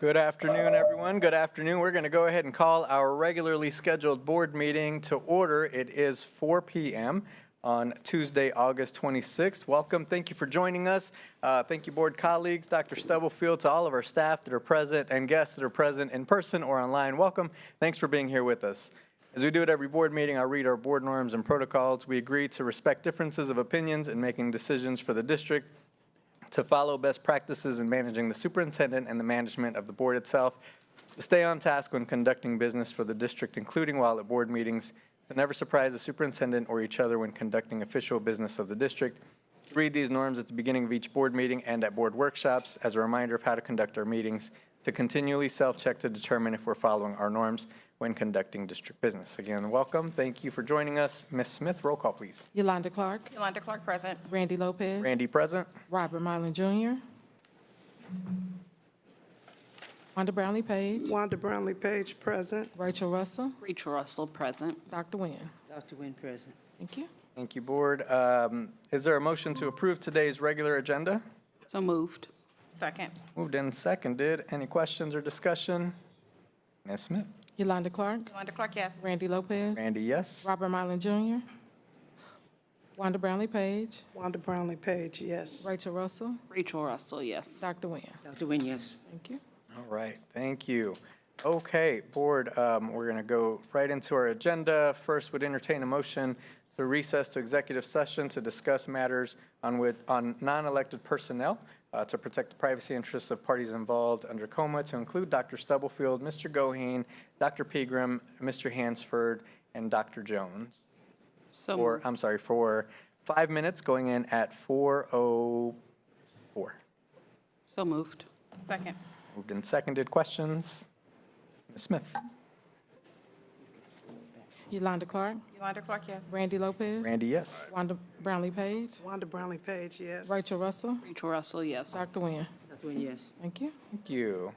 Good afternoon, everyone. Good afternoon. We're going to go ahead and call our regularly scheduled board meeting to order. It is 4 p.m. on Tuesday, August 26th. Welcome. Thank you for joining us. Thank you, board colleagues, Dr. Stubblefield, to all of our staff that are present and guests that are present in person or online. Welcome. Thanks for being here with us. As we do at every board meeting, I'll read our board norms and protocols. We agree to respect differences of opinions in making decisions for the district, to follow best practices in managing the superintendent and the management of the board itself, to stay on task when conducting business for the district, including while at board meetings, to never surprise the superintendent or each other when conducting official business of the district, to read these norms at the beginning of each board meeting and at board workshops as a reminder of how to conduct our meetings, to continually self-check to determine if we're following our norms when conducting district business. Again, welcome. Thank you for joining us. Ms. Smith, roll call, please. Yolanda Clark. Yolanda Clark, present. Randy Lopez. Randy, present. Robert Mylan Jr. Wanda Brownlee Page. Wanda Brownlee Page, present. Rachel Russell. Rachel Russell, present. Dr. Nguyen. Dr. Nguyen, present. Thank you. Thank you, board. Is there a motion to approve today's regular agenda? So moved. Second. Moved and seconded. Any questions or discussion? Ms. Smith? Yolanda Clark. Yolanda Clark, yes. Randy Lopez. Randy, yes. Robert Mylan Jr. Wanda Brownlee Page. Wanda Brownlee Page, yes. Rachel Russell. Rachel Russell, yes. Dr. Nguyen. Dr. Nguyen, yes. Thank you. All right, thank you. Okay, board, we're going to go right into our agenda. First, would entertain a motion to recess to executive session to discuss matters on non-elected personnel to protect the privacy interests of parties involved under COMA, to include Dr. Stubblefield, Mr. Goheen, Dr. Pegram, Mr. Hansford, and Dr. Jones. So For 5 minutes, going in at 4:04. So moved. Second. Moved and seconded. Questions? Ms. Smith? Yolanda Clark. Yolanda Clark, yes. Randy Lopez. Randy, yes. Wanda Brownlee Page. Wanda Brownlee Page, yes. Rachel Russell. Rachel Russell, yes. Dr. Nguyen. Dr. Nguyen, yes. Thank you. Thank you.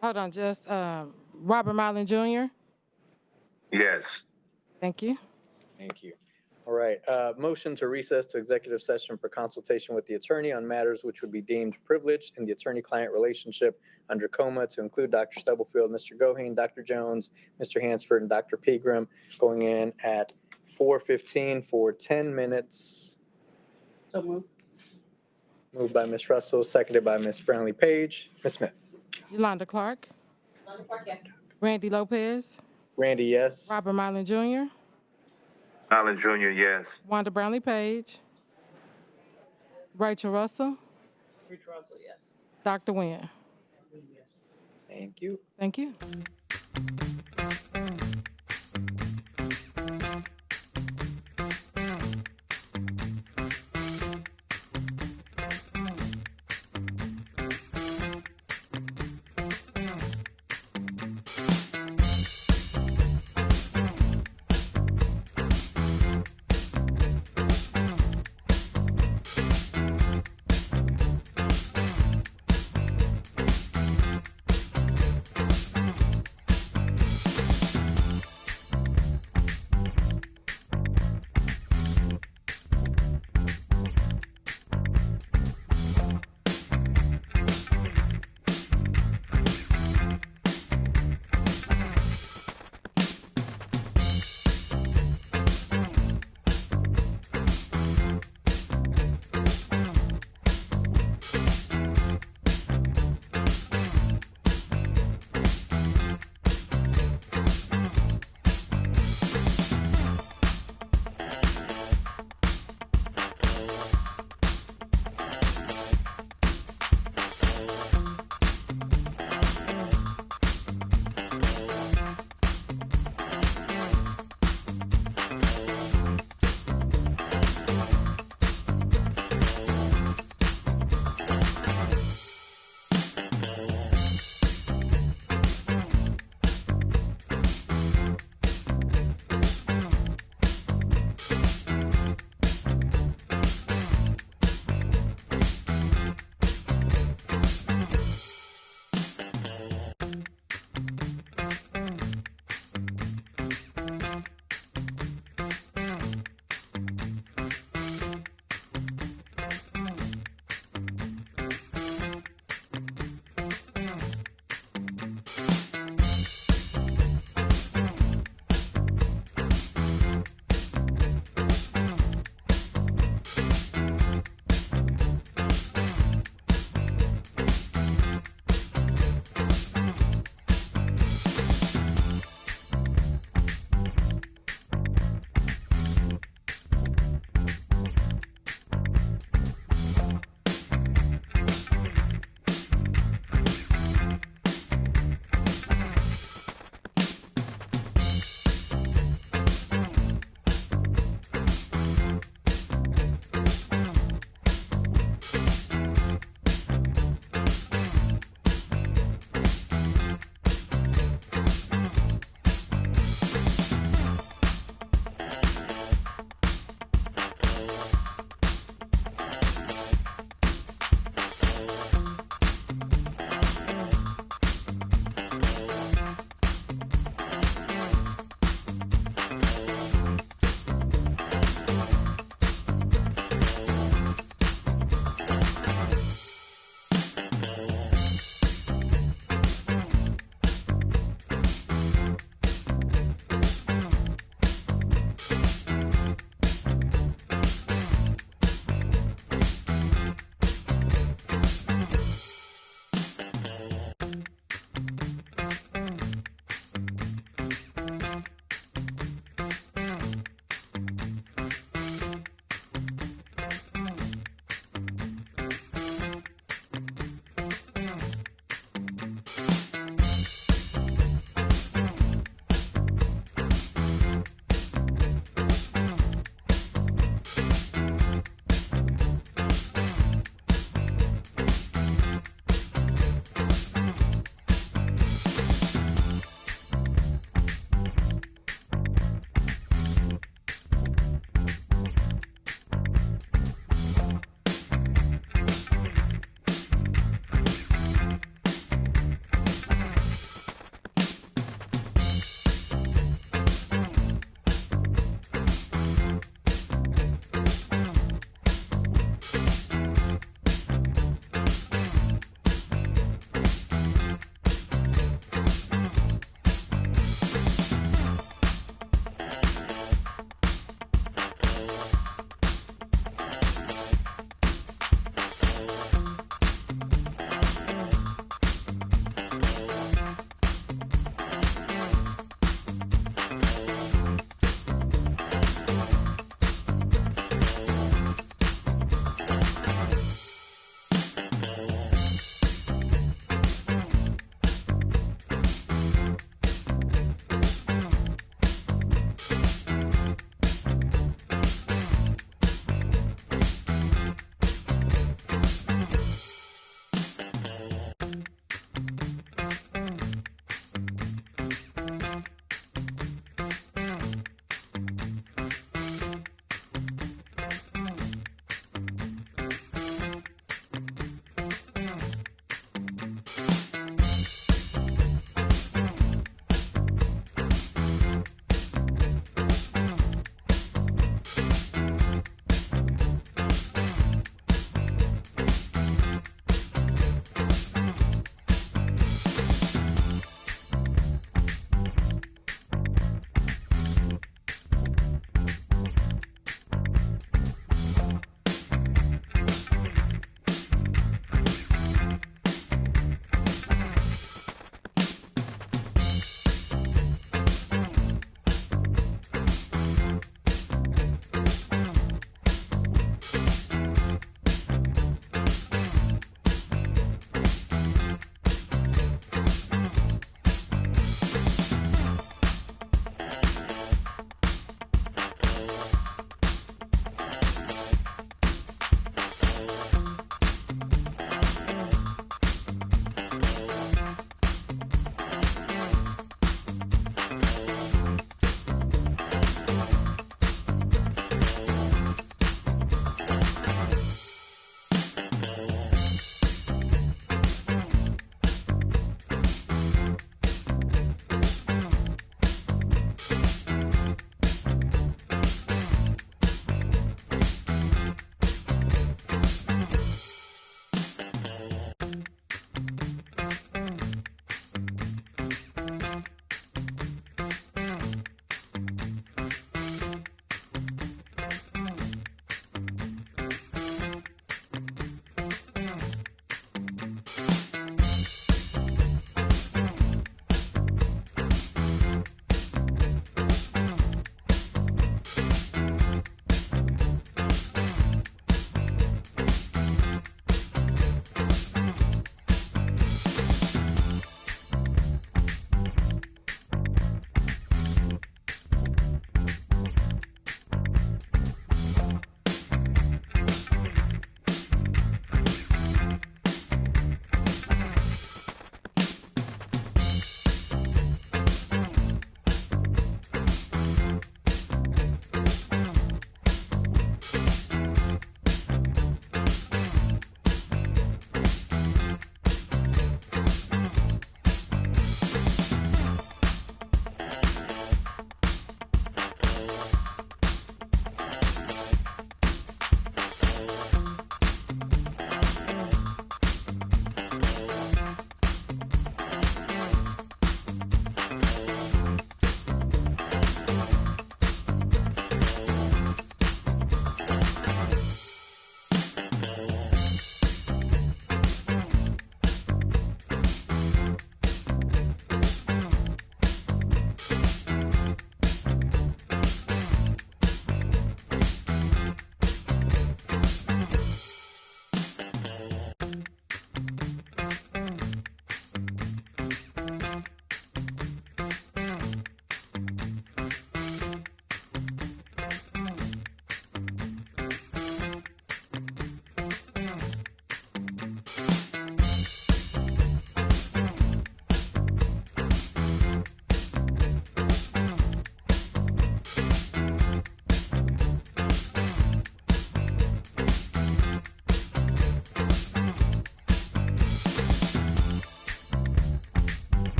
Hold on, just Robert Mylan Jr. Yes. Thank you. Thank you. All right, motion to recess to executive session for consultation with the attorney on matters which would be deemed privileged in the attorney-client relationship under COMA to include Dr. Stubblefield, Mr. Goheen, Dr. Jones, Mr. Hansford, and Dr. Pegram, going in at 4:15 for 10 minutes. So moved. Moved by Ms. Russell, seconded by Ms. Brownlee Page. Ms. Smith. Yolanda Clark. Randy Lopez. Randy, yes. Robert Mylan Jr. Allen Jr., yes. Wanda Brownlee Page. Rachel Russell. Dr. Nguyen. Thank you. Thank you.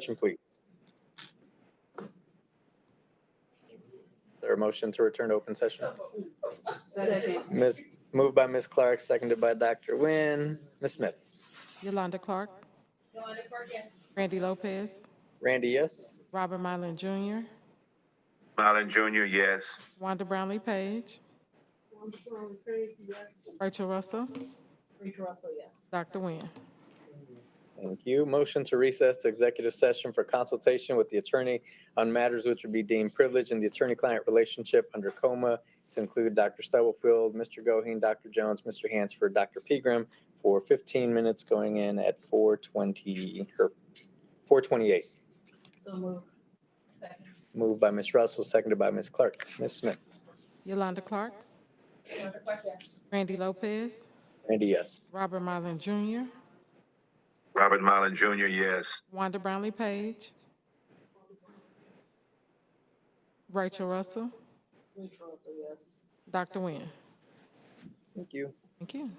session, please. Is there a motion to return to open session? Moved by Ms. Clark, seconded by Dr. Nguyen. Ms. Smith? Yolanda Clark. Randy Lopez. Randy, yes? Robert Mylan Jr. Mylan Jr., yes. Wanda Brownlee Page. Rachel Russell. Dr. Nguyen. Thank you. Motion to recess to executive session for consultation with the attorney on matters which would be deemed privileged in the attorney-client relationship under COMA to include Dr. Stubblefield, Mr. Goheen, Dr. Jones, Mr. Hansford, Dr. Pegram for 15 minutes going in at 4:20 or 4:28. So moved. Second. Moved by Ms. Russell, seconded by Ms. Clark. Ms. Smith? Yolanda Clark. Yolanda Clark, yes. Randy Lopez. Randy, yes. Robert Mylan Jr. Robert Mylan Jr., yes. Wanda Brownlee Page. Rachel Russell. Rachel Russell, yes. Dr. Nguyen. Thank you. Thank you.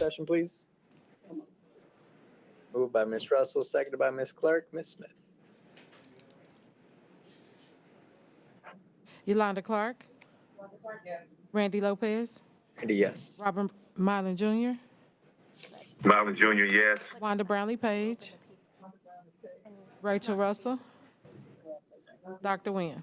session, please? Moved by Ms. Russell, seconded by Ms. Clark. Ms. Smith? Yolanda Clark, Wanda Clark, yes. Randy Lopez, Randy, yes. Robert Mylan Jr., Marlon Jr., yes. Wanda Brownlee Page, Rachel Russell, Dr. Nguyen.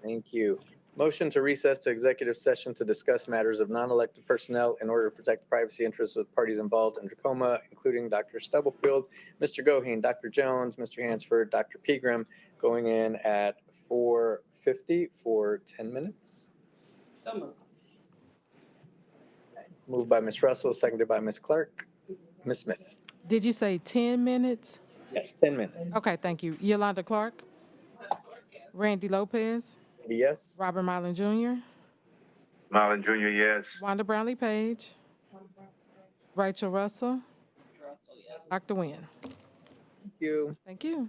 Thank you. Motion to recess to executive session to discuss matters of non-elected personnel in order to protect the privacy interests of parties involved in Tacoma, including Dr. Stubblefield, Mr. Goheen, Dr. Jones, Mr. Hansford, Dr. Pegram, going in at 4:50 for 10 minutes. So moved. Moved by Ms. Russell, seconded by Ms. Clark. Ms. Smith? Did you say 10 minutes? Yes, 10 minutes. Okay, thank you. Yolanda Clark, Randy Lopez, Randy, yes. Robert Mylan Jr., Marlon Jr., yes. Wanda Brownlee Page, Rachel Russell, Dr. Nguyen. Thank you. Thank you.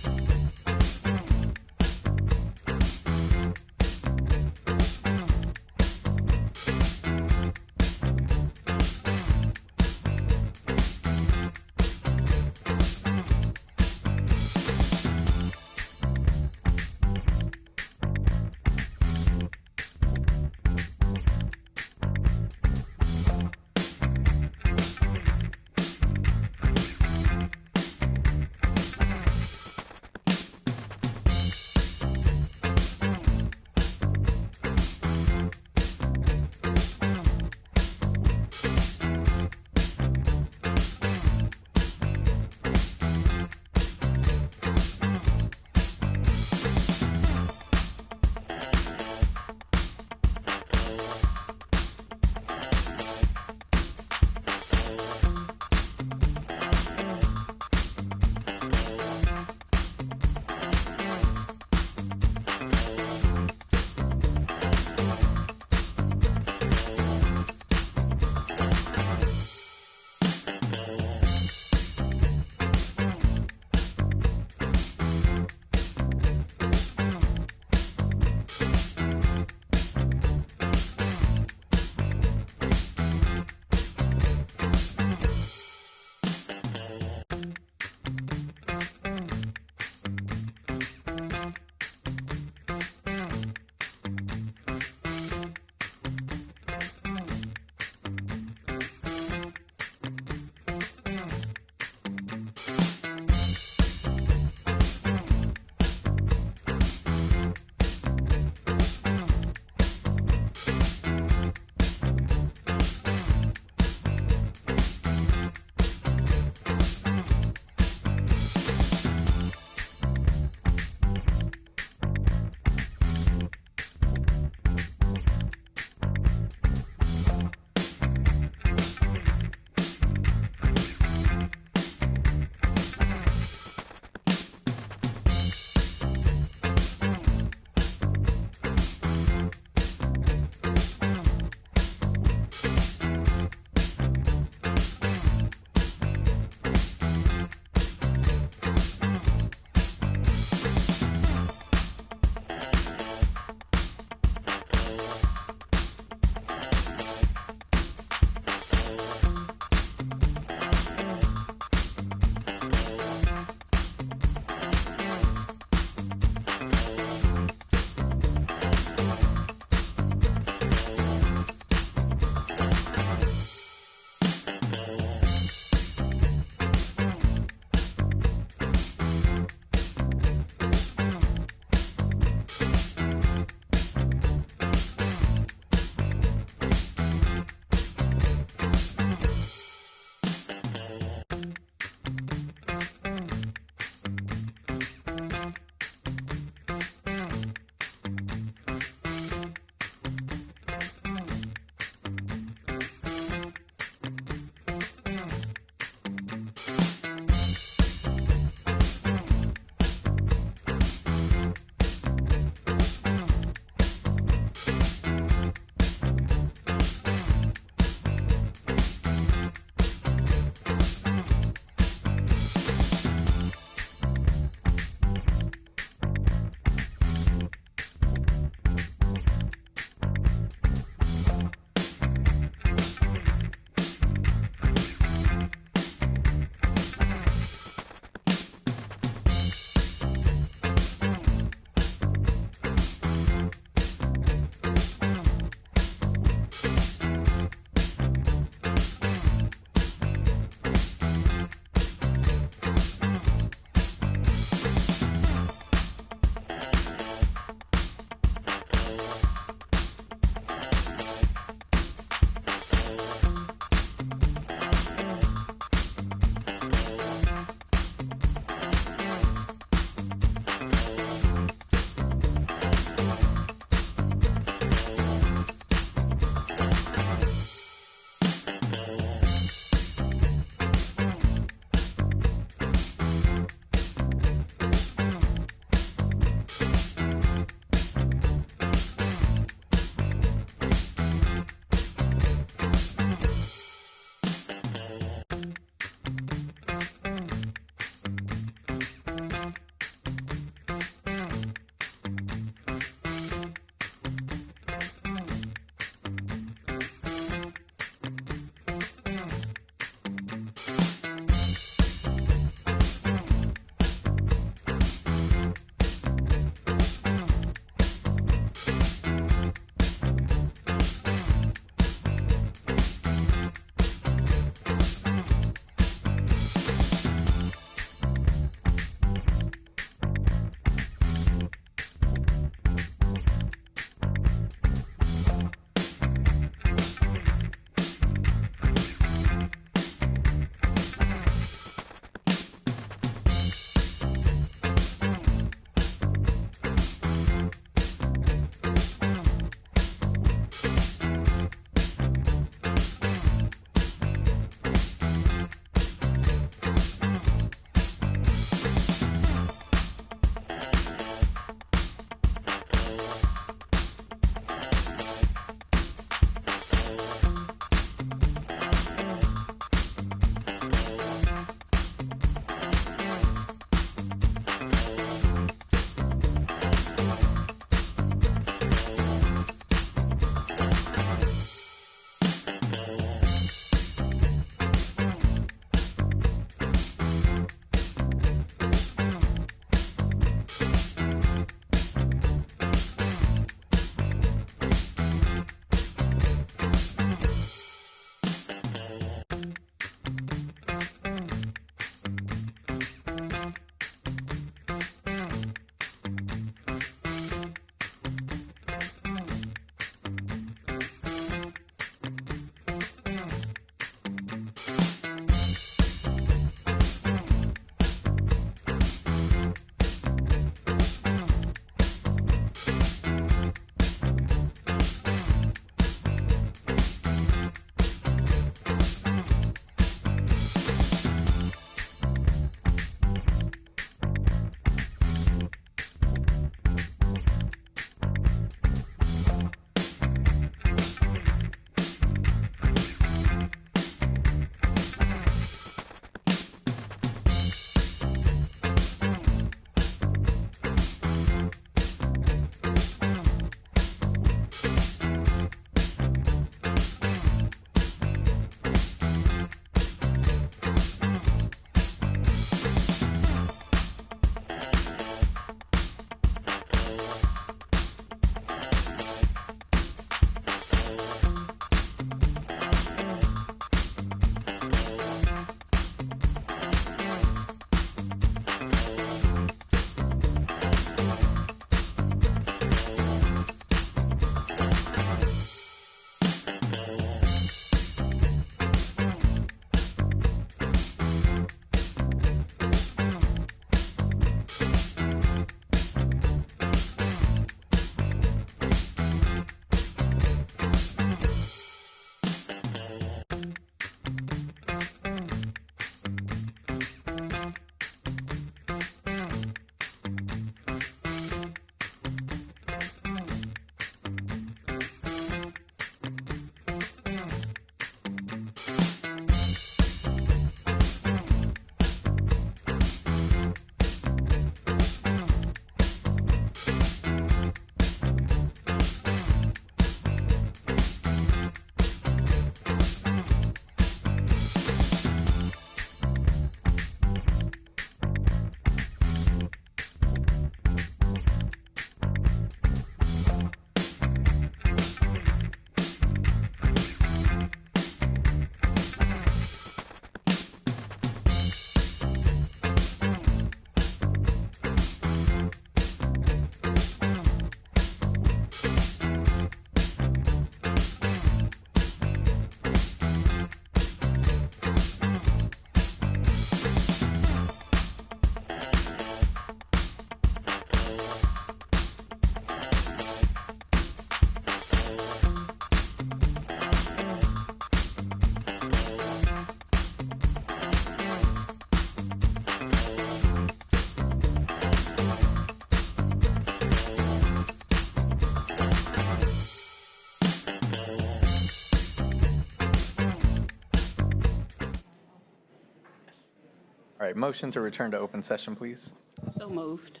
All right, motion to return to open session, please. So moved.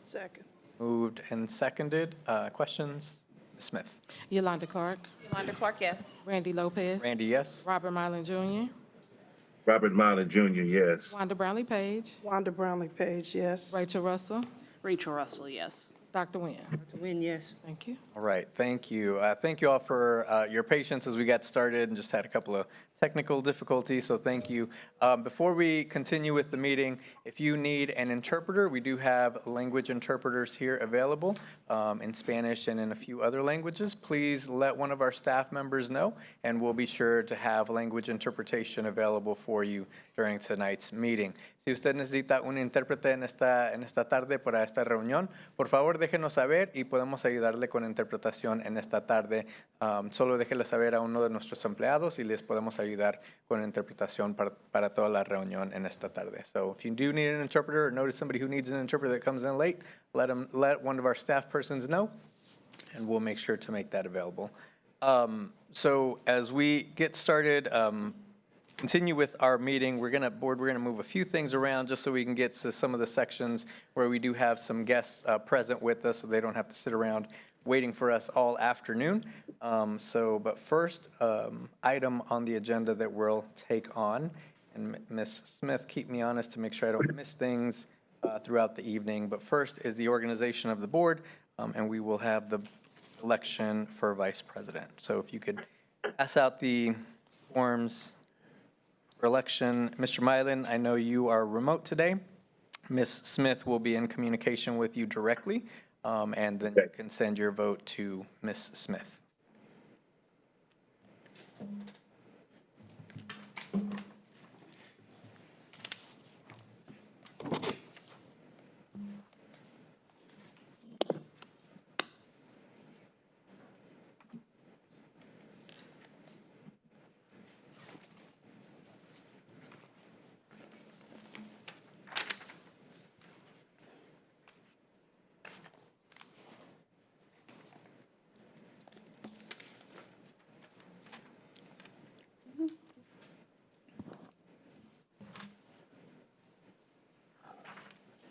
Second. Moved and seconded. Questions? Ms. Smith? Yolanda Clark, Yolanda Clark, yes. Randy Lopez. Randy, yes? Robert Mylan Jr., Robert Marlin Jr., yes. Wanda Brownlee Page, Wanda Brownlee Page, yes. Rachel Russell, Rachel Russell, yes. Dr. Nguyen. Dr. Nguyen, yes. Thank you. All right, thank you. Thank you all for your patience as we got started and just had a couple of technical difficulties, so thank you. Before we continue with the meeting, if you need an interpreter, we do have language interpreters here available in Spanish and in a few other languages. Please let one of our staff members know, and we'll be sure to have language interpretation available for you during tonight's meeting. Si usted necesita un intérprete en esta tarde para esta reunión, por favor déjenos saber y podemos ayudarle con interpretación en esta tarde. Solo déjele saber a uno de nuestros empleados y les podemos ayudar con interpretación para toda la reunión en esta tarde. So if you do need an interpreter or notice somebody who needs an interpreter that comes in late, let one of our staff persons know, and we'll make sure to make that available. So as we get started, continue with our meeting, we're going to move a few things around just so we can get to some of the sections where we do have some guests present with us so they don't have to sit around waiting for us all afternoon. But first, item on the agenda that we'll take on, and Ms. Smith, keep me honest to make sure I don't miss things throughout the evening. But first is the organization of the board, and we will have the election for vice president. So if you could pass out the forms for election. Mr. Mylan, I know you are remote today. Ms. Smith will be in communication with you directly, and then you can send your vote to Ms. Smith.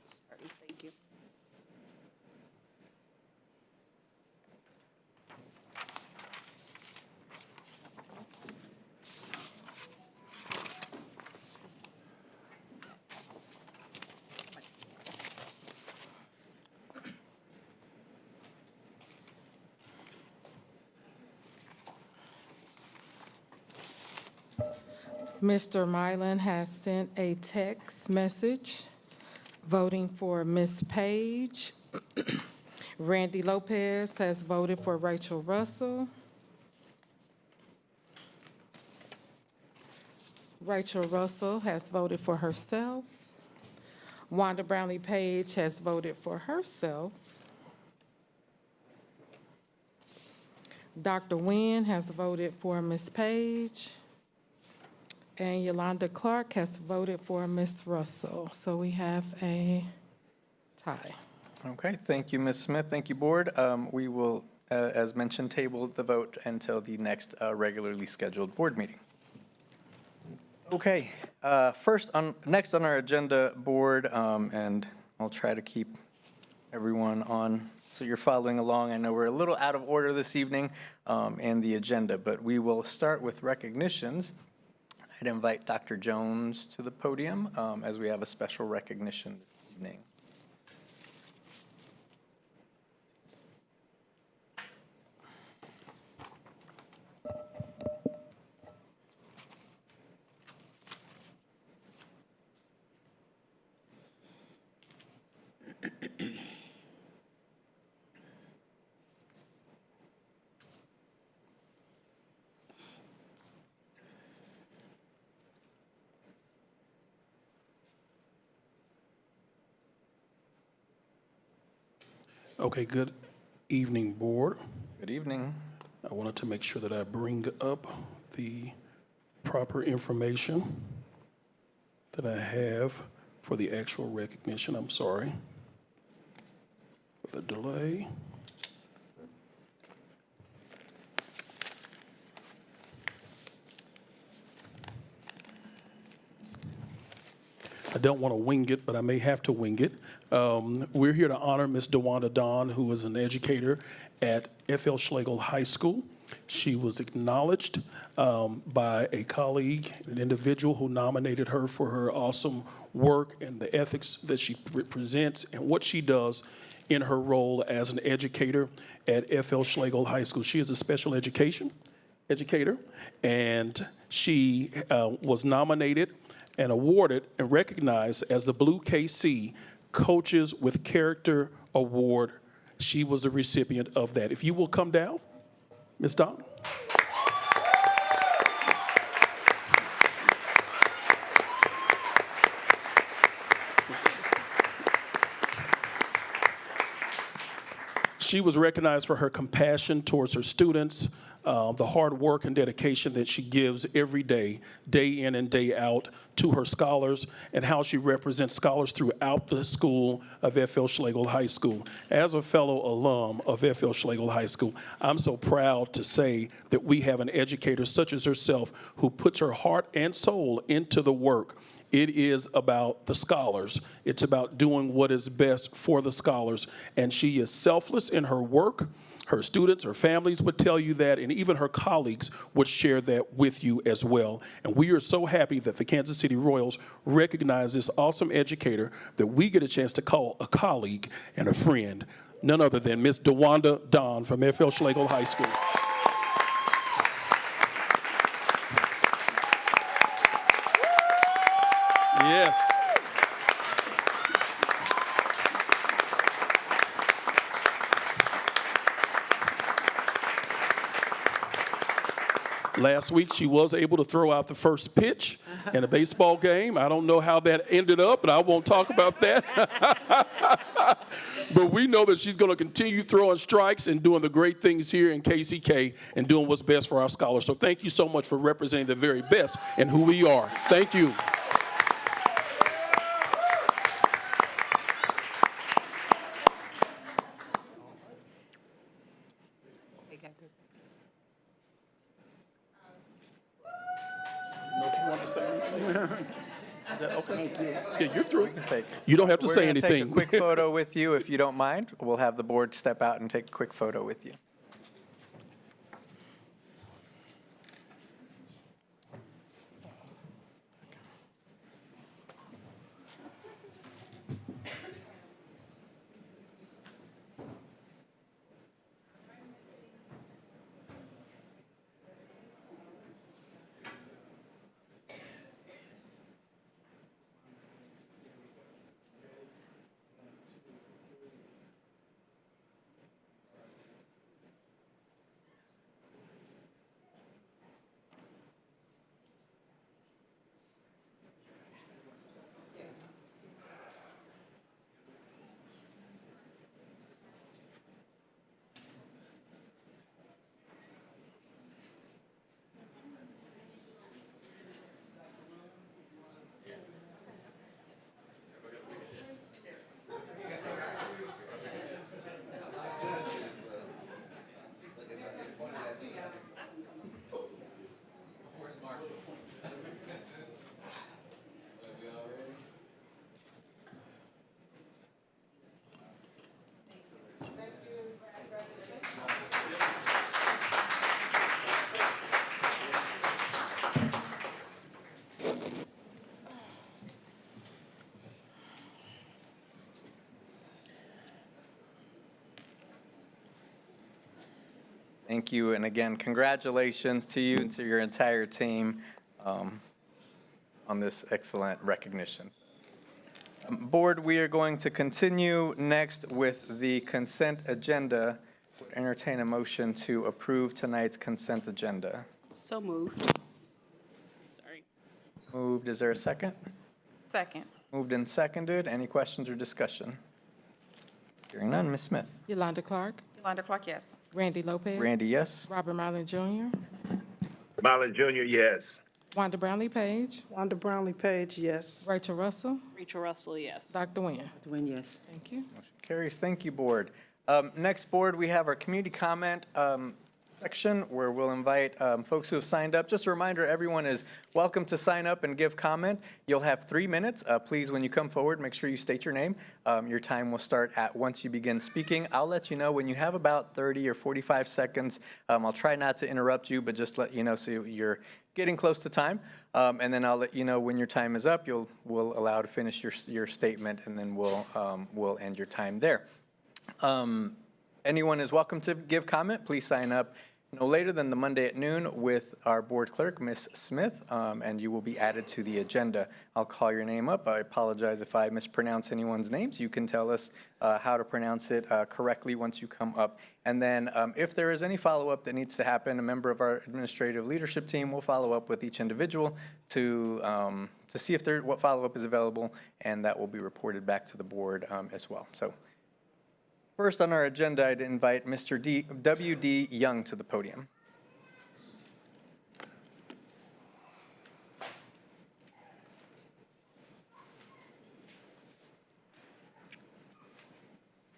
Sorry, thank you. Mr. Mylan has sent a text message voting for Ms. Page. Randy Lopez has voted for Rachel Russell. Rachel Russell has voted for herself. Wanda Brownlee Page has voted for herself. Dr. Nguyen has voted for Ms. Page. And Yolanda Clark has voted for Ms. Russell. So we have a tie. Okay, thank you, Ms. Smith. Thank you, board. We will, as mentioned, table the vote until the next regularly scheduled board meeting. Okay, next on our agenda, board, and I'll try to keep everyone on so you're following along. I know we're a little out of order this evening in the agenda, but we will start with recognitions. I'd invite Dr. Jones to the podium as we have a special recognition this evening. Okay, good evening, board. Good evening. I wanted to make sure that I bring up the proper information that I have for the actual recognition. I'm sorry for the delay. I don't want to wing it, but I may have to wing it. We're here to honor Ms. DeWanda Don, who is an educator at F.L. Schlegel High School. She was acknowledged by a colleague, an individual who nominated her for her awesome work and the ethics that she presents and what she does in her role as an educator at F.L. Schlegel High School. She is a special education educator, and she was nominated and awarded and recognized as the Blue KC Coaches with Character Award. She was the recipient of that. If you will come down, Ms. Don. She was recognized for her compassion towards her students, the hard work and dedication that she gives every day, day in and day out, to her scholars, and how she represents scholars throughout the school of F.L. Schlegel High School. As a fellow alum of F.L. Schlegel High School, I'm so proud to say that we have an educator such as herself who puts her heart and soul into the work. It is about the scholars. It's about doing what is best for the scholars. And she is selfless in her work. Her students, her families would tell you that, and even her colleagues would share that with you as well. And we are so happy that the Kansas City Royals recognize this awesome educator that we get a chance to call a colleague and a friend, none other than Miss DeWanda Don from F.L. Schlegel High School. Yes. Last week, she was able to throw out the first pitch in a baseball game. I don't know how that ended up, and I won't talk about that. But we know that she's going to continue throwing strikes and doing the great things here in KCK and doing what's best for our scholars. So thank you so much for representing the very best in who we are. Thank you. Is that okay? Yeah, you're through. You don't have to say anything. We're going to take a quick photo with you, if you don't mind. We'll have the board step out and take a quick photo with you. Thank you, and again, congratulations to you and to your entire team on this excellent recognition. Board, we are going to continue next with the consent agenda. Would entertain a motion to approve tonight's consent agenda. So moved. Sorry. Moved, is there a second? Second. Moved and seconded. Any questions or discussion? Hearing none, Ms. Smith. Yolanda Clark, Yolanda Clark, yes. Randy Lopez. Randy, yes. Robert Marlin Jr., Marlon Jr., yes. Wanda Brownlee Page, Wanda Brownlee Page, yes. Rachel Russell, Rachel Russell, yes. Dr. Nguyen. Dr. Nguyen, yes. Thank you. Carries. Thank you, Board. Next, Board, we have our community comment section where we'll invite folks who have signed up. Just a reminder, everyone is welcome to sign up and give comment. You'll have 3 minutes. Please, when you come forward, make sure you state your name. Your time will start at once you begin speaking. I'll let you know when you have about 30 or 45 seconds. I'll try not to interrupt you, but just let you know so you're getting close to time. And then I'll let you know when your time is up. We'll allow to finish your statement, and then we'll end your time there. Anyone is welcome to give comment. Please sign up no later than the Monday at noon with our board clerk, Ms. Smith, and you will be added to the agenda. I'll call your name up. I apologize if I mispronounce anyone's names. You can tell us how to pronounce it correctly once you come up. And then if there is any follow-up that needs to happen, a member of our administrative leadership team will follow up with each individual to see if what follow-up is available, and that will be reported back to the board as well. So. First on our agenda, I'd invite Mr. W.D. Young to the podium.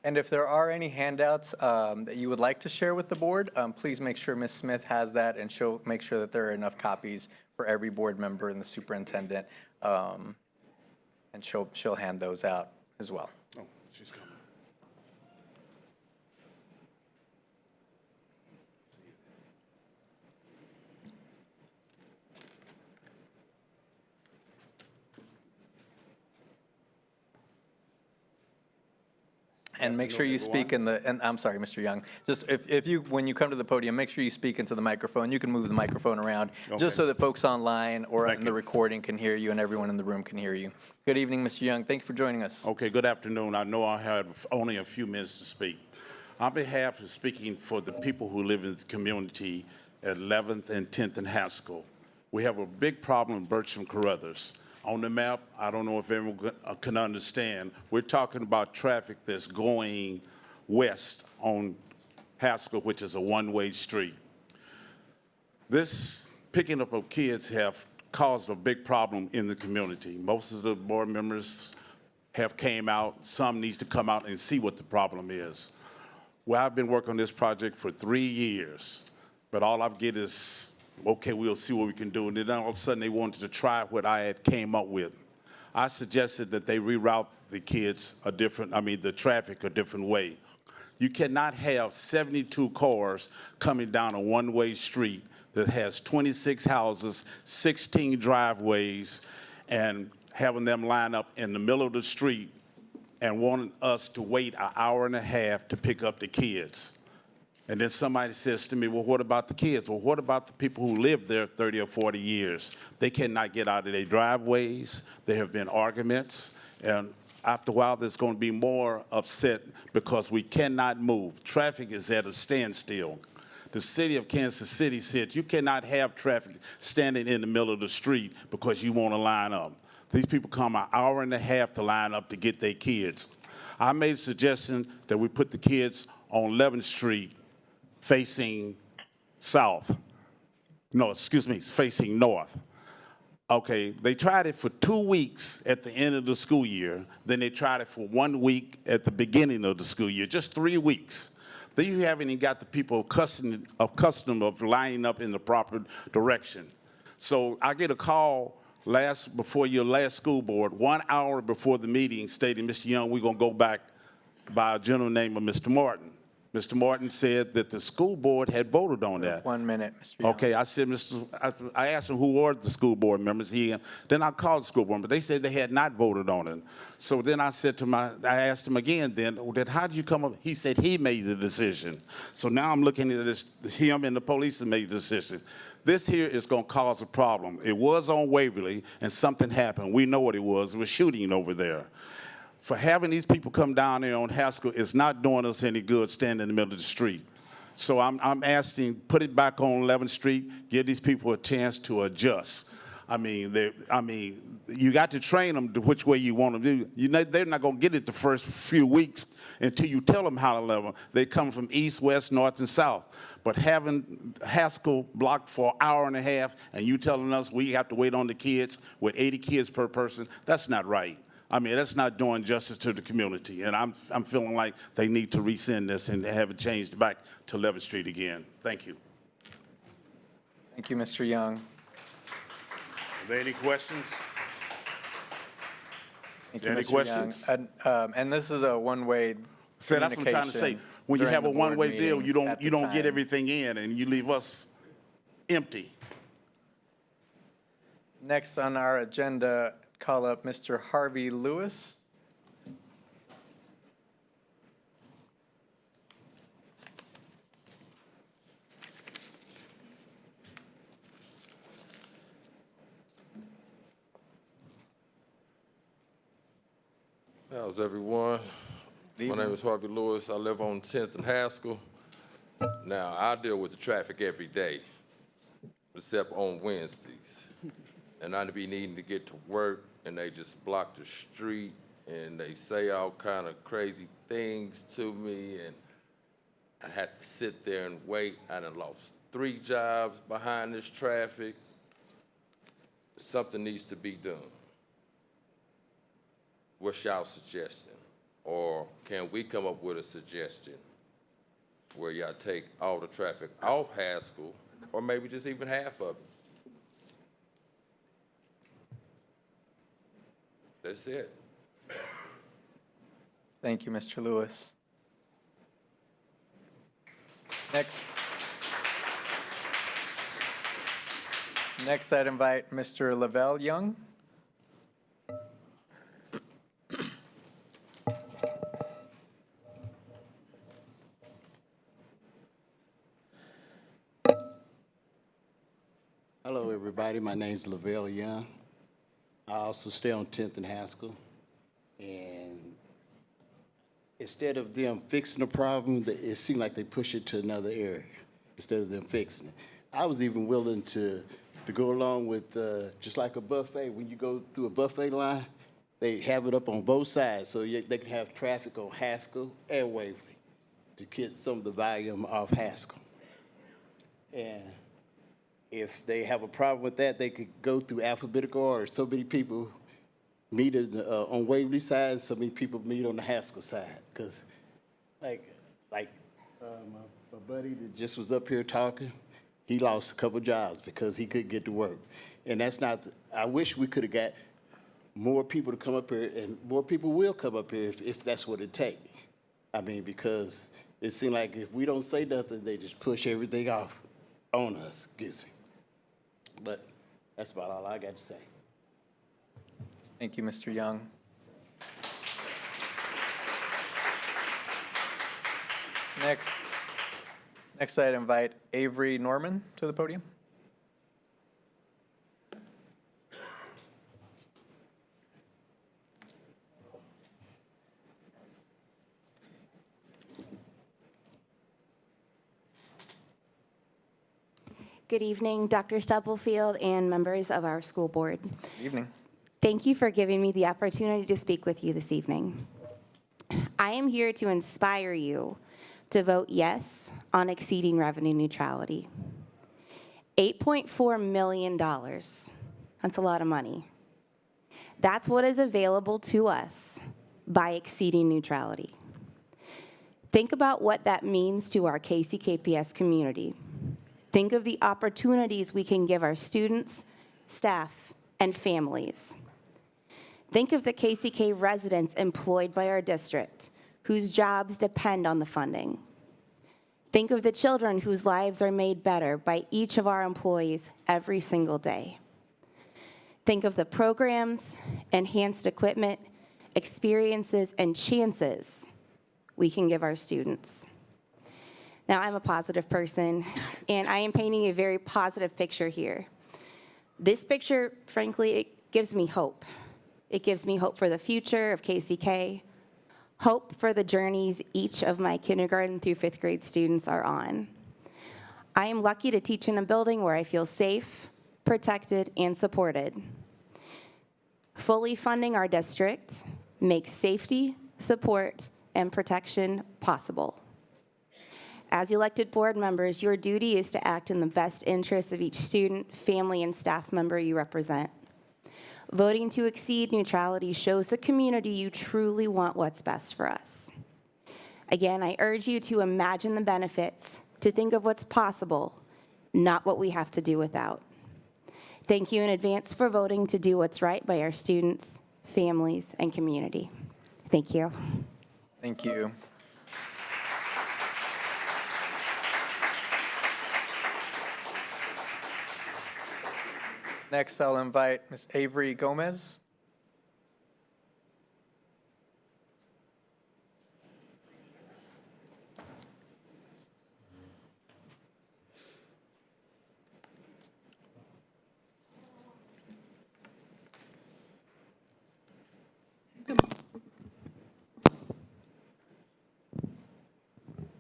And if there are any handouts that you would like to share with the board, please make sure Ms. Smith has that, and she'll make sure that there are enough copies for every board member and the superintendent, and she'll hand those out as well. Oh, she's coming. And make sure you speak in the, and I'm sorry, Mr. Young, just if you, when you come to the podium, make sure you speak into the microphone. You can move the microphone around, just so that folks online or in the recording can hear you and everyone in the room can hear you. Good evening, Mr. Young. Thank you for joining us. Okay, good afternoon. I know I have only a few minutes to speak. On behalf of speaking for the people who live in the community at 11th and 10th and Haskell, we have a big problem in Bertram Carruthers. On the map, I don't know if everyone can understand, we're talking about traffic that's going west on Haskell, which is a one-way street. This picking up of kids have caused a big problem in the community. Most of the board members have came out. Some needs to come out and see what the problem is. Well, I've been working on this project for 3 years, but all I get is, okay, we'll see what we can do. And then all of a sudden they wanted to try what I had came up with. I suggested that they reroute the the traffic a different way. You cannot have 72 cars coming down a one-way street that has 26 houses, 16 driveways, and having them line up in the middle of the street and wanting us to wait an hour and a half to pick up the kids. And then somebody says to me, well, what about the kids? Well, what about the people who live there 30 or 40 years? They cannot get out of their driveways. There have been arguments. And after a while, there's going to be more upset because we cannot move. Traffic is at a standstill. The city of Kansas City said you cannot have traffic standing in the middle of the street because you want to line up. These people come an hour and a half to line up to get their kids. I made a suggestion that we put the kids on 11th Street facing south. No, excuse me, facing north. Okay, they tried it for 2 weeks at the end of the school year. Then they tried it for 1 week at the beginning of the school year, just 3 weeks. Then you haven't even got the people accustomed of lining up in the proper direction. So I get a call before your last school board, 1 hour before the meeting, stating, Mr. Young, we're gonna go back by a gentleman named Mr. Martin. Mr. Martin said that the school board had voted on that. 1 minute, Mr. Young. Okay, I said, I asked him who were the school board members. Then I called the school board, but they said they had not voted on it. So then I asked him again then, how did you come up? He said he made the decision. So now I'm looking at this, him and the police have made the decision. This here is gonna cause a problem. It was on Waverly and something happened. We know what it was shooting over there. For having these people come down there on Haskell is not doing us any good standing in the middle of the street. So I'm asking, put it back on 11th Street, give these people a chance to adjust. I mean, you got to train them to which way you want them to do. They're not going to get it the first few weeks until you tell them how to level. They come from east, west, north, and south. But having Haskell blocked for an hour and a half and you telling us we have to wait on the kids with 80 kids per person, that's not right. I mean, that's not doing justice to the community. And I'm feeling like they need to rescind this and have it changed back to 11th Street again. Thank you. Thank you, Mr. Young. Are there any questions? Thank you, Any Mr. questions? Young. And this is a one-way So that's what I'm trying to say. When you during have the a board one-way deal, meetings you at the don't get time. everything in and you leave us empty. Next on our agenda, call up Mr. Harvey Lewis. How's everyone? Good My name evening. is Harvey Lewis. I live on 10th and Haskell. Now, I deal with the traffic every day, except on Wednesdays. And I be needing to get to work, and they just block the street, and they say all kind of crazy things to me, and I had to sit there and wait. I done lost 3 jobs behind this traffic. Something needs to be done. What's y'all suggestion? Or can we come up with a suggestion where y'all take all the traffic off Haskell, or maybe just even half of it? That's it. Thank you, Mr. Lewis. Next, I'd invite Mr. Lavelle Young. Hello, everybody. My name's Lavelle Young. I also stay on 10th and Haskell. And instead of them fixing the problem, it seemed like they push it to another area instead of them fixing it. I was even willing to go along with just like a buffet. When you go through a buffet line, they have it up on both sides so they can have traffic on Haskell and Waverly to get some of the volume off Haskell. And if they have a problem with that, they could go through alphabetical order. So many people meet on Waverly side, so many people meet on the Haskell side. Because, my buddy that just was up here talking, he lost a couple jobs because he couldn't get to work. And that's not, I wish we could have got more people to come up here, and more people will come up here if that's what it takes. I mean, because it seems like if we don't say nothing, they just push everything off on us, excuse me. But that's about all I got to say. Thank you, Mr. Young. Next, I'd invite Avery Norman to the podium. Good evening, Dr. Stubblefield and members of our school board. Good evening. Thank you for giving me the opportunity to speak with you this evening. I am here to inspire you to vote yes on exceeding revenue neutrality. $8.4 million, that's a lot of money. That's what is available to us by exceeding neutrality. Think about what that means to our KCKPS community. Think of the opportunities we can give our students, staff, and families. Think of the KCK residents employed by our district, whose jobs depend on the funding. Think of the children whose lives are made better by each of our employees every single day. Think of the programs, enhanced equipment, experiences, and chances we can give our students. Now, I'm a positive person, and I am painting a very positive picture here. This picture, frankly, it gives me hope. It gives me hope for the future of KCK, hope for the journeys each of my kindergarten through 5th grade students are on. I am lucky to teach in a building where I feel safe, protected, and supported. Fully funding our district makes safety, support, and protection possible. As elected board members, your duty is to act in the best interests of each student, family, and staff member you represent. Voting to exceed neutrality shows the community you truly want what's best for us. Again, I urge you to imagine the benefits, to think of what's possible, not what we have to do without. Thank you in advance for voting to do what's right by our students, families, and community. Thank you. Thank you. Next, I'll invite Ms. Avery Gomez.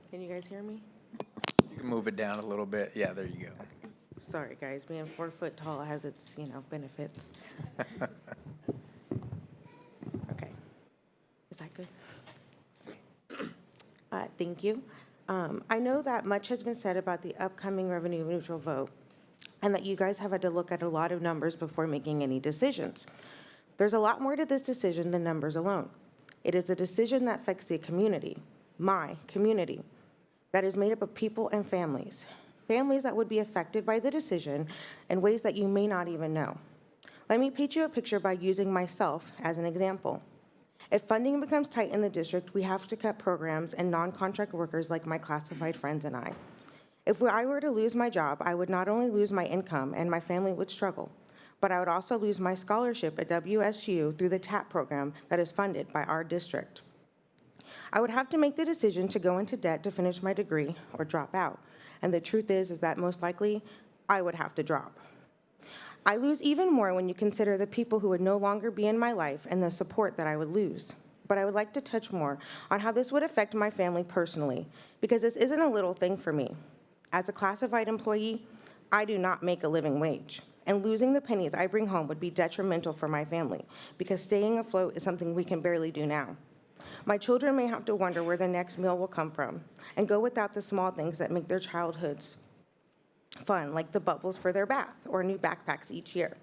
Can you guys hear me? You can move it down a little bit. Yeah, there you go. Sorry, guys, being 4 foot tall has its, benefits. Okay. Is that good? Thank you. I know that much has been said about the upcoming revenue neutral vote, and that you guys have had to look at a lot of numbers before making any decisions. There's a lot more to this decision than numbers alone. It is a decision that affects the community, my community, that is made up of people and families. Families that would be affected by the decision in ways that you may not even know. Let me paint you a picture by using myself as an example. If funding becomes tight in the district, we have to cut programs and non-contract workers like my classified friends and I. If I were to lose my job, I would not only lose my income and my family would struggle, but I would also lose my scholarship at WSU through the TAP program that is funded by our district. I would have to make the decision to go into debt to finish my degree or drop out. And the truth is that most likely I would have to drop. I lose even more when you consider the people who would no longer be in my life and the support that I would lose. But I would like to touch more on how this would affect my family personally, because this isn't a little thing for me. As a classified employee, I do not make a living wage, and losing the pennies I bring home would be detrimental for my family, because staying afloat is something we can barely do now. My children may have to wonder where the next meal will come from and go without the small things that make their childhoods fun, like the bubbles for their bath or new backpacks each year.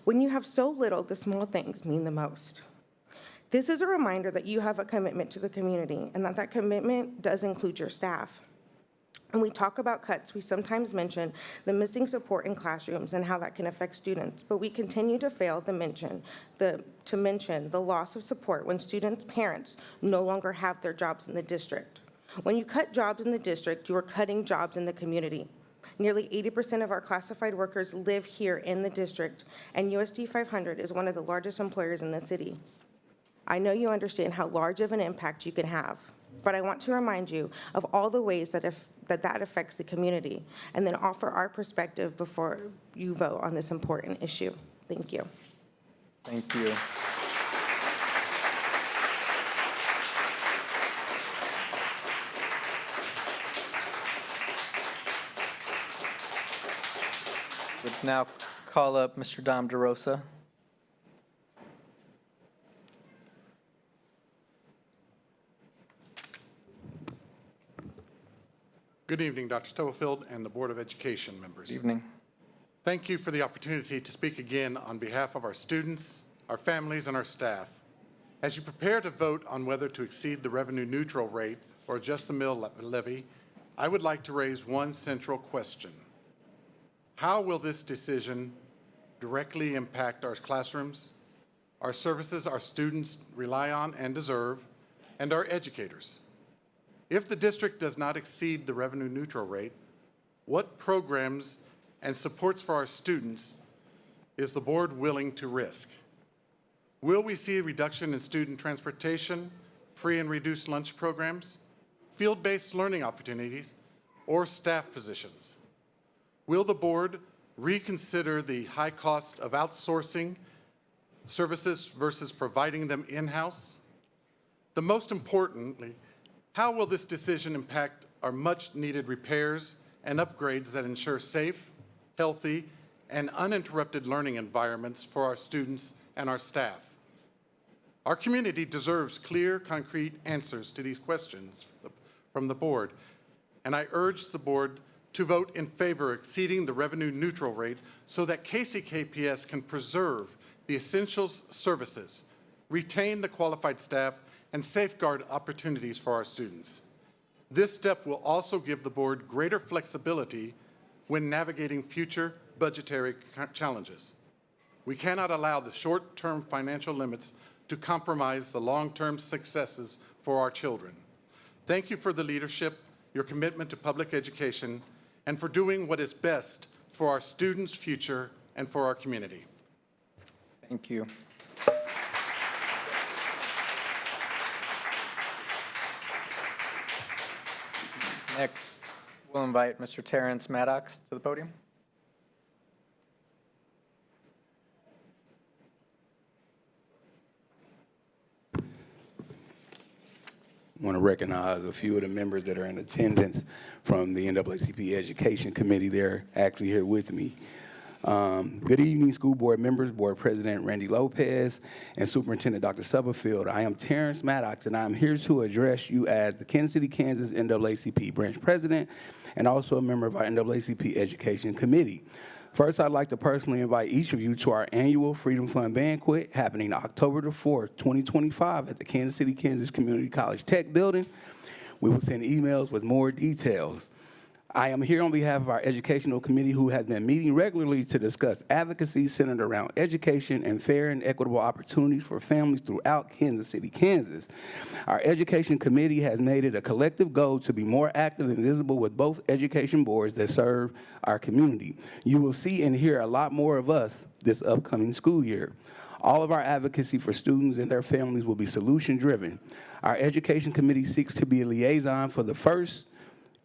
When you have so little, the small things mean the most. This is a reminder that you have a commitment to the community and that commitment does include your staff. When we talk about cuts, we sometimes mention the missing support in classrooms and how that can affect students, but we continue to fail to mention the loss of support when students' parents no longer have their jobs in the district. When you cut jobs in the district, you are cutting jobs in the community. Nearly 80% of our classified workers live here in the district, and USD 500 is one of the largest employers in the city. I know you understand how large of an impact you can have, but I want to remind you of all the ways that affects the community, and then offer our perspective before you vote on this important issue. Thank you. Thank you. Would now call up Mr. Dom DeRosa. Good evening, Dr. Stubblefield and the Board of Education members. Good evening. Thank you for the opportunity to speak again on behalf of our students, our families, and our staff. As you prepare to vote on whether to exceed the revenue neutral rate or adjust the mill levy, I would like to raise one central question. How will this decision directly impact our classrooms, our services our students rely on and deserve, and our educators? If the district does not exceed the revenue neutral rate, what programs and supports for our students is the board willing to risk? Will we see a reduction in student transportation, free and reduced lunch programs, field-based learning opportunities, or staff positions? Will the board reconsider the high cost of outsourcing services versus providing them in-house? The most importantly, how will this decision impact our much-needed repairs and upgrades that ensure safe, healthy, and uninterrupted learning environments for our students and our staff? Our community deserves clear, concrete answers to these questions from the board, and I urge the board to vote in favor of exceeding the revenue neutral rate so that KCKPS can preserve the essential services, retain the qualified staff, and safeguard opportunities for our students. This step will also give the board greater flexibility when navigating future budgetary challenges. We cannot allow the short-term financial limits to compromise the long-term successes for our children. Thank you for the leadership, your commitment to public education, and for doing what is best for our students' future and for our community. Thank you. Next, we'll invite Mr. Terrence Maddox to the podium. I want to recognize a few of the members that are in attendance from the NAACP Education Committee. They're actually here with me. Good evening, school board members, Board President Randy Lopez, and Superintendent Dr. Stubblefield. I am Terrence Maddox, and I'm here to address you as the Kansas City, Kansas NAACP Branch President and also a member of our NAACP Education Committee. First, I'd like to personally invite each of you to our annual Freedom Fund Banquet happening October the 4th, 2025 at the Kansas City, Kansas Community College Tech Building. We will send emails with more details. I am here on behalf of our educational committee who has been meeting regularly to discuss advocacy centered around education and fair and equitable opportunities for families throughout Kansas City, Kansas. Our education committee has made it a collective goal to be more active and visible with both education boards that serve our community. You will see and hear a lot more of us this upcoming school year. All of our advocacy for students and their families will be solution-driven. Our education committee seeks to be a liaison for the first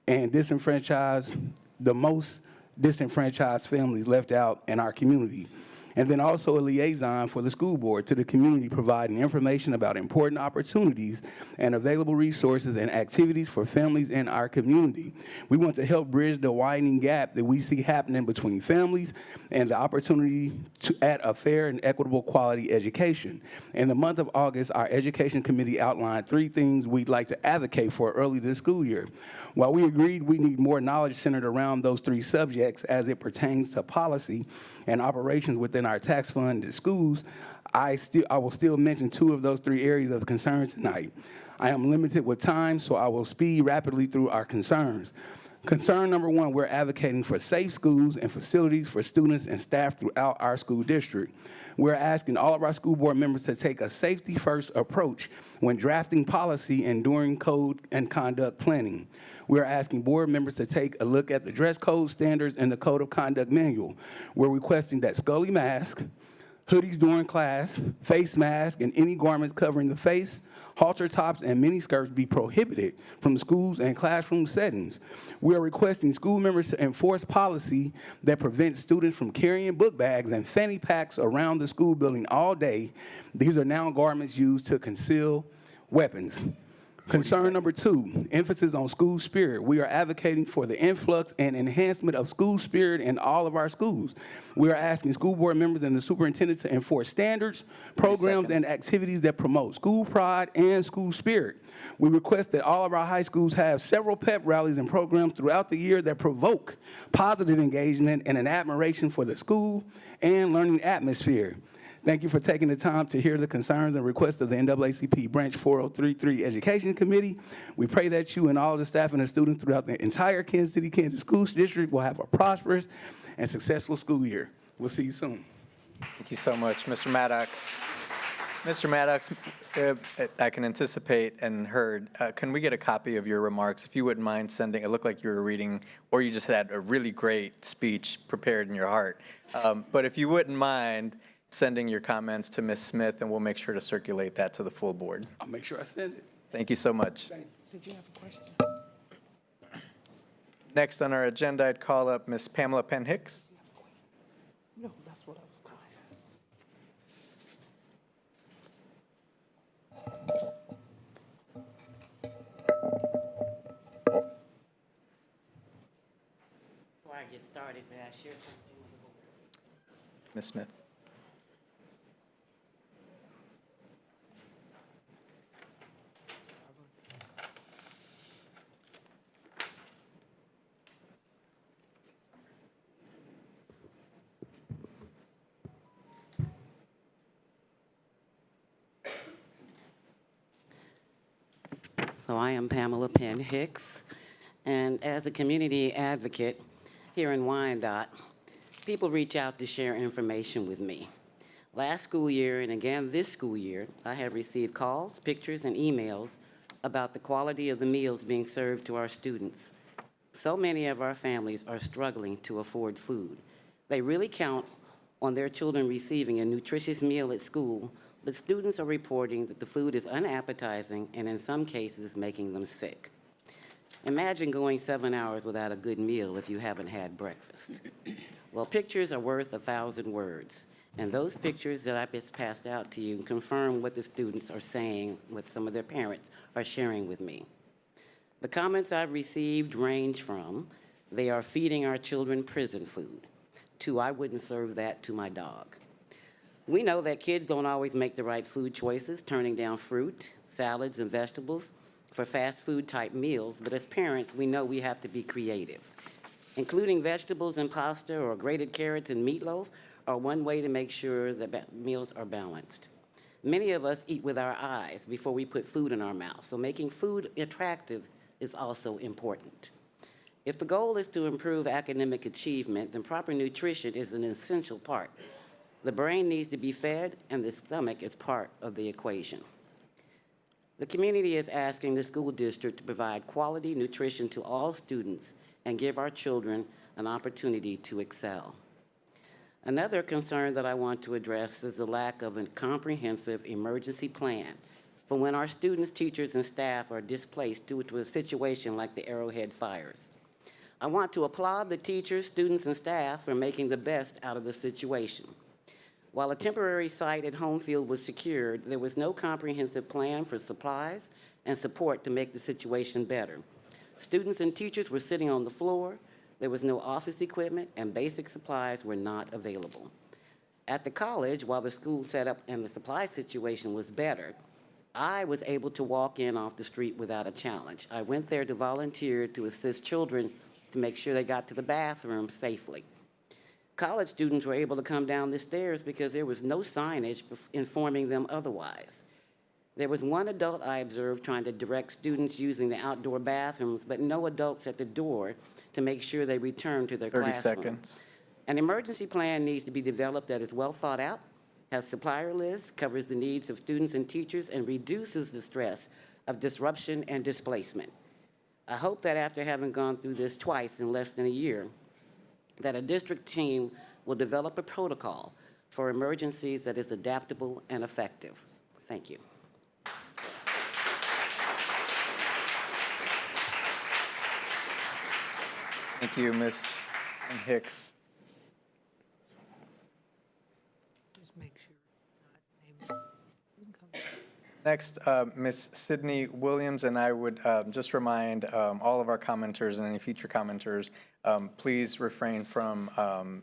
and the most disenfranchised families left out in our community. And then also a liaison for the school board to the community, providing information about important opportunities and available resources and activities for families in our community. We want to help bridge the widening gap that we see happening between families and the opportunity at a fair and equitable quality education. In the month of August, our education committee outlined 3 things we'd like to advocate for early this school year. While we agreed we need more knowledge centered around those 3 subjects as it pertains to policy and operations within our tax-funded schools, I will still mention 2 of those 3 areas of concern tonight. I am limited with time, so I will speed rapidly through our concerns. Concern number 1, we're advocating for safe schools and facilities for students and staff throughout our school district. We're asking all of our school board members to take a safety-first approach when drafting policy and during code and conduct planning. We're asking board members to take a look at the dress code standards and the code of conduct manual. We're requesting that scully mask, hoodies during class, face mask, and any garments covering the face, halter tops, and miniskirts be prohibited from schools and classroom settings. We are requesting school members to enforce policy that prevents students from carrying book bags and fanny packs around the school building all day. These are now garments used to conceal weapons. Concern number 2, emphasis on school spirit. We are advocating for the influx and enhancement of school spirit in all of our schools. We are asking school board members and the superintendent to enforce standards, programs, and activities that promote school pride and school spirit. We request that all of our high schools have several pep rallies and programs throughout the year that provoke positive engagement and an admiration for the school and learning atmosphere. Thank you for taking the time to hear the concerns and requests of the NAACP Branch 4033 Education Committee. We pray that you and all the staff and the students throughout the entire Kansas City, Kansas School District will have a prosperous and successful school year. We'll see you soon. Thank you so much, Mr. Maddox. Mr. Maddox, I can anticipate and heard. Can we get a copy of your remarks? If you wouldn't mind sending, it looked like you were reading, or you just had a really great speech prepared in your heart. But if you wouldn't mind sending your comments to Ms. Smith, and we'll make sure to circulate that to the full board. I'll make sure I send it. Thank you so much. Did you have a question? Next on our agenda, I'd call up Ms. Pamela Penn-Hicks. No, that's what I was calling. Before I get started, may I share something with the board? Ms. Smith. So I am Pamela Penn Hicks, and as a community advocate, here in Wyandotte, people reach out to share information with me. Last school year and again this school year, I have received calls, pictures, and emails about the quality of the meals being served to our students. So many of our families are struggling to afford food. They really count on their children receiving a nutritious meal at school, but students are reporting that the food is unappetizing and in some cases making them sick. Imagine going 7 hours without a good meal if you haven't had breakfast. Well, pictures are worth 1,000 words, and those pictures that I just passed out to you confirm what the students are saying, what some of their parents are sharing with me. The comments I've received range from, they are feeding our children prison food, to I wouldn't serve that to my dog. We know that kids don't always make the right food choices, turning down fruit, salads, and vegetables for fast food type meals, but as parents, we know we have to be creative. Including vegetables and pasta or grated carrots and meatloaf are one way to make sure that meals are balanced. Many of us eat with our eyes before we put food in our mouth, so making food attractive is also important. If the goal is to improve academic achievement, then proper nutrition is an essential part. The brain needs to be fed, and the stomach is part of the equation. The community is asking the school district to provide quality nutrition to all students and give our children an opportunity to excel. Another concern that I want to address is the lack of a comprehensive emergency plan for when our students, teachers, and staff are displaced due to a situation like the Arrowhead fires. I want to applaud the teachers, students, and staff for making the best out of the situation. While a temporary site at Homefield was secured, there was no comprehensive plan for supplies and support to make the situation better. Students and teachers were sitting on the floor, there was no office equipment, and basic supplies were not available. At the college, while the school setup and the supply situation was better, I was able to walk in off the street without a challenge. I went there to volunteer to assist children to make sure they got to the bathroom safely. College students were able to come down the stairs because there was no signage informing them otherwise. There was one adult I observed trying to direct students using the outdoor bathrooms, but no adults at the door to make sure they returned to their 30 classroom. seconds. An emergency plan needs to be developed that is well thought out, has supplier lists, covers the needs of students and teachers, and reduces the stress of disruption and displacement. I hope that after having gone through this twice in less than a year, that a district team will develop a protocol for emergencies that is adaptable and effective. Thank you. Thank you, Ms. Hicks. Just make sure. Next, Ms. Sydney Williams, and I would just remind all of our commenters and any future commenters, please refrain from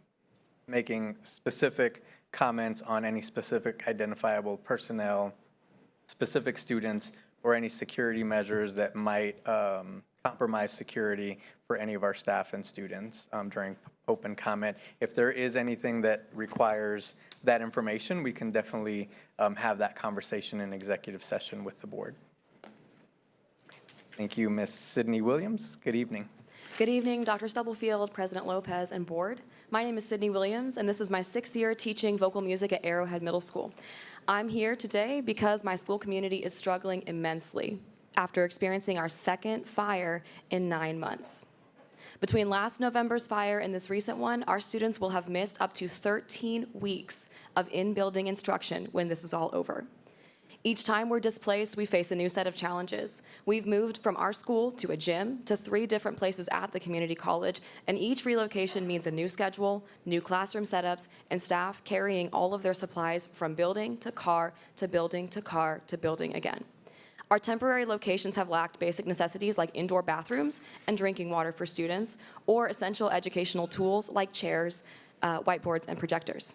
making specific comments on any specific identifiable personnel, specific students, or any security measures that might compromise security for any of our staff and students during open comment. If there is anything that requires that information, we can definitely have that conversation in executive session with the board. Thank you, Ms. Sydney Williams. Good evening. Good evening, Dr. Stubblefield, President Lopez, and board. My name is Sydney Williams, and this is my 6th year teaching vocal music at Arrowhead Middle School. I'm here today because my school community is struggling immensely after experiencing our 2nd fire in 9 months. Between last November's fire and this recent one, our students will have missed up to 13 weeks of in-building instruction when this is all over. Each time we're displaced, we face a new set of challenges. We've moved from our school to a gym to 3 different places at the community college, and each relocation means a new schedule, new classroom setups, and staff carrying all of their supplies from building to car to building to car to building again. Our temporary locations have lacked basic necessities like indoor bathrooms and drinking water for students, or essential educational tools like chairs, whiteboards, and projectors.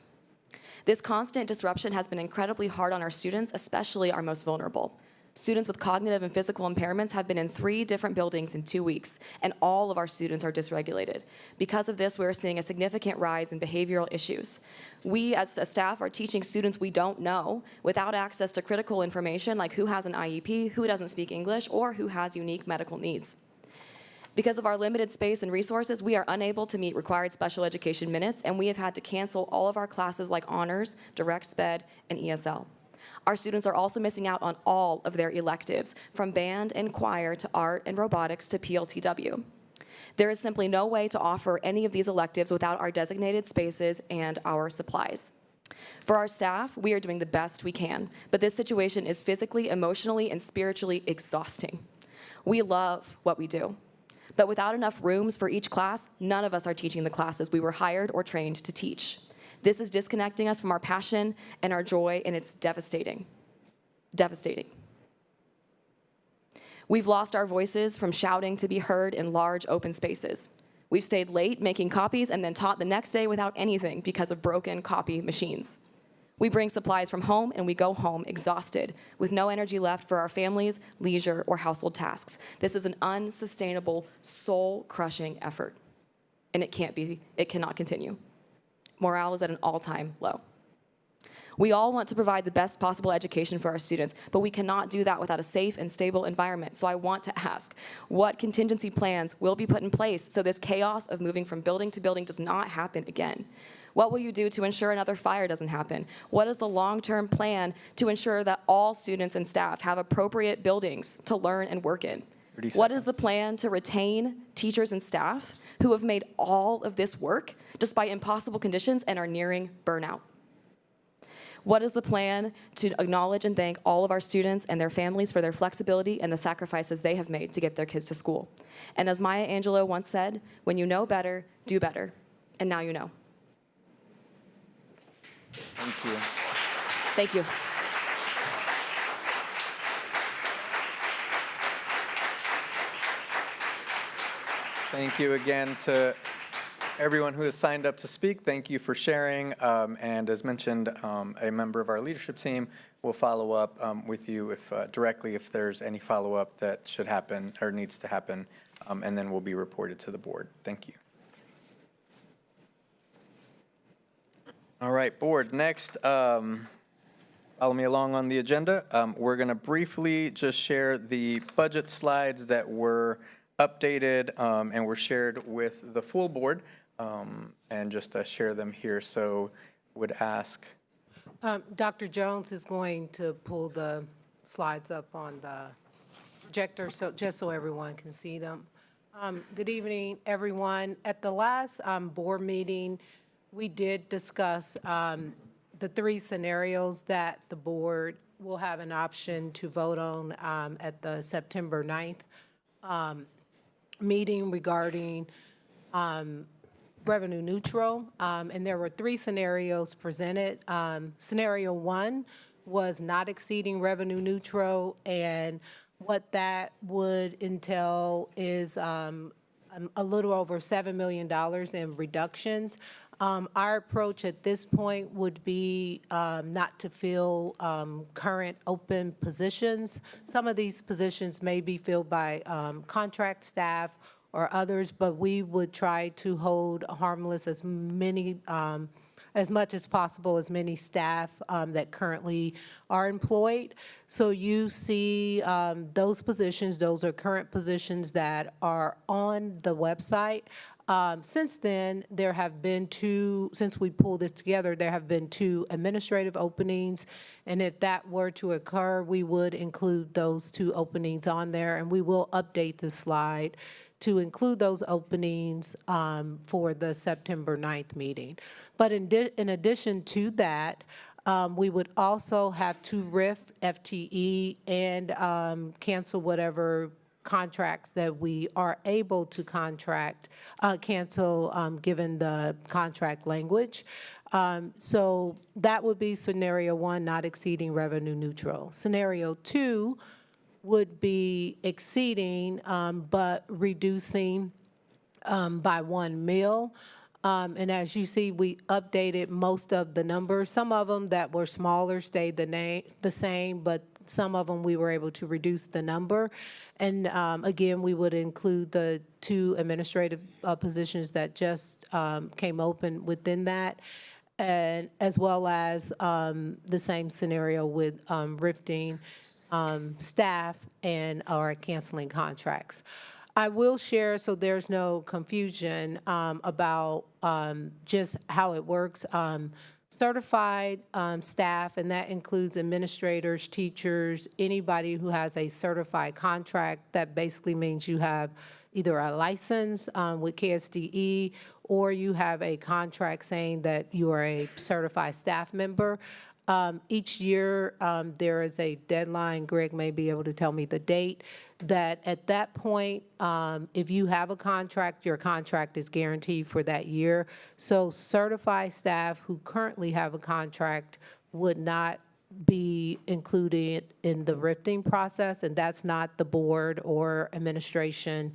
This constant disruption has been incredibly hard on our students, especially our most vulnerable. Students with cognitive and physical impairments have been in 3 different buildings in 2 weeks, and all of our students are dysregulated. Because of this, we're seeing a significant rise in behavioral issues. We, as a staff, are teaching students we don't know without access to critical information like who has an IEP, who doesn't speak English, or who has unique medical needs. Because of our limited space and resources, we are unable to meet required special education minutes, and we have had to cancel all of our classes like honors, direct sped, and ESL. Our students are also missing out on all of their electives, from band and choir to art and robotics to PLTW. There is simply no way to offer any of these electives without our designated spaces and our supplies. For our staff, we are doing the best we can, but this situation is physically, emotionally, and spiritually exhausting. We love what we do, but without enough rooms for each class, none of us are teaching the classes we were hired or trained to teach. This is disconnecting us from our passion and our joy, and it's devastating. Devastating. We've lost our voices from shouting to be heard in large open spaces. We've stayed late making copies and then taught the next day without anything because of broken copy machines. We bring supplies from home and we go home exhausted with no energy left for our families, leisure, or household tasks. This is an unsustainable, soul-crushing effort, and it cannot continue. Morale is at an all-time low. We all want to provide the best possible education for our students, but we cannot do that without a safe and stable environment. So I want to ask, what contingency plans will be put in place so this chaos of moving from building to building does not happen again? What will you do to ensure another fire doesn't happen? What is the long-term plan to ensure that all students and staff have appropriate buildings to learn and work in? What is the plan to retain teachers and staff who have made all of this work despite impossible conditions and are nearing burnout? What is the plan to acknowledge and thank all of our students and their families for their flexibility and the sacrifices they have made to get their kids to school? And as Maya Angelou once said, when you know better, do better. And now you know. Thank you. Thank you. Thank you again to everyone who has signed up to speak. Thank you for sharing. And as mentioned, a member of our leadership team will follow up with you directly if there's any follow-up that should happen or needs to happen, and then will be reported to the board. Thank you. All right, board, next, follow me along on the agenda. We're going to briefly just share the budget slides that were updated and were shared with the full board, and just share them here. So would ask. Dr. Jones is going to pull the slides up on the projector, so just so everyone can see them. Good evening, everyone. At the last board meeting, we did discuss the three scenarios that the board will have an option to vote on at the September 9th meeting regarding revenue neutral. And there were three scenarios presented. Scenario one was not exceeding revenue neutral, and what that would entail is a little over $7 million in reductions. Our approach at this point would be not to fill current open positions. Some of these positions may be filled by contract staff or others, but we would try to hold harmless as much as possible, as many staff that currently are employed. So you see those positions, those are current positions that are on the website. Since then, there have been since we pulled this together, there have been 2 administrative openings. And if that were to occur, we would include those 2 openings on there. And we will update the slide to include those openings for the September 9th meeting. But in addition to that, we would also have to RIF FTE and cancel whatever contracts that we are able to cancel given the contract language. So that would be scenario one, not exceeding revenue neutral. Scenario two would be exceeding but reducing by 1 mil. And as you see, we updated most of the numbers. Some of them that were smaller stayed the same, but some of them we were able to reduce the number. And again, we would include the 2 administrative positions that just came open within that, and as well as the same scenario with rifting staff and or canceling contracts. I will share, so there's no confusion about just how it works. Certified staff, and that includes administrators, teachers, anybody who has a certified contract. That basically means you have either a license with KSDE or you have a contract saying that you are a certified staff member. Each year, there is a deadline, Greg may be able to tell me the date, that at that point, if you have a contract, your contract is guaranteed for that year. So certified staff who currently have a contract would not be included in the rifting process, and that's not the board or administration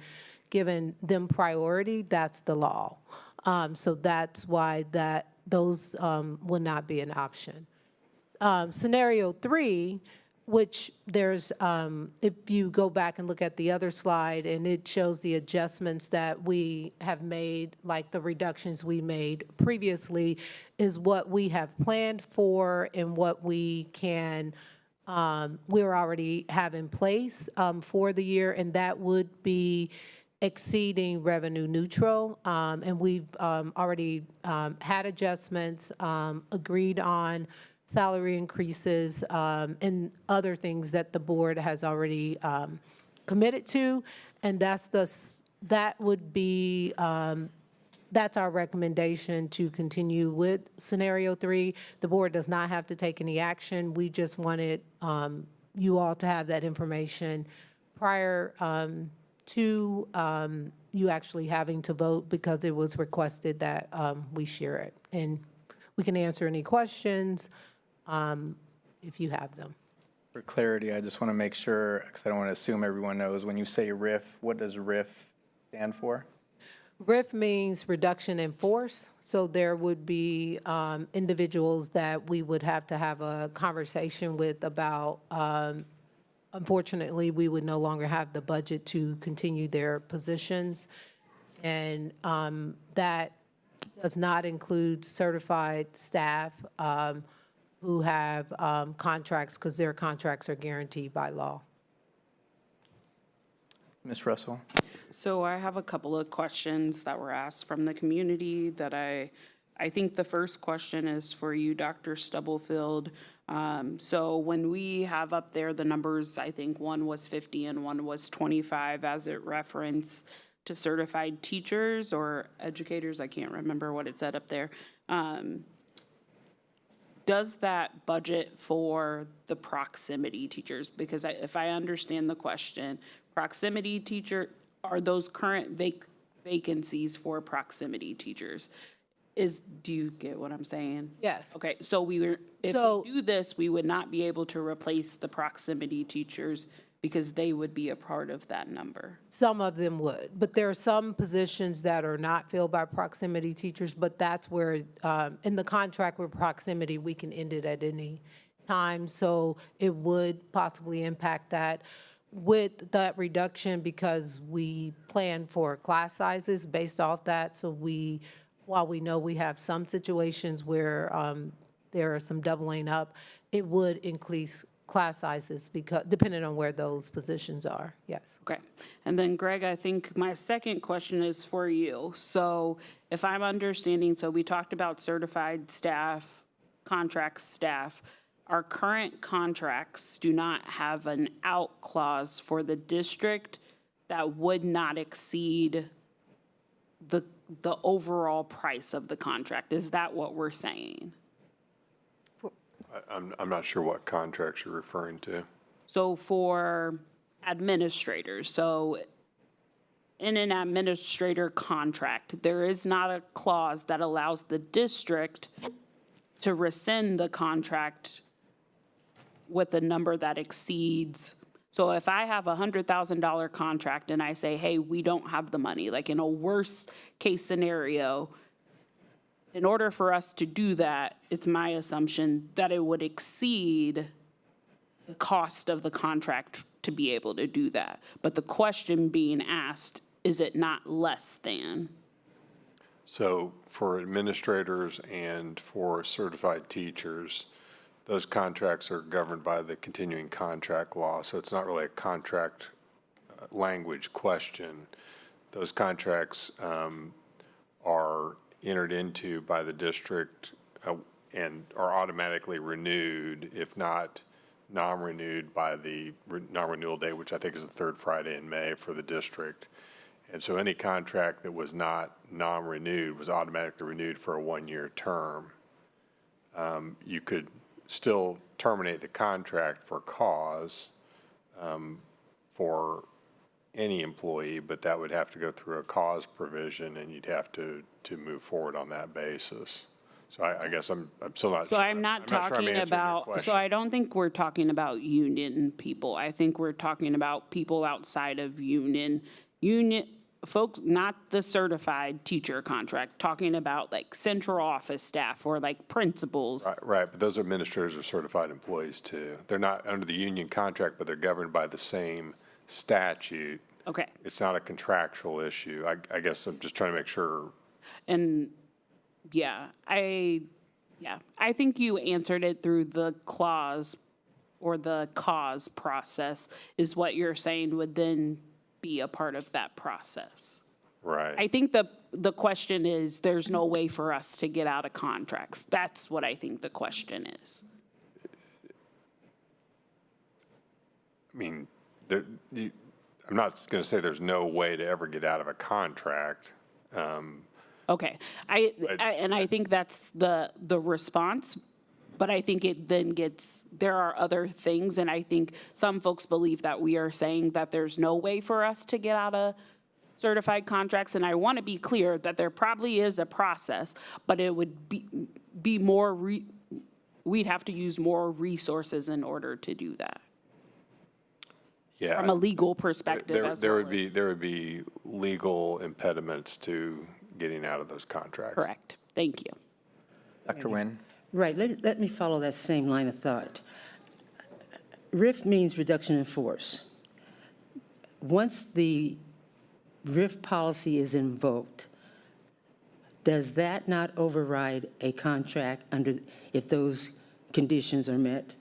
giving them priority, that's the law. So that's why those will not be an option. Scenario 3, which there's, if you go back and look at the other slide, and it shows the adjustments that we have made, like the reductions we made previously, is what we have planned for and what we can, we're already have in place for the year, and that would be exceeding revenue neutral. And we've already had adjustments, agreed on salary increases, and other things that the board has already committed to. And that would be, that's our recommendation to continue with scenario 3. The board does not have to take any action. We just wanted you all to have that information prior to you actually having to vote, because it was requested that we share it. And we can answer any questions if you have them. For clarity, I just want to make sure, because I don't want to assume everyone knows, when you say RIF, what does RIF stand for? RIF means reduction in force. So there would be individuals that we would have to have a conversation with about, unfortunately, we would no longer have the budget to continue their positions. And that does not include certified staff who have contracts, because their contracts are guaranteed by law. Ms. Russell? So I have a couple of questions that were asked from the community that I think the first question is for you, Dr. Stubblefield. So when we have up there the numbers, I think one was 50 and one was 25 as it referenced to certified teachers or educators, I can't remember what it said up there. Does that budget for the proximity teachers? Because if I understand the question, proximity teacher, are those current vacancies for proximity teachers? Do you get what I'm saying? Yes. Okay, so if we do this, we would not be able to replace the proximity teachers because they would be a part of that number. Some of them would, but there are some positions that are not filled by proximity teachers, but that's where, in the contract with proximity, we can end it at any time, so it would possibly impact that. With that reduction, because we plan for class sizes based off that, so while we know we have some situations where there are some doubling up, it would increase class sizes because depending on where those positions are, yes. Okay, and then Greg, I think my second question is for you. So if I'm understanding, so we talked about certified staff, contract staff. Our current contracts do not have an out clause for the district that would not exceed the overall price of the contract. Is that what we're saying? I'm not sure what contracts you're referring to. So for administrators, so in an administrator contract, there is not a clause that allows the district to rescind the contract with a number that exceeds. So if I have a $100,000 contract and I say, hey, we don't have the money, like in a worst case scenario, in order for us to do that, it's my assumption that it would exceed the cost of the contract to be able to do that. But the question being asked, is it not less than? So for administrators and for certified teachers, those contracts are governed by the continuing contract law. So it's not really a contract language question. Those contracts are entered into by the district and are automatically renewed, if not non-renewed by the non-renewal date, which I think is the third Friday in May for the district. And so any contract that was not non-renewed was automatically renewed for a one-year term. You could still terminate the contract for cause for any employee, but that would have to go through a cause provision, and you'd have to move forward on that basis. So I guess I'm still not So sure. I'm not sure I'm talking answering your about, question. so I don't think we're talking about union people. I think we're talking about people outside of union folks, not the certified teacher contract, talking about like central office staff or like principals. Right, but those administrators are certified employees too. They're not under the union contract, but they're governed by the same statute. Okay. It's not a contractual issue. I guess I'm just trying to make sure. And I think you answered it through the clause or the cause process is what you're saying would then be a part of that process. Right. I think the question is, there's no way for us to get out of contracts. That's what I think the question is. I mean, I'm not going to say there's no way to ever get out of a contract. Okay, I think that's the response, but I think it then there are other things, and I think some folks believe that we are saying that there's no way for us to get out of certified contracts, and I want to be clear that there probably is a process, but it would be more, we'd have to use more resources in order to do that. Yeah. From a legal perspective There would be legal impediments to getting out of those contracts. Correct. Thank you. Dr. Nguyen. Right, let me follow that same line of thought. RIF means reduction in force. Once the RIF policy is invoked, does that not override a contract if those conditions are met?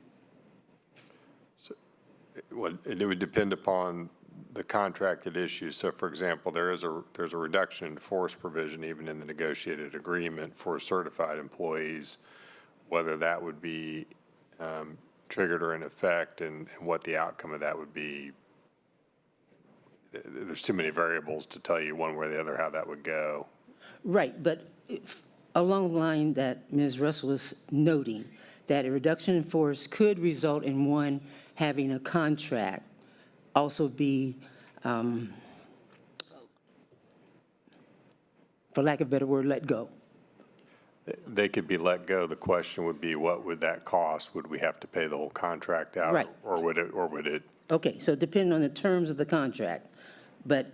Well, it would depend upon the contracted issue. So, for example, there's a reduction in force provision even in the negotiated agreement for certified employees, whether that would be triggered or in effect, and what the outcome of that would be. There's too many variables to tell you one way or the other how that would go. Right, but along the line that Ms. Russell was noting, that a reduction in force could result in one having a contract also be, for lack of a better word, let go. They could be let go. The question would be, what would that cost? Would we have to pay the whole contract out? Right. Or would it? Okay, so depending on the terms of the contract, but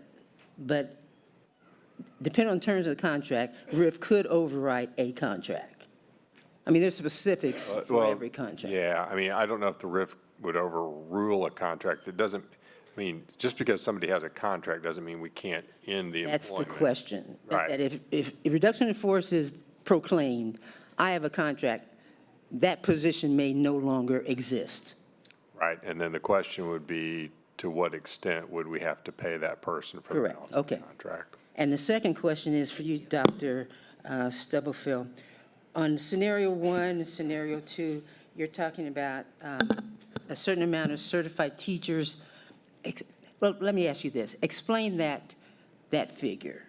depending on terms of the contract, RIF could override a contract. I mean, there's specifics for every contract. Yeah, I mean, I don't know if the RIF would overrule a contract. It doesn't, I mean, just because somebody has a contract doesn't mean we can't end the employment. That's the question. Right. That if reduction in force is proclaimed, I have a contract, that position may no longer exist. Right, and then the question would be, to what extent would we have to pay that person for the Correct, balance of the okay. contract? And the second question is for you, Dr. Stubblefield. On scenario 1 and scenario 2, you're talking about a certain amount of certified teachers. Well, let me ask you this. Explain that figure.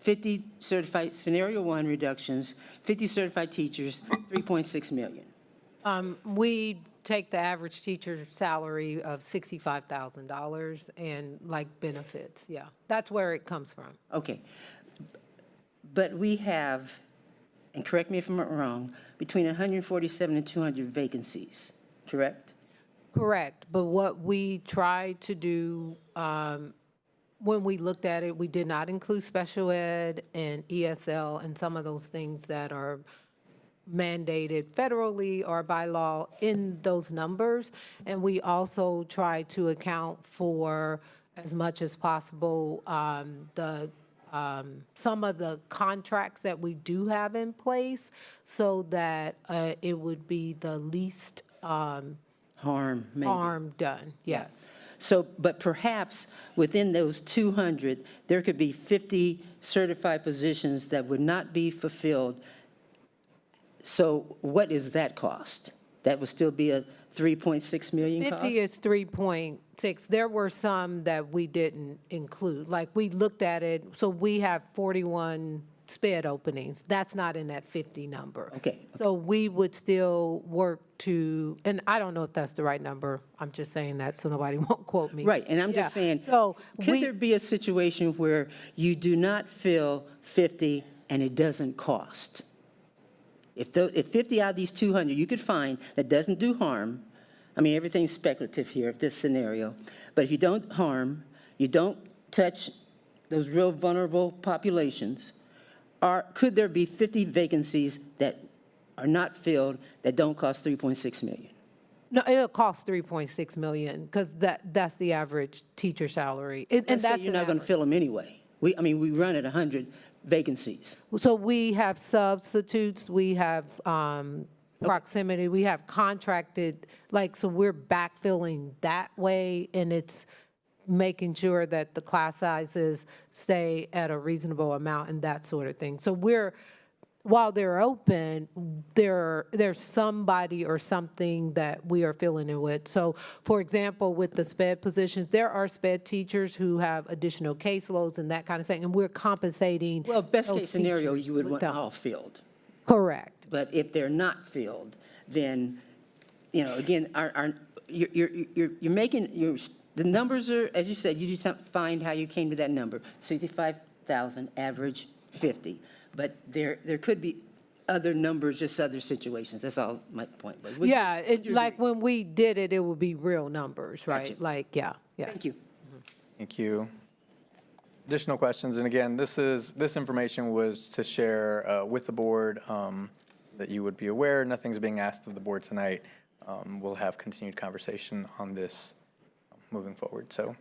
50 certified, scenario 1 reductions, 50 certified teachers, 3.6 million. We take the average teacher salary of $65,000 and like benefits, yeah. That's where it comes from. Okay. But we have, and correct me if I'm wrong, between 147 and 200 vacancies, correct? Correct, but what we tried to do, when we looked at it, we did not include special ed and ESL and some of those things that are mandated federally or by law in those numbers. And we also try to account for, as much as possible, some of the contracts that we do have in place so that it would be the least Harm, maybe. harm done, yes. So, but perhaps within those 200, there could be 50 certified positions that would not be fulfilled. So what is that cost? That would still be a 3.6 million cost? 50 is 3.6. There were some that we didn't include. Like, we looked at it, so we have 41 sped openings. That's not in that 50 number. Okay. So we would still work to, and I don't know if that's the right number. I'm just saying that so nobody won't quote me. Right, and I'm Yeah. just saying, So could there be a situation where you do not fill 50 and it doesn't cost? If 50 out of these 200 you could find that doesn't do harm, I mean, everything's speculative here, this scenario, but if you don't harm, you don't touch those real vulnerable populations, could there be 50 vacancies that are not filled that don't cost 3.6 million? No, it'll cost 3.6 million because that's the average teacher salary. And Let's say that's you're an not going to average. fill them anyway. We run at 100 vacancies. So we have substitutes, we have proximity, we have contracted, like, so we're backfilling that way, and it's making sure that the class sizes stay at a reasonable amount and that sort of thing. So while they're open, there's somebody or something that we are filling it with. So, for example, with the sped positions, there are sped teachers who have additional caseloads and that kind of thing, and we're compensating. Well, best those case scenario, teachers you would with want them. all filled. Correct. But if they're not filled, then, again, you're making, the numbers are, as you said, you just have to find how you came to that number, 65,000, average 50. But there could be other numbers, just other situations. That's all my point was. Yeah, like when we did it, it would be real numbers, right? Gotcha. Like, yeah. Thank you. Thank you. Additional questions, and again, this information was to share with the board that you would be aware. Nothing's being asked of the board tonight. We'll have continued conversation on this moving forward. So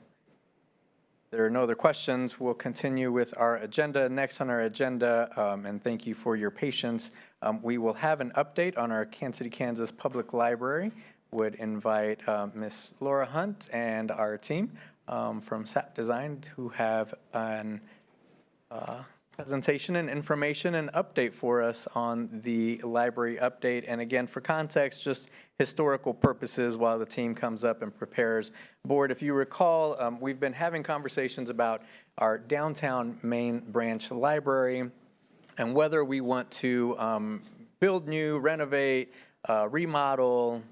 there are no other questions. We'll continue with our agenda. Next on our agenda, and thank you for your patience, we will have an update on our Kansas City, Kansas Public Library. Would invite Ms. Laura Hunt and our team from SAP Design who have an presentation and information and update for us on the library update. And again, for context, just historical purposes while the team comes up and prepares. Board, if you recall, we've been having conversations about our downtown main branch library and whether we want to build new, renovate, remodel,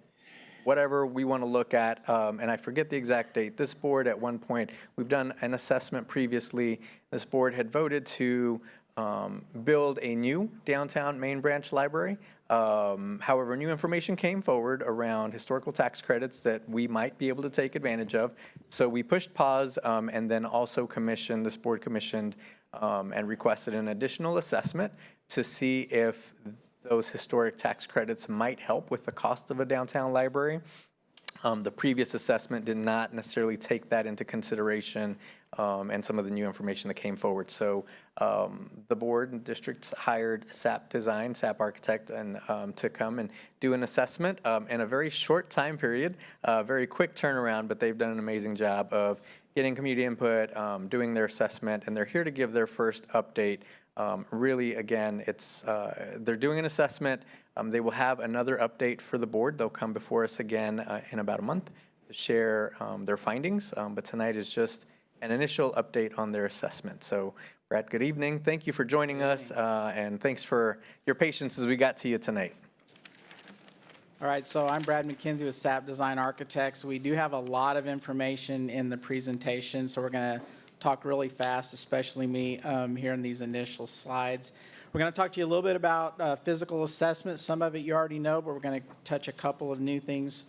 whatever we want to look at, and I forget the exact date. This board, at one point, we've done an assessment previously. This board had voted to build a new downtown main branch library. However, new information came forward around historical tax credits that we might be able to take advantage of. So we pushed pause and then also this board commissioned and requested an additional assessment to see if those historic tax credits might help with the cost of a downtown library. The previous assessment did not necessarily take that into consideration and some of the new information that came forward. So the board and districts hired SAP Design, SAP Architect, and to come and do an assessment in a very short time period, very quick turnaround, but they've done an amazing job of getting community input, doing their assessment, and they're here to give their first update. Really, again, they're doing an assessment. They will have another update for the board. They'll come before us again in about a month to share their findings. But tonight is just an initial update on their assessment. So, Brad, good evening. Thank you for joining us, and thanks for your patience as we got to you tonight. All right, so I'm Brad McKenzie with SAP Design Architects. We do have a lot of information in the presentation, so we're going to talk really fast, especially me here in these initial slides. We're going to talk to you a little bit about physical assessment. Some of it you already know, but we're going to touch a couple of new things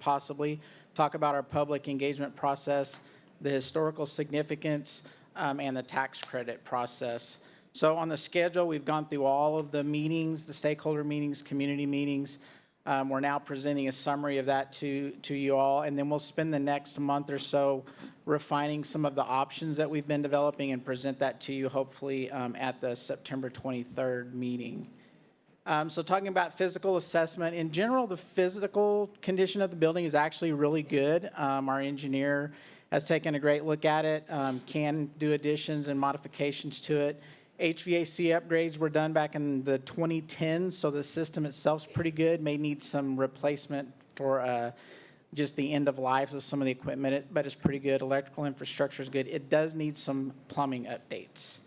possibly. Talk about our public engagement process, the historical significance, and the tax credit process. So on the schedule, we've gone through all of the meetings, the stakeholder meetings, community meetings. We're now presenting a summary of that to you all, and then we'll spend the next month or so refining some of the options that we've been developing and present that to you hopefully at the September 23rd meeting. So talking about physical assessment, in general, the physical condition of the building is actually really good. Our engineer has taken a great look at it, can do additions and modifications to it. HVAC upgrades were done back in the 2010s, so the system itself's pretty good. May need some replacement for just the end of life of some of the equipment, but it's pretty good. Electrical infrastructure is good. It does need some plumbing updates.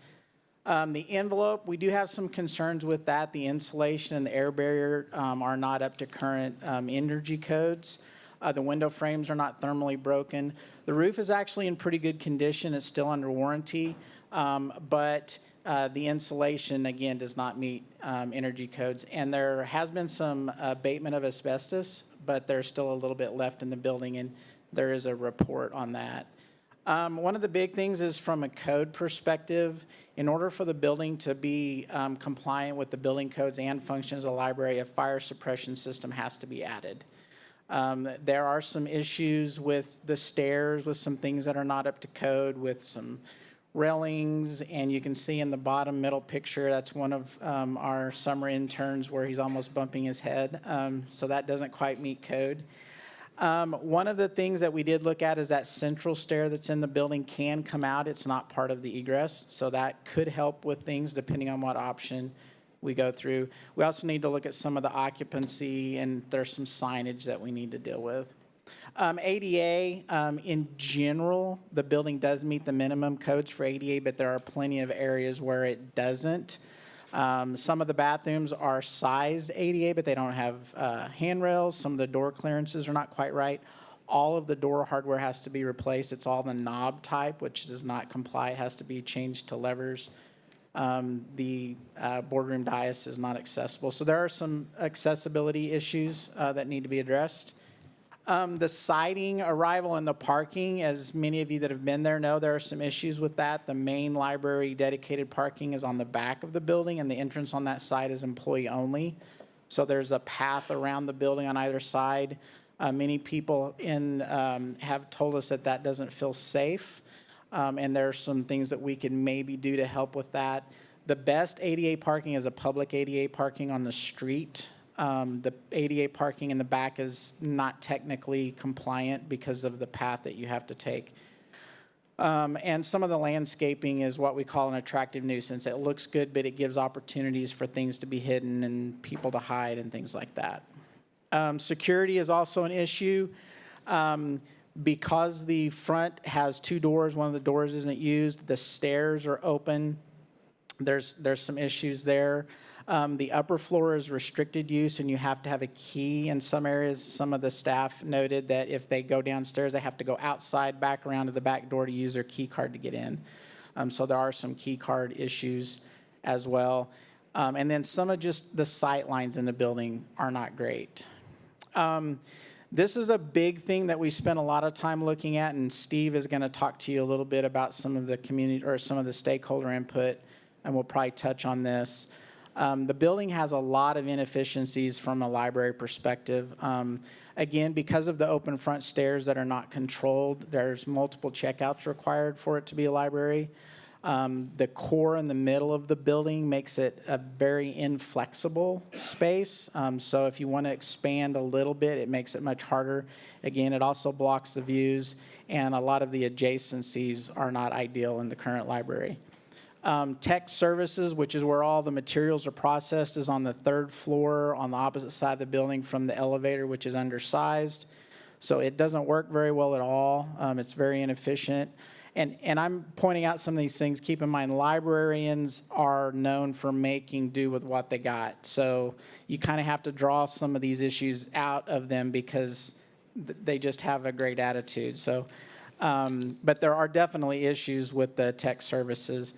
The envelope, we do have some concerns with that. The insulation and the air barrier are not up to current energy codes. The window frames are not thermally broken. The roof is actually in pretty good condition. It's still under warranty, but the insulation, again, does not meet energy codes. And there has been some abatement of asbestos, but there's still a little bit left in the building, and there is a report on that. One of the big things is from a code perspective, in order for the building to be compliant with the building codes and functions of the library, a fire suppression system has to be added. There are some issues with the stairs, with some things that are not up to code, with some railings, and you can see in the bottom middle picture, that's one of our summer interns where he's almost bumping his head. So that doesn't quite meet code. One of the things that we did look at is that central stair that's in the building can come out. It's not part of the egress, so that could help with things depending on what option we go through. We also need to look at some of the occupancy, and there's some signage that we need to deal with. ADA, in general, the building does meet the minimum codes for ADA, but there are plenty of areas where it doesn't. Some of the bathrooms are sized ADA, but they don't have handrails. Some of the door clearances are not quite right. All of the door hardware has to be replaced. It's all the knob type, which does not comply. It has to be changed to levers. The boardroom dais is not accessible. So there are some accessibility issues that need to be addressed. The siding, arrival, and the parking, as many of you that have been there know, there are some issues with that. The main library dedicated parking is on the back of the building, and the entrance on that side is employee only. So there's a path around the building on either side. Many people have told us that that doesn't feel safe, and there are some things that we can maybe do to help with that. The best ADA parking is a public ADA parking on the street. The ADA parking in the back is not technically compliant because of the path that you have to take. And some of the landscaping is what we call an attractive nuisance. It looks good, but it gives opportunities for things to be hidden and people to hide and things like that. Security is also an issue. Because the front has two doors, one of the doors isn't used, the stairs are open. There's some issues there. The upper floor is restricted use, and you have to have a key in some areas. Some of the staff noted that if they go downstairs, they have to go outside, back around to the back door to use their key card to get in. So there are some key card issues as well. And then some of just the sight lines in the building are not great. This is a big thing that we spent a lot of time looking at, and Steve is going to talk to you a little bit about some of the community or some of the stakeholder input, and we'll probably touch on this. The building has a lot of inefficiencies from a library perspective. Again, because of the open front stairs that are not controlled, there's multiple checkouts required for it to be a library. The core in the middle of the building makes it a very inflexible space. So if you want to expand a little bit, it makes it much harder. Again, it also blocks the views, and a lot of the adjacencies are not ideal in the current library. Tech services, which is where all the materials are processed, is on the third floor on the opposite side of the building from the elevator, which is undersized. So it doesn't work very well at all. It's very inefficient. And I'm pointing out some of these things. Keep in mind, librarians are known for making do with what they got. So you kind of have to draw some of these issues out of them because they just have a great attitude. So, but there are definitely issues with the tech services.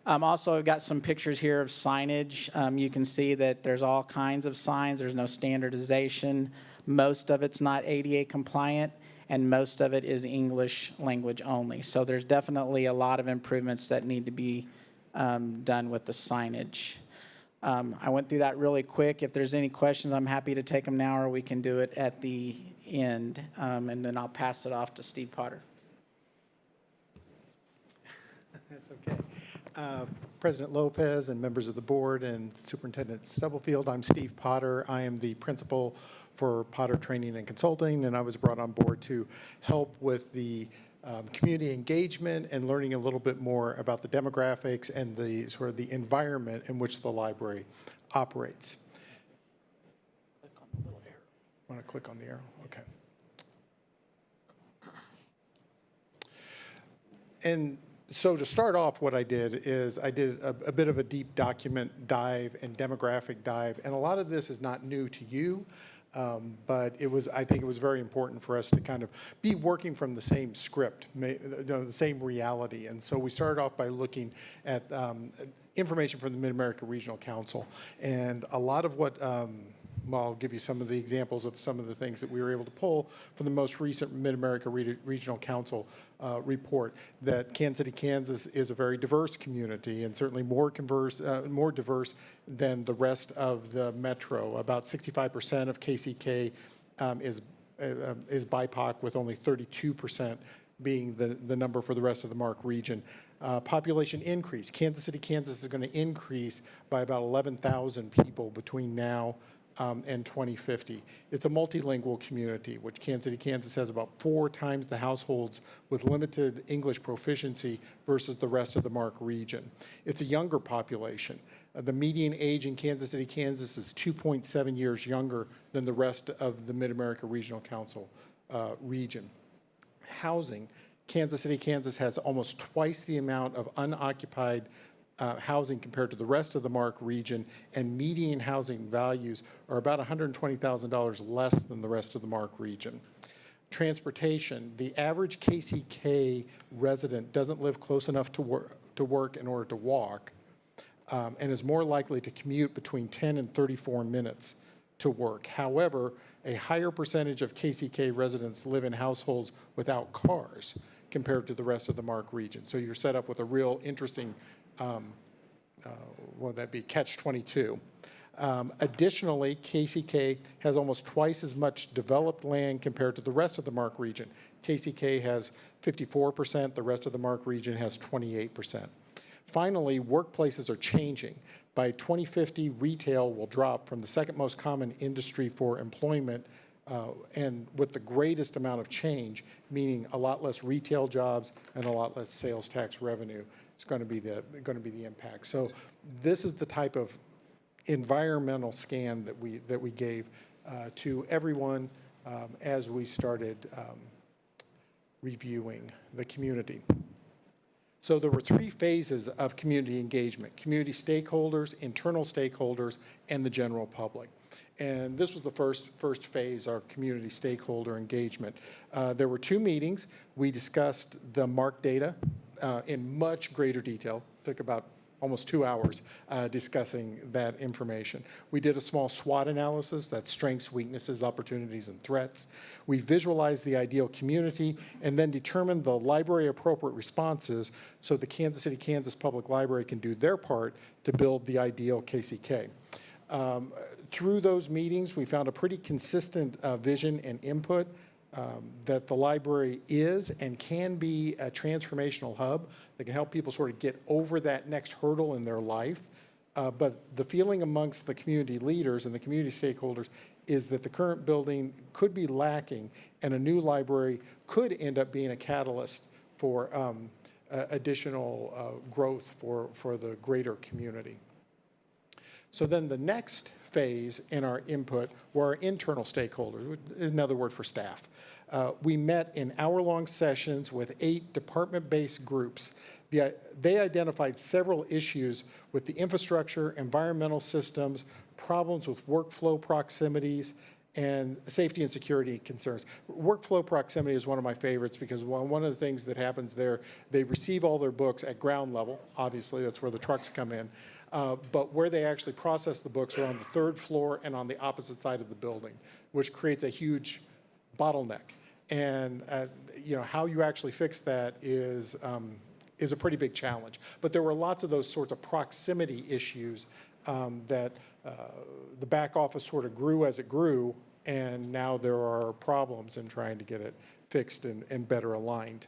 Also, I've got some pictures here of signage. You can see that there's all kinds of signs. There's no standardization. Most of it's not ADA compliant, and most of it is English language only. So there's definitely a lot of improvements that need to be done with the signage. I went through that really quick. If there's any questions, I'm happy to take them now, or we can do it at the end, and then I'll pass it off to Steve Potter. That's okay. President Lopez and members of the board and Superintendent Stubblefield. I'm Steve Potter. I am the principal for Potter Training and Consulting, and I was brought on board to help with the community engagement and learning a little bit more about the demographics and the sort of the environment in which the library operates. Want to click on the arrow? Okay. And so to start off, what I did is I did a bit of a deep document dive and demographic dive, and a lot of this is not new to you, but I think it was very important for us to kind of be working from the same script, the same reality. And so we started off by looking at information from the Mid-America Regional Council, and a lot of what well, I'll give you some of the examples of some of the things that we were able to pull from the most recent Mid-America Regional Council report, that Kansas City, Kansas is a very diverse community and certainly more diverse than the rest of the metro. About 65% of KCK is BIPOC, with only 32% being the number for the rest of the MARC region. Population increase. Kansas City, Kansas is going to increase by about 11,000 people between now and 2050. It's a multilingual community, which Kansas City, Kansas has about 4 times the households with limited English proficiency versus the rest of the MARC region. It's a younger population. The median age in Kansas City, Kansas is 2.7 years younger than the rest of the Mid-America Regional Council region. Housing. Kansas City, Kansas has almost twice the amount of unoccupied housing compared to the rest of the MARC region, and median housing values are about $120,000 less than the rest of the MARC region. Transportation. The average KCK resident doesn't live close enough to work in order to walk, and is more likely to commute between 10 and 34 minutes to work. However, a higher percentage of KCK residents live in households without cars compared to the rest of the MARC region. So you're set up with a real interesting what would that be, catch-22. Additionally, KCK has almost twice as much developed land compared to the rest of the MARC region. KCK has 54%, the rest of the MARC region has 28%. Finally, workplaces are changing. By 2050, retail will drop from the second most common industry for employment, and with the greatest amount of change, meaning a lot less retail jobs and a lot less sales tax revenue. It's going to be the impact. So this is the type of environmental scan that we gave to everyone as we started reviewing the community. So there were 3 phases of community engagement: community stakeholders, internal stakeholders, and the general public. And this was the first phase, our community stakeholder engagement. There were 2 meetings. We discussed the MARC data in much greater detail. Took about almost 2 hours discussing that information. We did a small SWOT analysis, that's strengths, weaknesses, opportunities, and threats. We visualized the ideal community and then determined the library appropriate responses so the Kansas City, Kansas Public Library can do their part to build the ideal KCK. Through those meetings, we found a pretty consistent vision and input that the library is and can be a transformational hub that can help people sort of get over that next hurdle in their life. But the feeling amongst the community leaders and the community stakeholders is that the current building could be lacking, and a new library could end up being a catalyst for additional growth for the greater community. So then the next phase in our input were our internal stakeholders, another word for staff. We met in hour-long sessions with 8 department-based groups. They identified several issues with the infrastructure, environmental systems, problems with workflow proximities, and safety and security concerns. Workflow proximity is one of my favorites because one of the things that happens there, they receive all their books at ground level. Obviously, that's where the trucks come in. But where they actually process the books are on the 3rd floor and on the opposite side of the building, which creates a huge bottleneck. And how you actually fix that is a pretty big challenge. But there were lots of those sorts of proximity issues that the back office sort of grew as it grew, and now there are problems in trying to get it fixed and better aligned.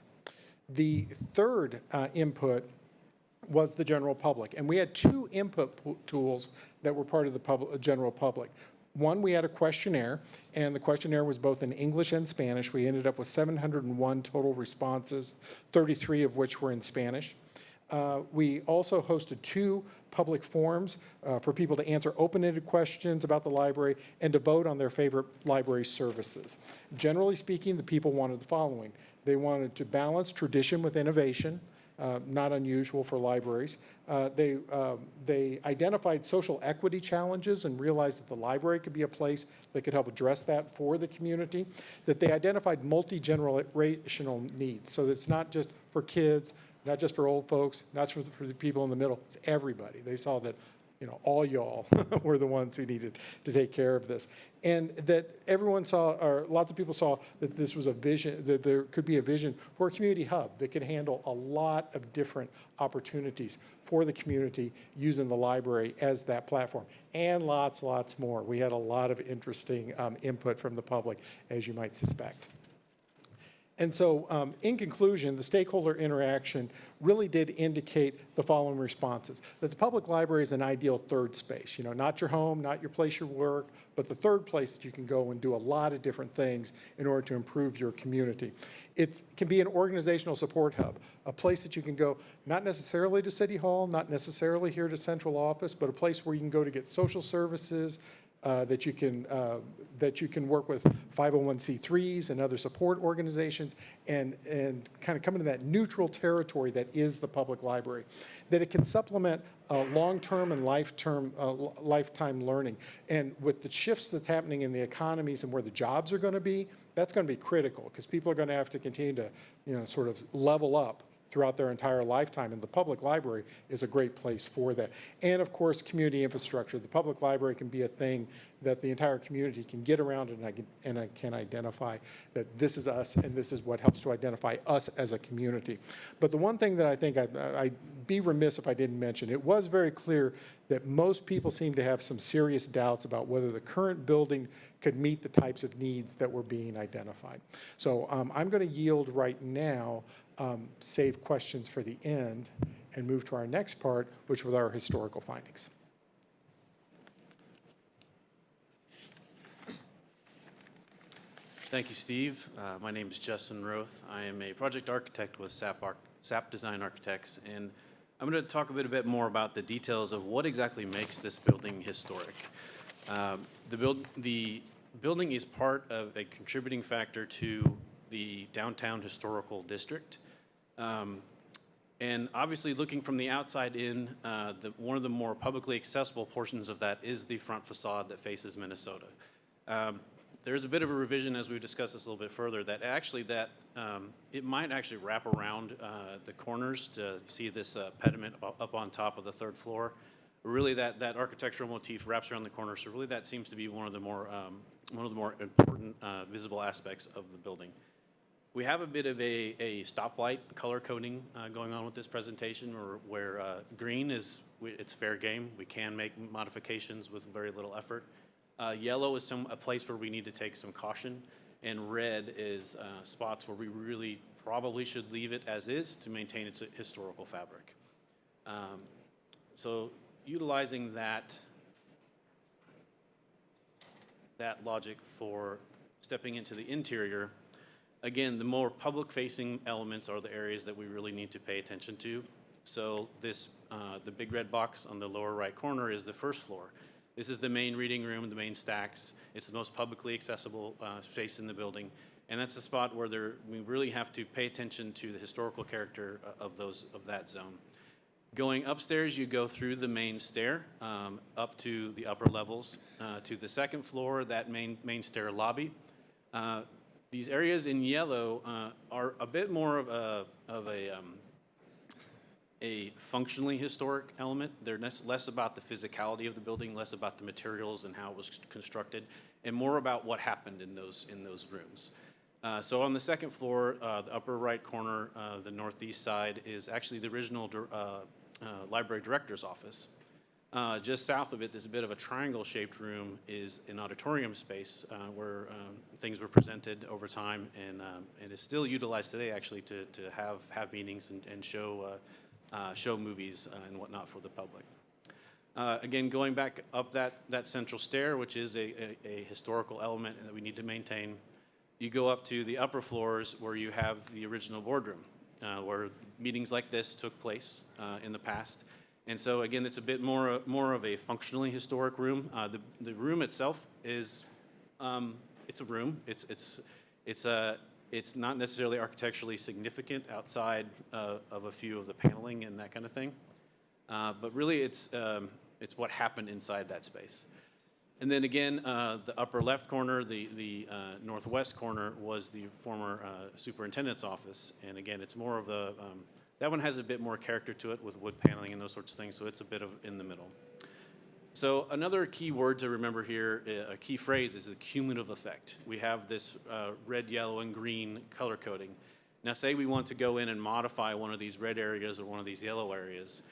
The third input was the general public. And we had two input tools that were part of the general public. One, we had a questionnaire, and the questionnaire was both in English and Spanish. We ended up with 701 total responses, 33 of which were in Spanish. We also hosted two public forums for people to answer open-ended questions about the library and to vote on their favorite library services. Generally speaking, the people wanted the following. They wanted to balance tradition with innovation, not unusual for libraries. They identified social equity challenges and realized that the library could be a place that could help address that for the community. That they identified multi-generational needs, so that it's not just for kids, not just for old folks, not just for the people in the middle, it's everybody. They saw that, you know, all y'all were the ones who needed to take care of this. And that everyone saw, or lots of people saw, that this was a vision, that there could be a vision for a community hub that could handle a lot of different opportunities for the community using the library as that platform, and lots more. We had a lot of interesting input from the public, as you might suspect. And so, in conclusion, the stakeholder interaction really did indicate the following responses. That the public library is an ideal third space, you know, not your home, not your place you work, but the third place that you can go and do a lot of different things in order to improve your community. It can be an organizational support hub, a place that you can go, not necessarily to City Hall, not necessarily here to central office, but a place where you can go to get social services, that you can work with 501c3s and other support organizations and kind of come into that neutral territory that is the public library. That it can supplement long-term and lifetime learning. And with the shifts that's happening in the economies and where the jobs are going to be, that's going to be critical because people are going to have to continue to, you know, sort of level up throughout their entire lifetime, and the public library is a great place for that. And of course, community infrastructure. The public library can be a thing that the entire community can get around and can identify that this is us and this is what helps to identify us as a community. But the one thing that I think I'd be remiss if I didn't mention, it was very clear that most people seem to have some serious doubts about whether the current building could meet the types of needs that were being identified. So I'm going to yield right now, save questions for the end, and move to our next part, which was our historical findings. Thank you, Steve. My name is Justin Roth. I am a project architect with SAP Design Architects, and I'm going to talk a bit more about the details of what exactly makes this building historic. The building is part of a contributing factor to the downtown historical district. And obviously, looking from the outside in, one of the more publicly accessible portions of that is the front facade that faces Minnesota. There's a bit of a revision as we discuss this a little bit further that actually it might actually wrap around the corners to see this pediment up on top of the third floor. Really, that architectural motif wraps around the corner, so really that seems to be one of the more important visible aspects of the building. We have a bit of a stoplight color coding going on with this presentation, where green is it's fair game. We can make modifications with very little effort. Yellow is a place where we need to take some caution, and red is spots where we really probably should leave it as is to maintain its historical fabric. So utilizing that logic for stepping into the interior, again, the more public-facing elements are the areas that we really need to pay attention to. So this, the big red box on the lower right corner is the first floor. This is the main reading room, the main stacks. It's the most publicly accessible space in the building. And that's the spot where we really have to pay attention to the historical character of that zone. Going upstairs, you go through the main stair up to the upper levels to the second floor, that main stair lobby. These areas in yellow are a bit more of a functionally historic element. They're less about the physicality of the building, less about the materials and how it was constructed, and more about what happened in those rooms. So on the second floor, the upper right corner, the northeast side, is actually the original library director's office. Just south of it, there's a bit of a triangle-shaped room, is an auditorium space where things were presented over time, and is still utilized today, actually, to have meetings and show show movies and whatnot for the public. Again, going back up that central stair, which is a historical element that we need to maintain, you go up to the upper floors where you have the original boardroom, where meetings like this took place in the past. And so again, it's a bit more of a functionally historic room. The room itself is, it's a room. It's not necessarily architecturally significant outside of a few of the paneling and that kind of thing. But really, it's what happened inside that space. And then again, the upper left corner, the northwest corner was the former superintendent's office. And again, it's more of a, that one has a bit more character to it with wood paneling and those sorts of things, so it's a bit of in the middle. So another key word to remember here, a key phrase, is the cumulative effect. We have this red, yellow, and green color coding. Now say we want to go in and modify one of these red areas or one of these yellow areas.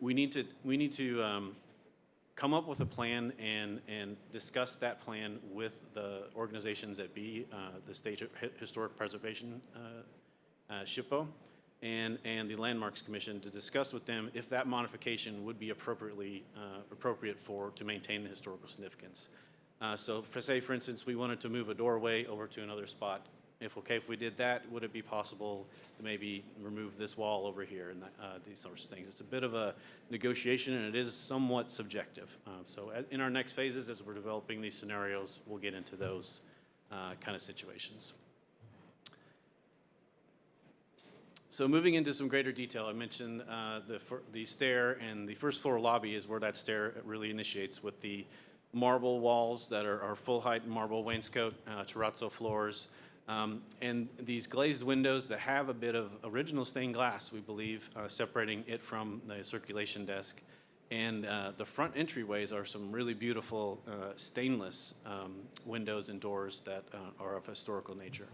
We need to come up with a plan and discuss that plan with the organizations that be the State Historic Preservation SHPO and the Landmarks Commission to discuss with them if that modification would be appropriate to maintain the historical significance. So for instance, we wanted to move a doorway over to another spot. If we did that, would it be possible to maybe remove this wall over here and these sorts of things? It's a bit of a negotiation, and it is somewhat subjective. So in our next phases, as we're developing these scenarios, we'll get into those kind of situations. So moving into some greater detail, I mentioned the stair, and the first floor lobby is where that stair really initiates with the marble walls that are full height marble wainscot, terrazzo floors, and these glazed windows that have a bit of original stained glass, we believe, separating it from the circulation desk. And the front entryways are some really beautiful stainless windows and doors that are of historical nature.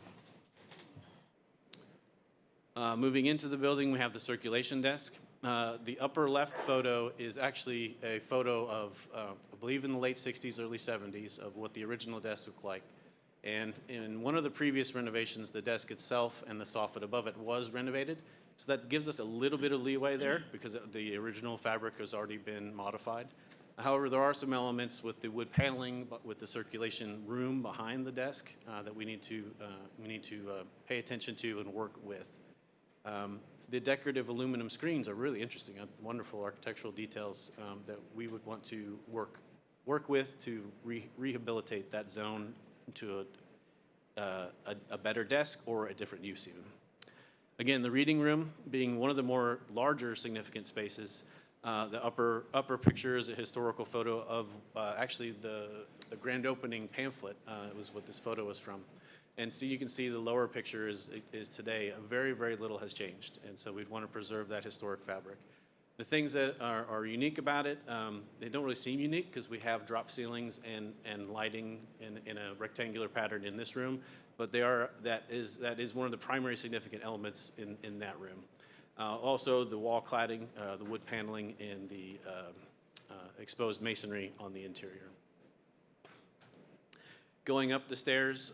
Moving into the building, we have the circulation desk. The upper left photo is actually a photo of, I believe in the late 60s, early 70s, of what the original desk looked like. And in one of the previous renovations, the desk itself and the soffit above it was renovated. So that gives us a little bit of leeway there because the original fabric has already been modified. However, there are some elements with the wood paneling, but with the circulation room behind the desk that we need to pay attention to and work with. The decorative aluminum screens are really interesting, wonderful architectural details that we would want to work with to rehabilitate that zone to a better desk or a different use even. Again, the reading room being one of the more larger significant spaces. The upper picture is a historical photo of actually the grand opening pamphlet was what this photo was from. And so you can see the lower picture is today, very, very little has changed. And so we'd want to preserve that historic fabric. The things that are unique about it, they don't really seem unique because we have drop ceilings and lighting in a rectangular pattern in this room, but that is one of the primary significant elements in that room. Also, the wall cladding, the wood paneling, and the exposed masonry on the interior. Going up the stairs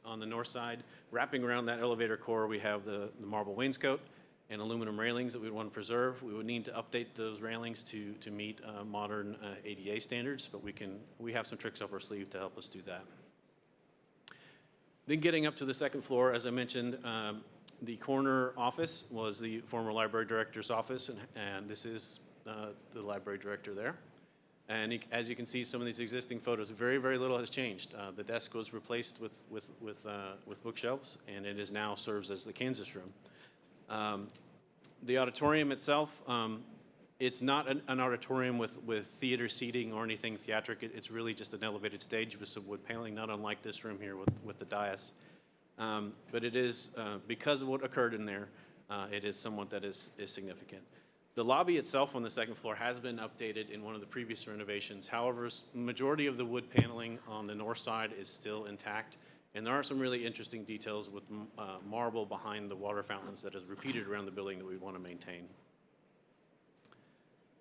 on the north side, wrapping around that elevator core, we have the marble wainscot and aluminum railings that we want to preserve. We would need to update those railings to meet modern ADA standards, but we have some tricks up our sleeve to help us do that. Then getting up to the second floor, as I mentioned, the corner office was the former library director's office, and this is the library director there. And as you can see, some of these existing photos, very, very little has changed. The desk was replaced with bookshelves, and it now serves as the Kansas room. The auditorium itself, it's not an auditorium with theater seating or anything theatric. It's really just an elevated stage with some wood paneling, not unlike this room here with the dais. But it is, because of what occurred in there, it is somewhat that is significant. The lobby itself on the second floor has been updated in one of the previous renovations. However, majority of the wood paneling on the north side is still intact. And there are some really interesting details with marble behind the water fountains that is repeated around the building that we want to maintain.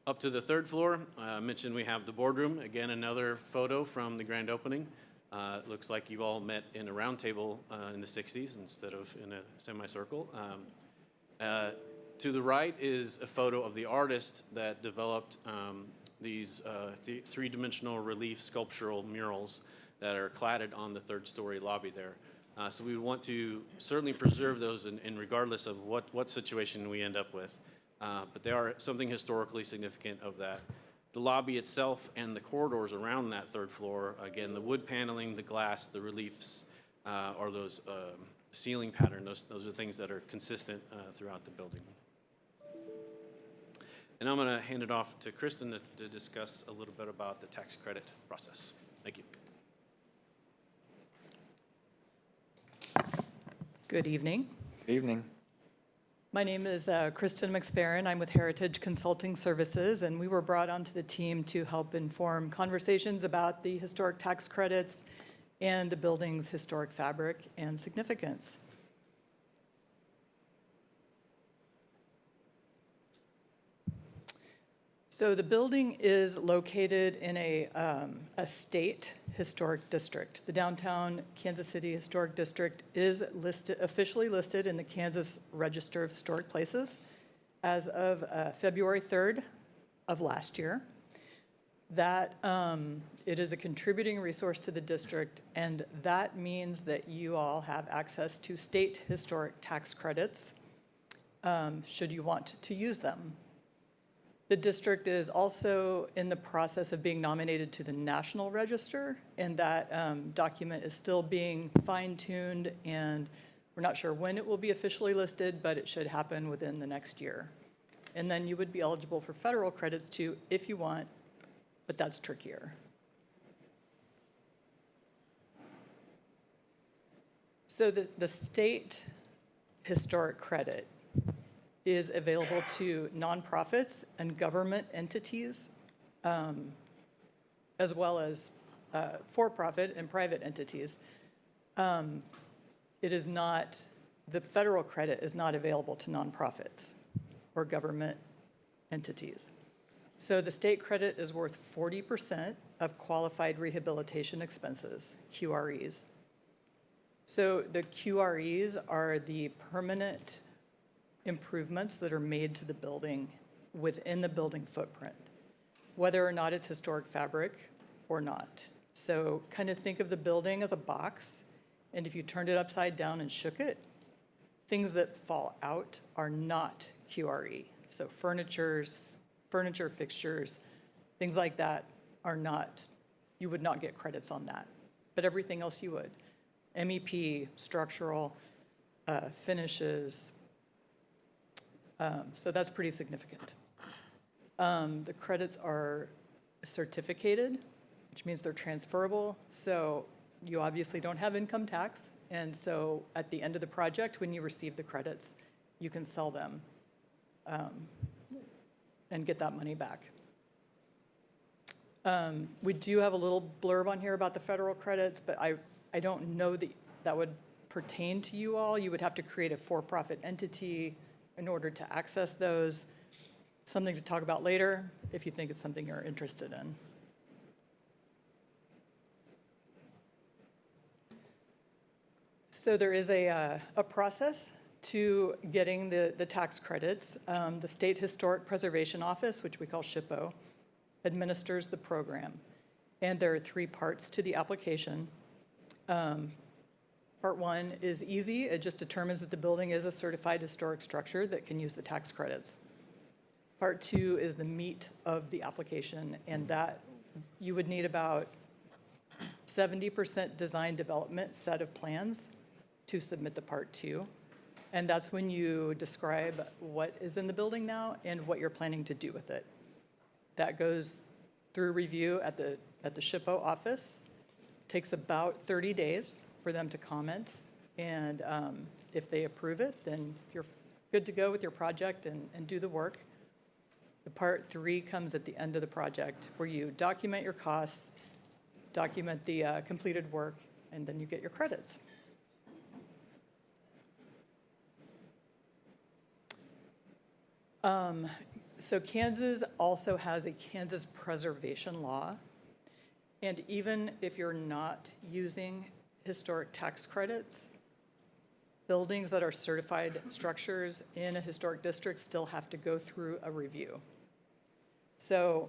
Up to the third floor, I mentioned we have the boardroom. Again, another photo from the grand opening. It looks like you all met in a round table in the 60s instead of in a semicircle. To the right is a photo of the artist that developed these three-dimensional relief sculptural murals that are cladded on the third-story lobby there. So we would want to certainly preserve those in regardless of what situation we end up with. But they are something historically significant of that. The lobby itself and the corridors around that third floor, again, the wood paneling, the glass, the reliefs, or those ceiling pattern, those are things that are consistent throughout the building. And I'm going to hand it off to Kristen to discuss a little bit about the tax credit process. Thank you. Good evening. Good evening. My name is Kristen McSparron. I'm with Heritage Consulting Services, and we were brought onto the team to help inform conversations about the historic tax credits and the building's historic fabric and significance. So the building is located in a state historic district. The downtown Kansas City Historic District is officially listed in the Kansas Register of Historic Places as of February 3rd of last year. That it is a contributing resource to the district, and that means that you all have access to state historic tax credits should you want to use them. The district is also in the process of being nominated to the National Register, and that document is still being fine-tuned, and we're not sure when it will be officially listed, but it should happen within the next year. And then you would be eligible for federal credits too, if you want, but that's trickier. So the state historic credit is available to nonprofits and government entities, as well as for-profit and private entities. It is not, the federal credit is not available to nonprofits or government entities. So the state credit is worth 40% of qualified rehabilitation expenses, QREs. So the QREs are the permanent improvements that are made to the building within the building footprint, whether or not it's historic fabric or not. So kind of think of the building as a box, and if you turned it upside down and shook it, things that fall out are not QRE. So furniture, fixtures, things like that are not, you would not get credits on that, but everything else you would. MEP, structural, finishes, so that's pretty significant. The credits are certificated, which means they're transferable. So you obviously don't have income tax. And so at the end of the project, when you receive the credits, you can sell them and get that money back. We do have a little blurb on here about the federal credits, but I don't know that that would pertain to you all. You would have to create a for-profit entity in order to access those. Something to talk about later if you think it's something you're interested in. So there is a process to getting the tax credits. The State Historic Preservation Office, which we call SHPO, administers the program. And there are 3 parts to the application. Part 1 is easy. It just determines that the building is a certified historic structure that can use the tax credits. Part 2 is the meat of the application, and that you would need about 70% design development set of plans to submit the Part 2. And that's when you describe what is in the building now and what you're planning to do with it. That goes through review at the SHPO office. Takes about 30 days for them to comment, and if they approve it, then you're good to go with your project and do the work. The Part 3 comes at the end of the project, where you document your costs, document the completed work, and then you get your credits. So Kansas also has a Kansas preservation law, and even if you're not using historic tax credits, buildings that are certified structures in a historic district still have to go through a review. So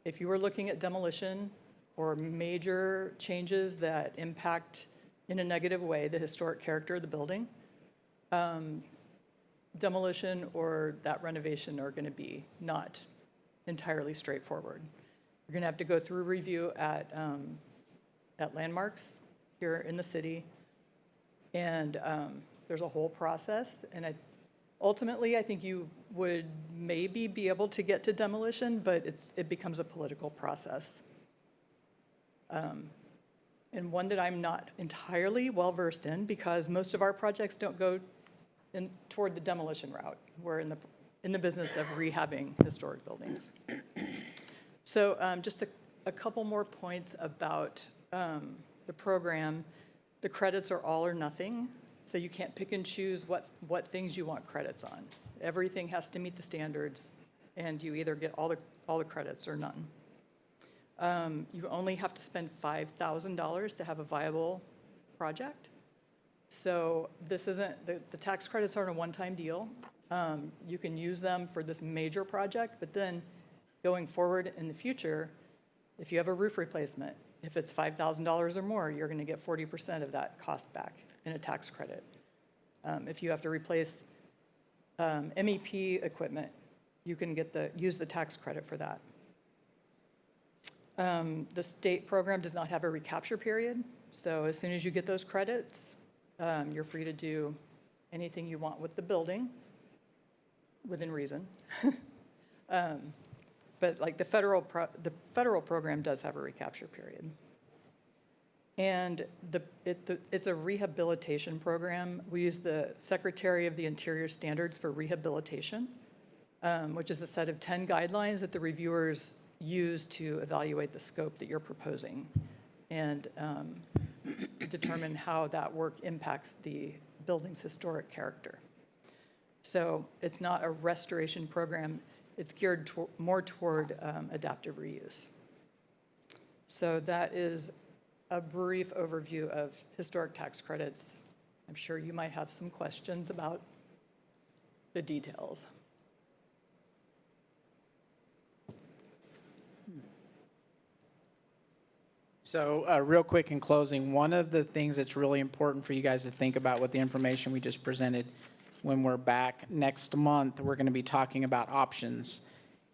if you were looking at demolition or major changes that impact in a negative way the historic character of the building, demolition or that renovation are going to be not entirely straightforward. You're going to have to go through a review at landmarks here in the city, and there's a whole process. And ultimately, I think you would maybe be able to get to demolition, but it becomes a political process. And one that I'm not entirely well-versed in, because most of our projects don't go toward the demolition route. We're in the business of rehabbing historic buildings. So just a couple more points about the program. The credits are all or nothing, so you can't pick and choose what things you want credits on. Everything has to meet the standards, and you either get all the credits or none. You only have to spend $5,000 to have a viable project. So this isn't, the tax credits aren't a one-time deal. You can use them for this major project, but then going forward in the future, if you have a roof replacement, if it's $5,000 or more, you're going to get 40% of that cost back in a tax credit. If you have to replace MEP equipment, you can use the tax credit for that. The state program does not have a recapture period, so as soon as you get those credits, you're free to do anything you want with the building, within reason. But like the federal program does have a recapture period. And it's a rehabilitation program. We use the Secretary of the Interior Standards for Rehabilitation, which is a set of 10 guidelines that the reviewers use to evaluate the scope that you're proposing and determine how that work impacts the building's historic character. So it's not a restoration program. It's geared more toward adaptive reuse. So that is a brief overview of historic tax credits. I'm sure you might have some questions about the details. So real quick in closing, one of the things that's really important for you guys to think about with the information we just presented, when we're back next month, we're going to be talking about options.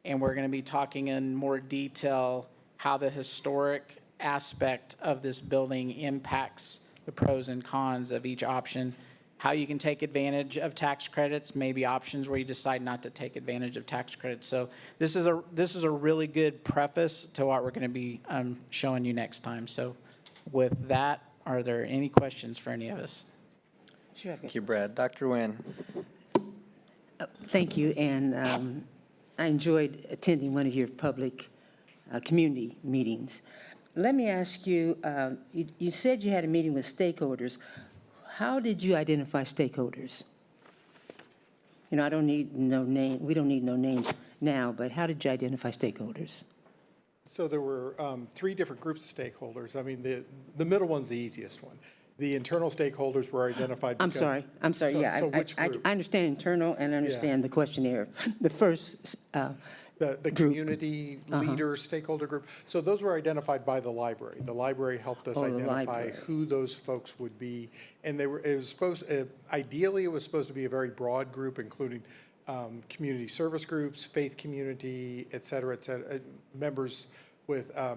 And we're going to be talking in more detail how the historic aspect of this building impacts the pros and cons of each option, how you can take advantage of tax credits, maybe options where you decide not to take advantage of tax credits. So this is a really good preface to what we're going to be showing you next time. So with that, are there any questions for any of us? Sure. Thank you, Brad. Dr. Nguyen. Thank you, and I enjoyed attending one of your public community meetings. Let me ask you, you said you had a meeting with stakeholders. How did you identify stakeholders? You know, I don't need no name, we don't need no names now, but how did you identify stakeholders? So there were 3 different groups of stakeholders. I mean, the middle one's the easiest one. The internal stakeholders were identified because... I'm sorry, so, yeah. So which group? I understand internal and I understand the questionnaire. The first The community leader stakeholder group. So those were identified by the library. The library helped us identify who those folks would be. And ideally, it was supposed to be a very broad group, including community service groups, faith community, et cetera, members with a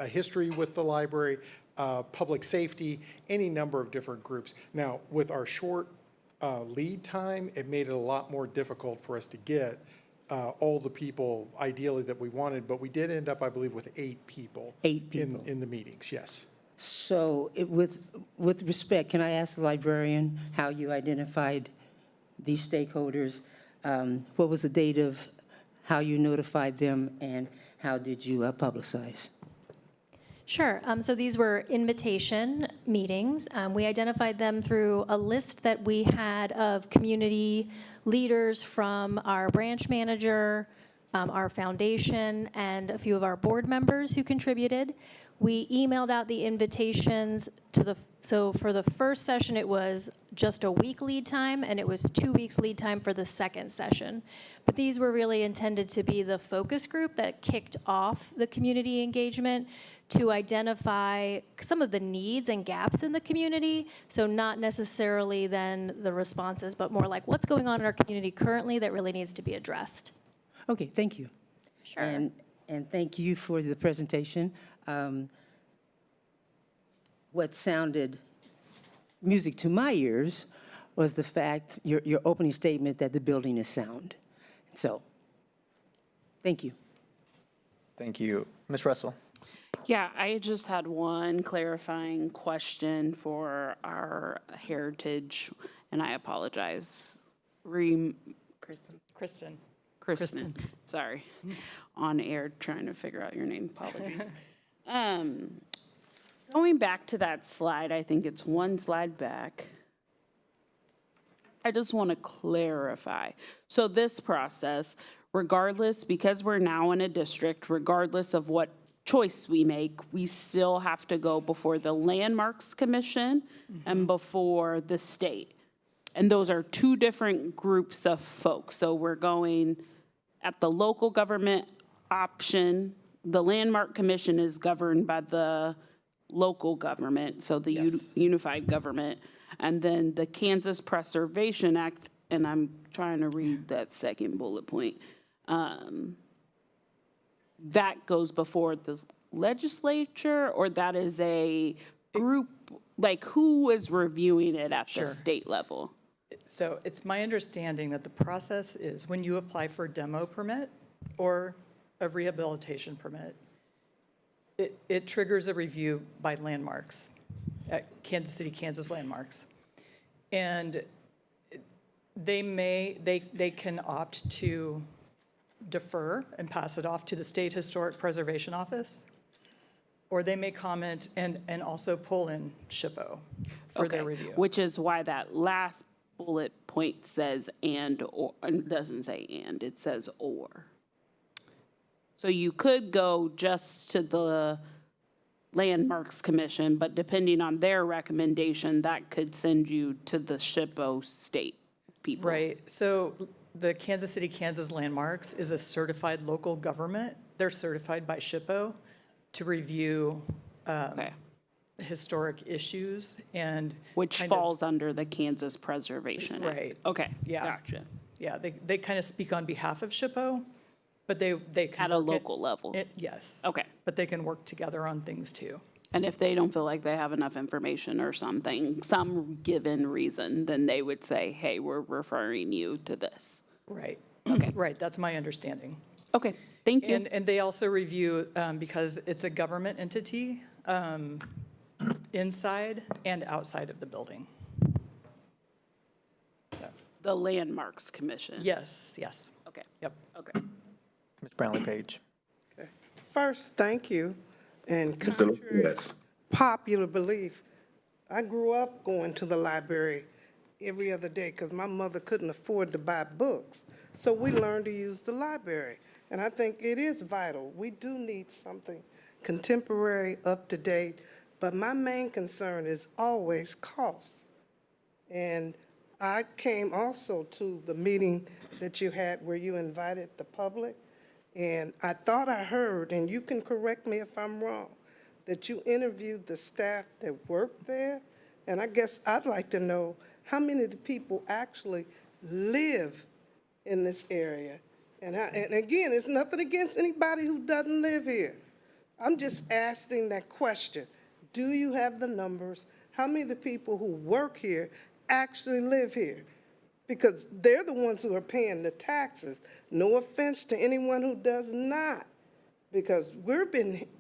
history with the library, public safety, any number of different groups. Now, with our short lead time, it made it a lot more difficult for us to get all the people ideally that we wanted, but we did end up, I believe, with 8 people. 8 people. In the meetings, yes. So with respect, can I ask the librarian how you identified these stakeholders? What was the date of how you notified them, and how did you publicize? Sure. So these were invitation meetings. We identified them through a list that we had of community leaders from our branch manager, our foundation, and a few of our board members who contributed. We emailed out the invitations to so for the first session, it was just a week lead time, and it was 2 weeks lead time for the second session. But these were really intended to be the focus group that kicked off the community engagement to identify some of the needs and gaps in the community. So not necessarily then the responses, but more like what's going on in our community currently that really needs to be addressed. Okay, thank you. Sure. And thank you for the presentation. What sounded music to my ears was the fact, your opening statement that the building is sound. So, thank you. Thank you. Ms. Russell? Yeah, I just had one clarifying question for our heritage, and I apologize. Kristen, sorry. On air, trying to figure out your name, apologies. Going back to that slide, I think it's one slide back. I just want to clarify. So this process, regardless, because we're now in a district, regardless of what choice we make, we still have to go before the Landmarks Commission and before the state. And those are two different groups of folks. So we're going at the local government option. The Landmark Commission is governed by the local government, so the unified government. And then the Kansas Preservation Act, and I'm trying to read that second bullet point, that goes before the legislature, or that is a group, like who is reviewing it at the state level? So it's my understanding that the process is when you apply for a demo permit or a rehabilitation permit, it triggers a review by Landmarks, at Kansas City, Kansas Landmarks. And they can opt to defer and pass it off to the State Historic Preservation Office, or they may comment and also pull in SHPO for their review. Which is why that last bullet point says and, or, and doesn't say and, it says or. So you could go just to the Landmarks Commission, but depending on their recommendation, that could send you to the SHPO state people. Right. So the Kansas City, Kansas Landmarks is a certified local government. They're certified by SHPO to review historic issues and which falls under the Kansas Preservation Act. Right. Okay. Yeah. Gotcha. Yeah, they kind of speak on behalf of SHPO, but they can At a work local level. yes. Okay. But they can work together on things too. And if they don't feel like they have enough information or something, some given reason, then they would say, hey, we're referring you to this. Right. Okay. Right, that's my understanding. Okay, thank you. And they also review, because it's a government entity, inside and outside of the building. So, The Landmarks Commission. yes, yes. Okay. Yep. Okay. Ms. Brownlee Page? First, thank you. And contrary to popular belief, I grew up going to the library every other day because my mother couldn't afford to buy books. So we learned to use the library. And I think it is vital. We do need something contemporary, up-to-date. But my main concern is always cost. And I came also to the meeting that you had where you invited the public. And I thought I heard, and you can correct me if I'm wrong, that you interviewed the staff that worked there. And I guess I'd like to know how many of the people actually live in this area. And again, it's nothing against anybody who doesn't live here. I'm just asking that question. Do you have the numbers? How many of the people who work here actually live here? Because they're the ones who are paying the taxes. No offense to anyone who does not. Because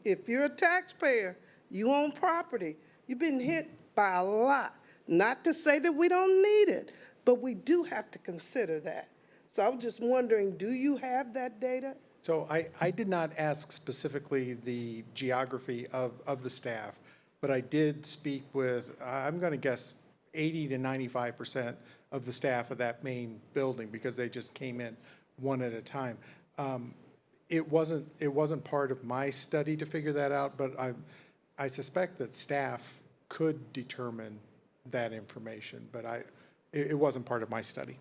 if you're a taxpayer, you own property, you've been hit by a lot. Not to say that we don't need it, but we do have to consider that. So I was just wondering, do you have that data? So I did not ask specifically the geography of the staff, but I did speak with, I'm going to guess, 80 to 95% of the staff of that main building because they just came in one at a time. It wasn't part of my study to figure that out, but I suspect that staff could determine that information, but it wasn't part of my study.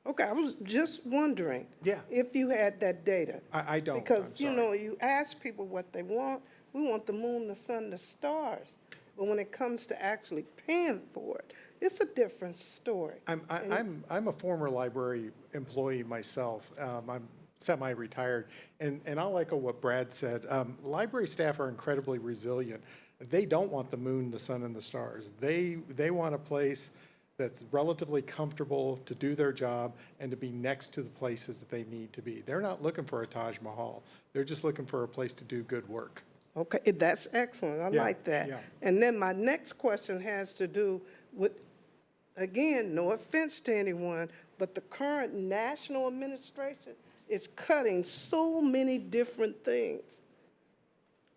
Okay, I was just wondering. Yeah. If you had that data. I don't, I'm Because, you sorry. know, you ask people what they want. We want the moon, the sun, the stars. But when it comes to actually paying for it, it's a different story. I'm a former library employee myself. I'm semi-retired, and I'll echo what Brad said. Library staff are incredibly resilient. They don't want the moon, the sun, and the stars. They want a place that's relatively comfortable to do their job and to be next to the places that they need to be. They're not looking for a Taj Mahal. They're just looking for a place to do good work. Okay, that's excellent. I Yeah, like that. yeah. And then my next question has to do with, again, no offense to anyone, but the current national administration is cutting so many different things.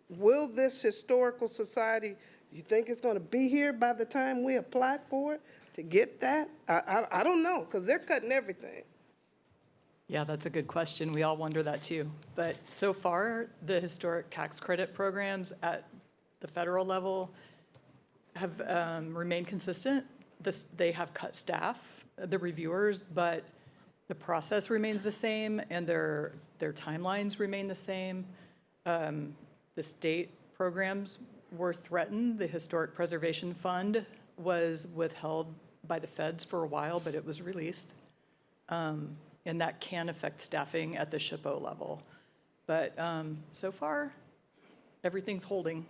Will this historical society, you think it's going to be here by the time we apply for it to get that? I don't know, because they're cutting everything. Yeah, that's a good question. We all wonder that too. But so far, the historic tax credit programs at the federal level have remained consistent. They have cut staff, the reviewers, but the process remains the same and their timelines remain the same. The state programs were threatened. The Historic Preservation Fund was withheld by the feds for a while, but it was released. And that can affect staffing at the SHPO level. But so far, everything's holding.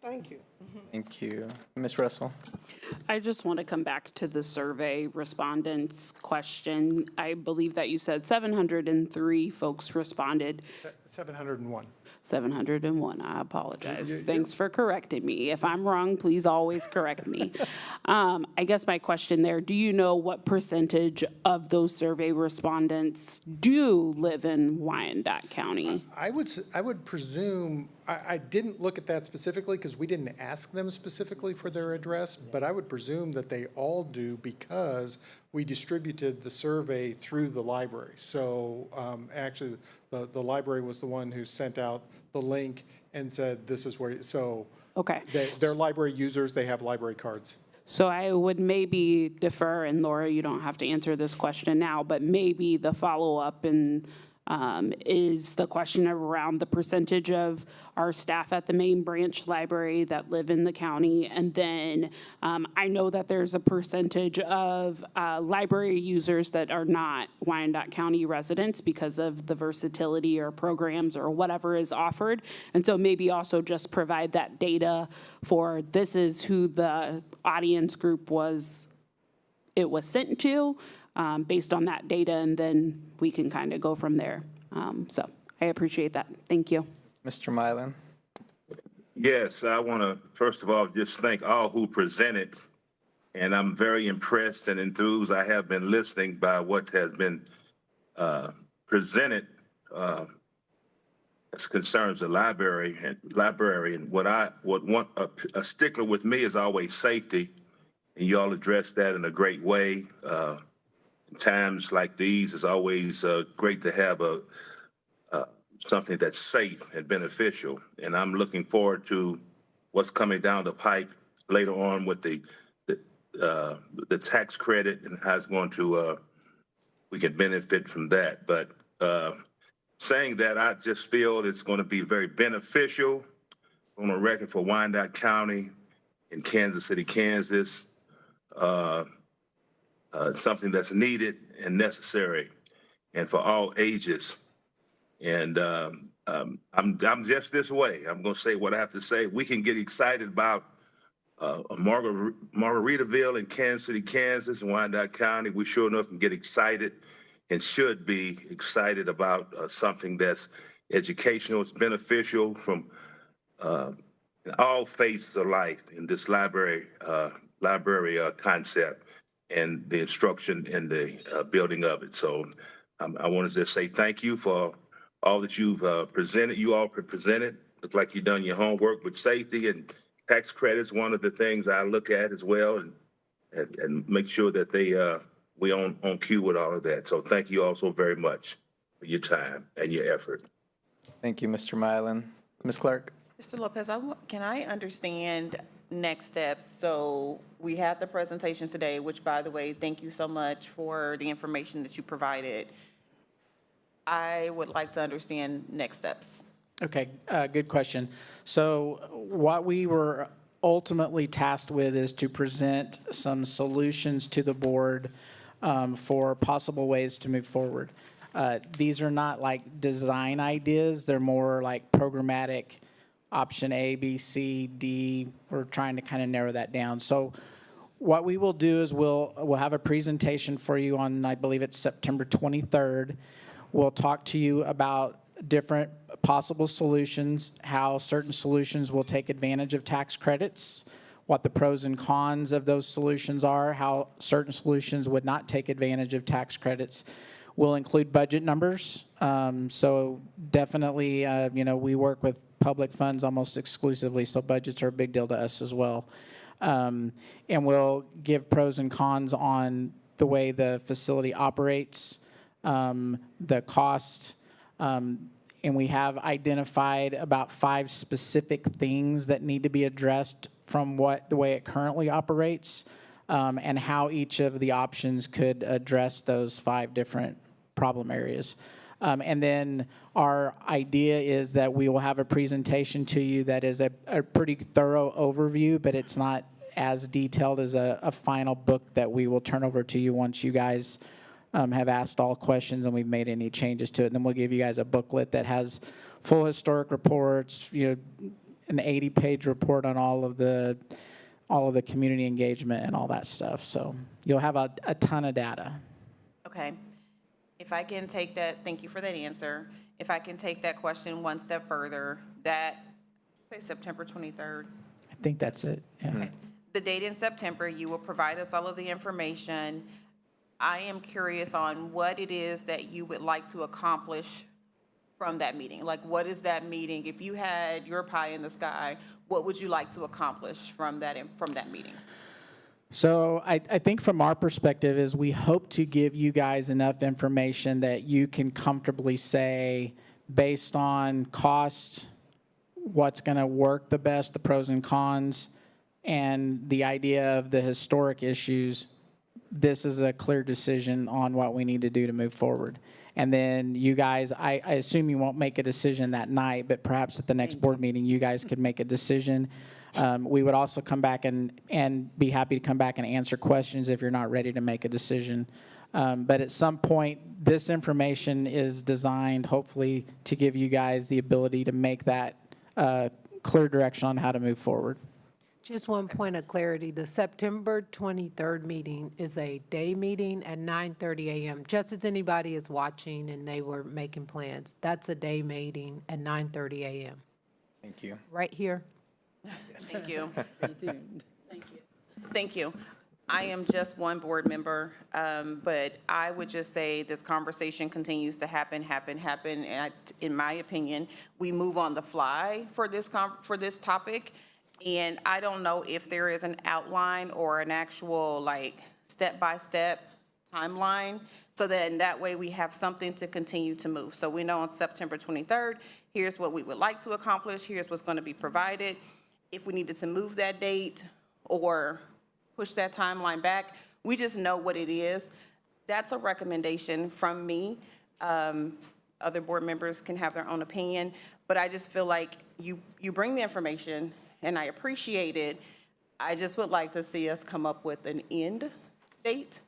Thank you. Thank you. Ms. Russell? I just want to come back to the survey respondents question. I believe that you said 703 folks responded. 701. 701, I apologize. Thanks for correcting me. If I'm wrong, please always correct me. I guess my question there, do you know what percentage of those survey respondents do live in Wyandotte County? I would presume, I didn't look at that specifically because we didn't ask them specifically for their address, but I would presume that they all do because we distributed the survey through the library. So actually, the library was the one who sent out the link and said, this is where, so Okay. they're library users, they have library cards. So I would maybe defer, and Laura, you don't have to answer this question now, but maybe the follow-up is the question around the percentage of our staff at the main branch library that live in the county. And then I know that there's a percentage of library users that are not Wyandotte County residents because of the versatility or programs or whatever is offered. And so maybe also just provide that data for this is who the audience group was, it was sent to. Based on that data, and then we can kind of go from there. So I appreciate that. Thank you. Mr. Mylan? Yes, I want to, first of all, just thank all who presented, and I'm very impressed and enthused. I have been listening by what has been presented as concerns the library and what one a stickler with me is always safety, and you all address that in a great way. Times like these, it's always great to have something that's safe and beneficial. And I'm looking forward to what's coming down the pipe later on with the tax credit and how it's going to we can benefit from that. But saying that, I just feel it's going to be very beneficial on a record for Wyandotte County in Kansas City, Kansas. Something that's needed and necessary, and for all ages. And I'm just this way. I'm going to say what I have to say. We can get excited about Margaritaville in Kansas City, Kansas, and Wyandotte County. We sure enough can get excited and should be excited about something that's educational, it's beneficial from all phases of life in this library concept and the instruction and the building of it. So I want to just say thank you for all that you've presented. You all presented. Look like you've done your homework with safety and tax credits. One of the things I look at as well, and make sure that we on cue with all of that. So thank you all so very much for your time and your effort. Thank you, Mr. Mylan. Ms. Clark? Mr. Lopez, can I understand next steps? So we had the presentation today, which, by the way, thank you so much for the information that you provided. I would like to understand next steps. Okay, good question. So what we were ultimately tasked with is to present some solutions to the board for possible ways to move forward. These are not like design ideas, they're more like programmatic option A, B, C, D. We're trying to kind of narrow that down. So what we will do is we'll have a presentation for you on, I believe it's September 23rd. We'll talk to you about different possible solutions, how certain solutions will take advantage of tax credits, what the pros and cons of those solutions are, how certain solutions would not take advantage of tax credits. We'll include budget numbers. So definitely, we work with public funds almost exclusively, so budgets are a big deal to us as well. And we'll give pros and cons on the way the facility operates, the cost, and we have identified about 5 specific things that need to be addressed from the way it currently operates, and how each of the options could address those 5 different problem areas. And then our idea is that we will have a presentation to you that is a pretty thorough overview, but it's not as detailed as a final book that we will turn over to you once you guys have asked all questions and we've made any changes to it. And then we'll give you guys a booklet that has full historic reports, an 80-page report on all of the community engagement and all that stuff. So you'll have a ton of data. Okay. If I can take that, thank you for that answer. If I can take that question one step further, say September 23rd. I think that's it. Yeah. Okay. The date in September, you will provide us all of the information. I am curious on what it is that you would like to accomplish from that meeting. Like, what is that meeting? If you had your pie in the sky, what would you like to accomplish from that meeting? So I think from our perspective is we hope to give you guys enough information that you can comfortably say, based on cost, what's going to work the best, the pros and cons, and the idea of the historic issues, this is a clear decision on what we need to do to move forward. And then you guys, I assume you won't make a decision that night, but perhaps at the next board meeting, you guys could make a decision. We would also come back and be happy to come back and answer questions if you're not ready to make a decision. But at some point, this information is designed, hopefully, to give you guys the ability to make that clear direction on how to move forward. Just one point of clarity, the September 23rd meeting is a day meeting at 9:30 a.m. Just as anybody is watching and they were making plans, that's a day meeting at 9:30 a.m. Thank you. Right here. Thank you. Thank you. I am just one board member, but I would just say this conversation continues to happen, and in my opinion, we move on the fly for this topic. And I don't know if there is an outline or an actual step-by-step timeline, so then that way we have something to continue to move. So we know on September 23rd, here's what we would like to accomplish, here's what's going to be provided. If we needed to move that date or push that timeline back, we just know what it is. That's a recommendation from me. Other board members can have their own opinion, but I just feel like you bring the information, and I appreciate it. I just would like to see us come up with an end date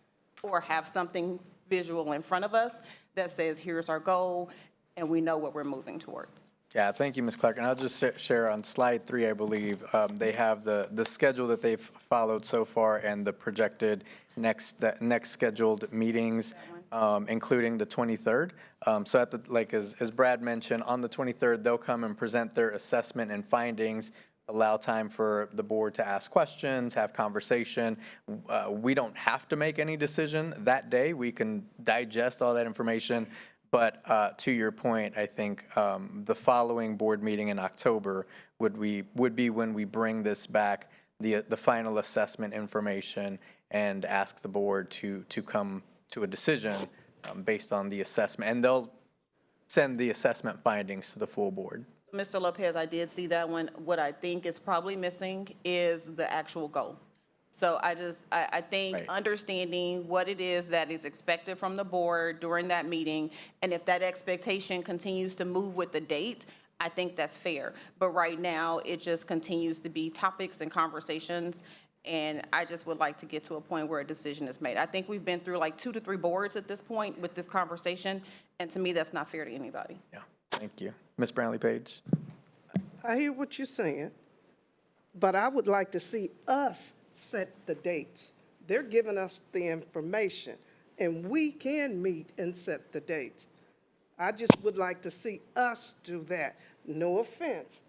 or have something visual in front of us that says, here's our goal, and we know what we're moving towards. Yeah, thank you, Ms. Clark. And I'll just share on slide 3, I believe, they have the schedule that they've followed so far and the projected next scheduled meetings, including the 23rd. So as Brad mentioned, on the 23rd, they'll come and present their assessment and findings, allow time for the board to ask questions, have conversation. We don't have to make any decision that day. We can digest all that information. But to your point, I think the following board meeting in October would be when we bring this back, the final assessment information, and ask the board to come to a decision based on the assessment. And they'll send the assessment findings to the full board. Mr. Lopez, I did see that one. What I think is probably missing is the actual goal. So I think Right. understanding what it is that is expected from the board during that meeting, and if that expectation continues to move with the date, I think that's fair. But right now, it just continues to be topics and conversations, and I just would like to get to a point where a decision is made. I think we've been through like 2 to 3 boards at this point with this conversation, and to me, that's not fair to anybody. Yeah, thank you. Ms. Brownlee Page? I hear what you're saying, but I would like to see us set the dates. They're giving us the information, and we can meet and set the dates. I just would like to see us do that. No offense,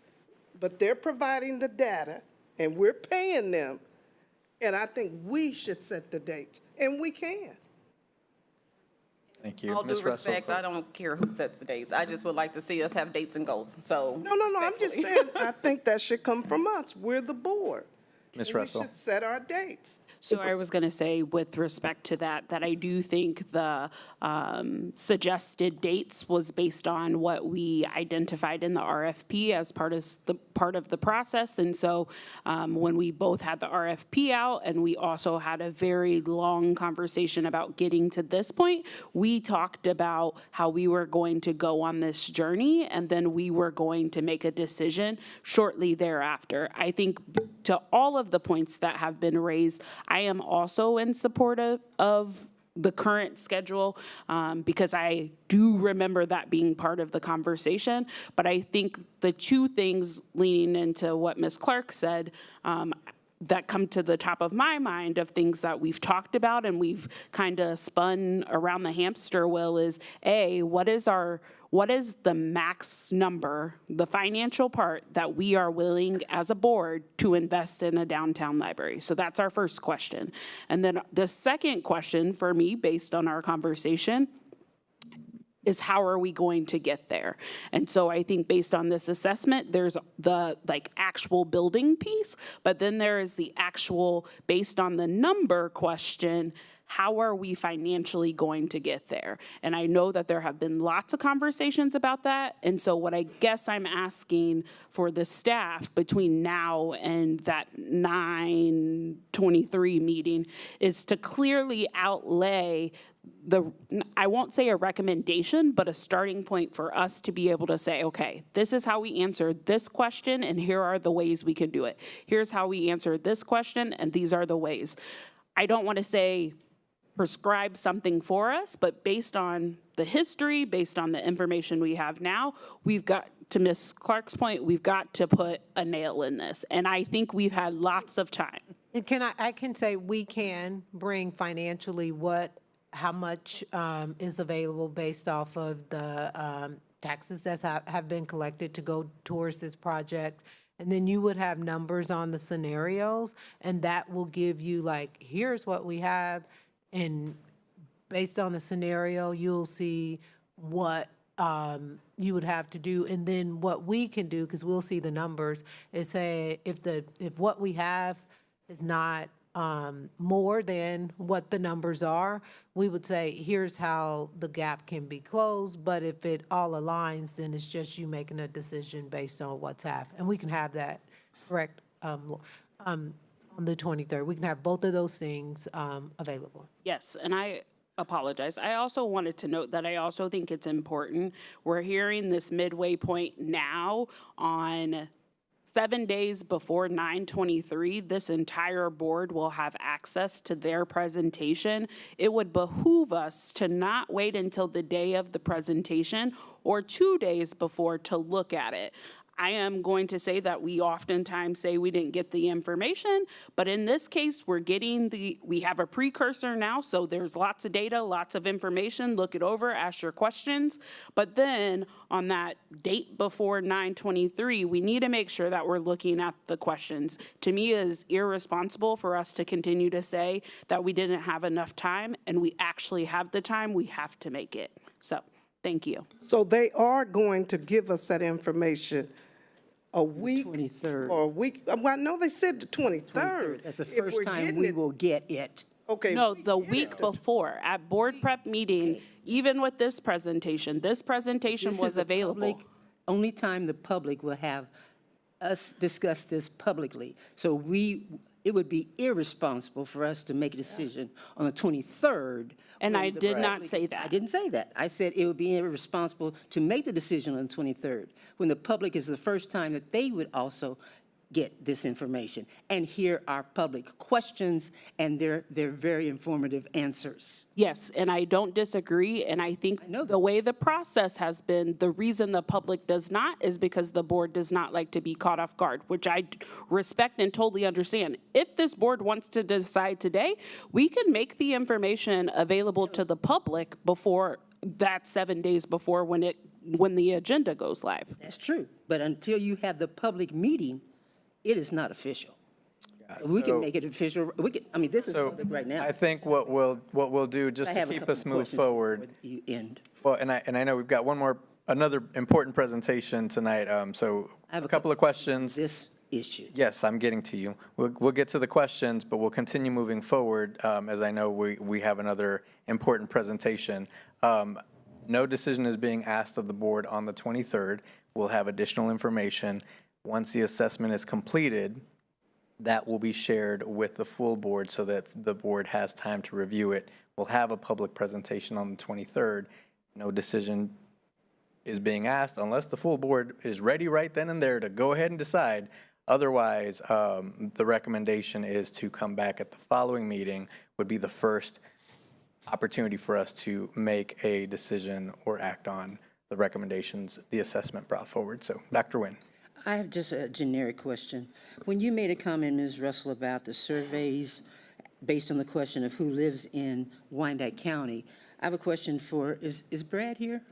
but they're providing the data, and we're paying them, and I think we should set the dates, and we can. Thank you. All due Ms. Russell? respect, I don't care who sets the dates. I just would like to see us have dates and goals, so. No, I'm just saying, I think that should come from us. We're the board. Ms. And Russell? we should set our dates. So I was going to say, with respect to that I do think the suggested dates was based on what we identified in the RFP as part of the process. And so when we both had the RFP out and we also had a very long conversation about getting to this point, we talked about how we were going to go on this journey and then we were going to make a decision shortly thereafter. I think to all of the points that have been raised, I am also in support of the current schedule because I do remember that being part of the conversation. But I think the two things leaning into what Ms. Clark said that come to the top of my mind of things that we've talked about and we've kind of spun around the hamster wheel is A, what is the max number, the financial part that we are willing as a board to invest in a downtown library? So that's our first question. And then the second question for me, based on our conversation, is how are we going to get there? And so I think based on this assessment, there's the actual building piece, but then there is the actual, based on the number question, how are we financially going to get there? And I know that there have been lots of conversations about that. And so what I guess I'm asking for the staff between now and that 9/23 meeting is to clearly outlay I won't say a recommendation, but a starting point for us to be able to say, okay, this is how we answered this question, and here are the ways we can do it. Here's how we answered this question, and these are the ways. I don't want to say prescribe something for us, but based on the history, based on the information we have now, we've got, to Ms. Clark's point, we've got to put a nail in this. And I think we've had lots of time. I can say we can bring financially how much is available based off of the taxes that have been collected to go towards this project. And then you would have numbers on the scenarios, and that will give you here's what we have. And based on the scenario, you'll see what you would have to do. And then what we can do, because we'll see the numbers, is say if what we have is not more than what the numbers are, we would say, here's how the gap can be closed. But if it all aligns, then it's just you making a decision based on what's happened. And we can have that, correct, on the 23rd. We can have both of those things available. Yes, and I apologize. I also wanted to note that I also think it's important. We're hearing this midway point now on 7 days before 9/23, this entire board will have access to their presentation. It would behoove us to not wait until the day of the presentation or 2 days before to look at it. I am going to say that we oftentimes say we didn't get the information, but in this case, we have a precursor now, so there's lots of data, lots of information, look it over, ask your questions. But then on that date before 9/23, we need to make sure that we're looking at the questions. To me, it is irresponsible for us to continue to say that we didn't have enough time, and we actually have the time, we have to make it. So, thank you. So they are going to give us that information a week? 23rd. Or a week? Well, no, they said the 23rd. That's the If first we're time getting we it- will get it. Okay. No, the week before, at board prep meeting, even with this presentation was available. only time the public will have us discuss this publicly. So it would be irresponsible for us to make a decision on the 23rd. And I when the did not public- say that. I didn't say that. I said it would be irresponsible to make the decision on the 23rd, when the public is the first time that they would also get this information and hear our public questions and their very informative answers. Yes, and I don't disagree, and I think the way the process has been, the reason the public does not is because the board does not like to be caught off guard, which I respect and totally understand. If this board wants to decide today, we can make the information available to the public before that 7 days before when the agenda goes live. That's true, but until you have the public meeting, it is not official. We can make it official, this is public right now. I think what we'll do, just I to have a keep couple us of move questions forward. before you end. Well, and I know we've got another important presentation tonight, so I have a couple of questions. This issue. Yes, I'm getting to you. We'll get to the questions, but we'll continue moving forward, as I know we have another important presentation. No decision is being asked of the board on the 23rd. We'll have additional information. Once the assessment is completed, that will be shared with the full board so that the board has time to review it. We'll have a public presentation on the 23rd. No decision is being asked unless the full board is ready right then and there to go ahead and decide. Otherwise, the recommendation is to come back at the following meeting, would be the first opportunity for us to make a decision or act on the recommendations the assessment brought forward. So, Dr. Nguyen. I have just a generic question. When you made a comment, Ms. Russell, about the surveys based on the question of who lives in Wyandotte County, I have a question for, is Brad here?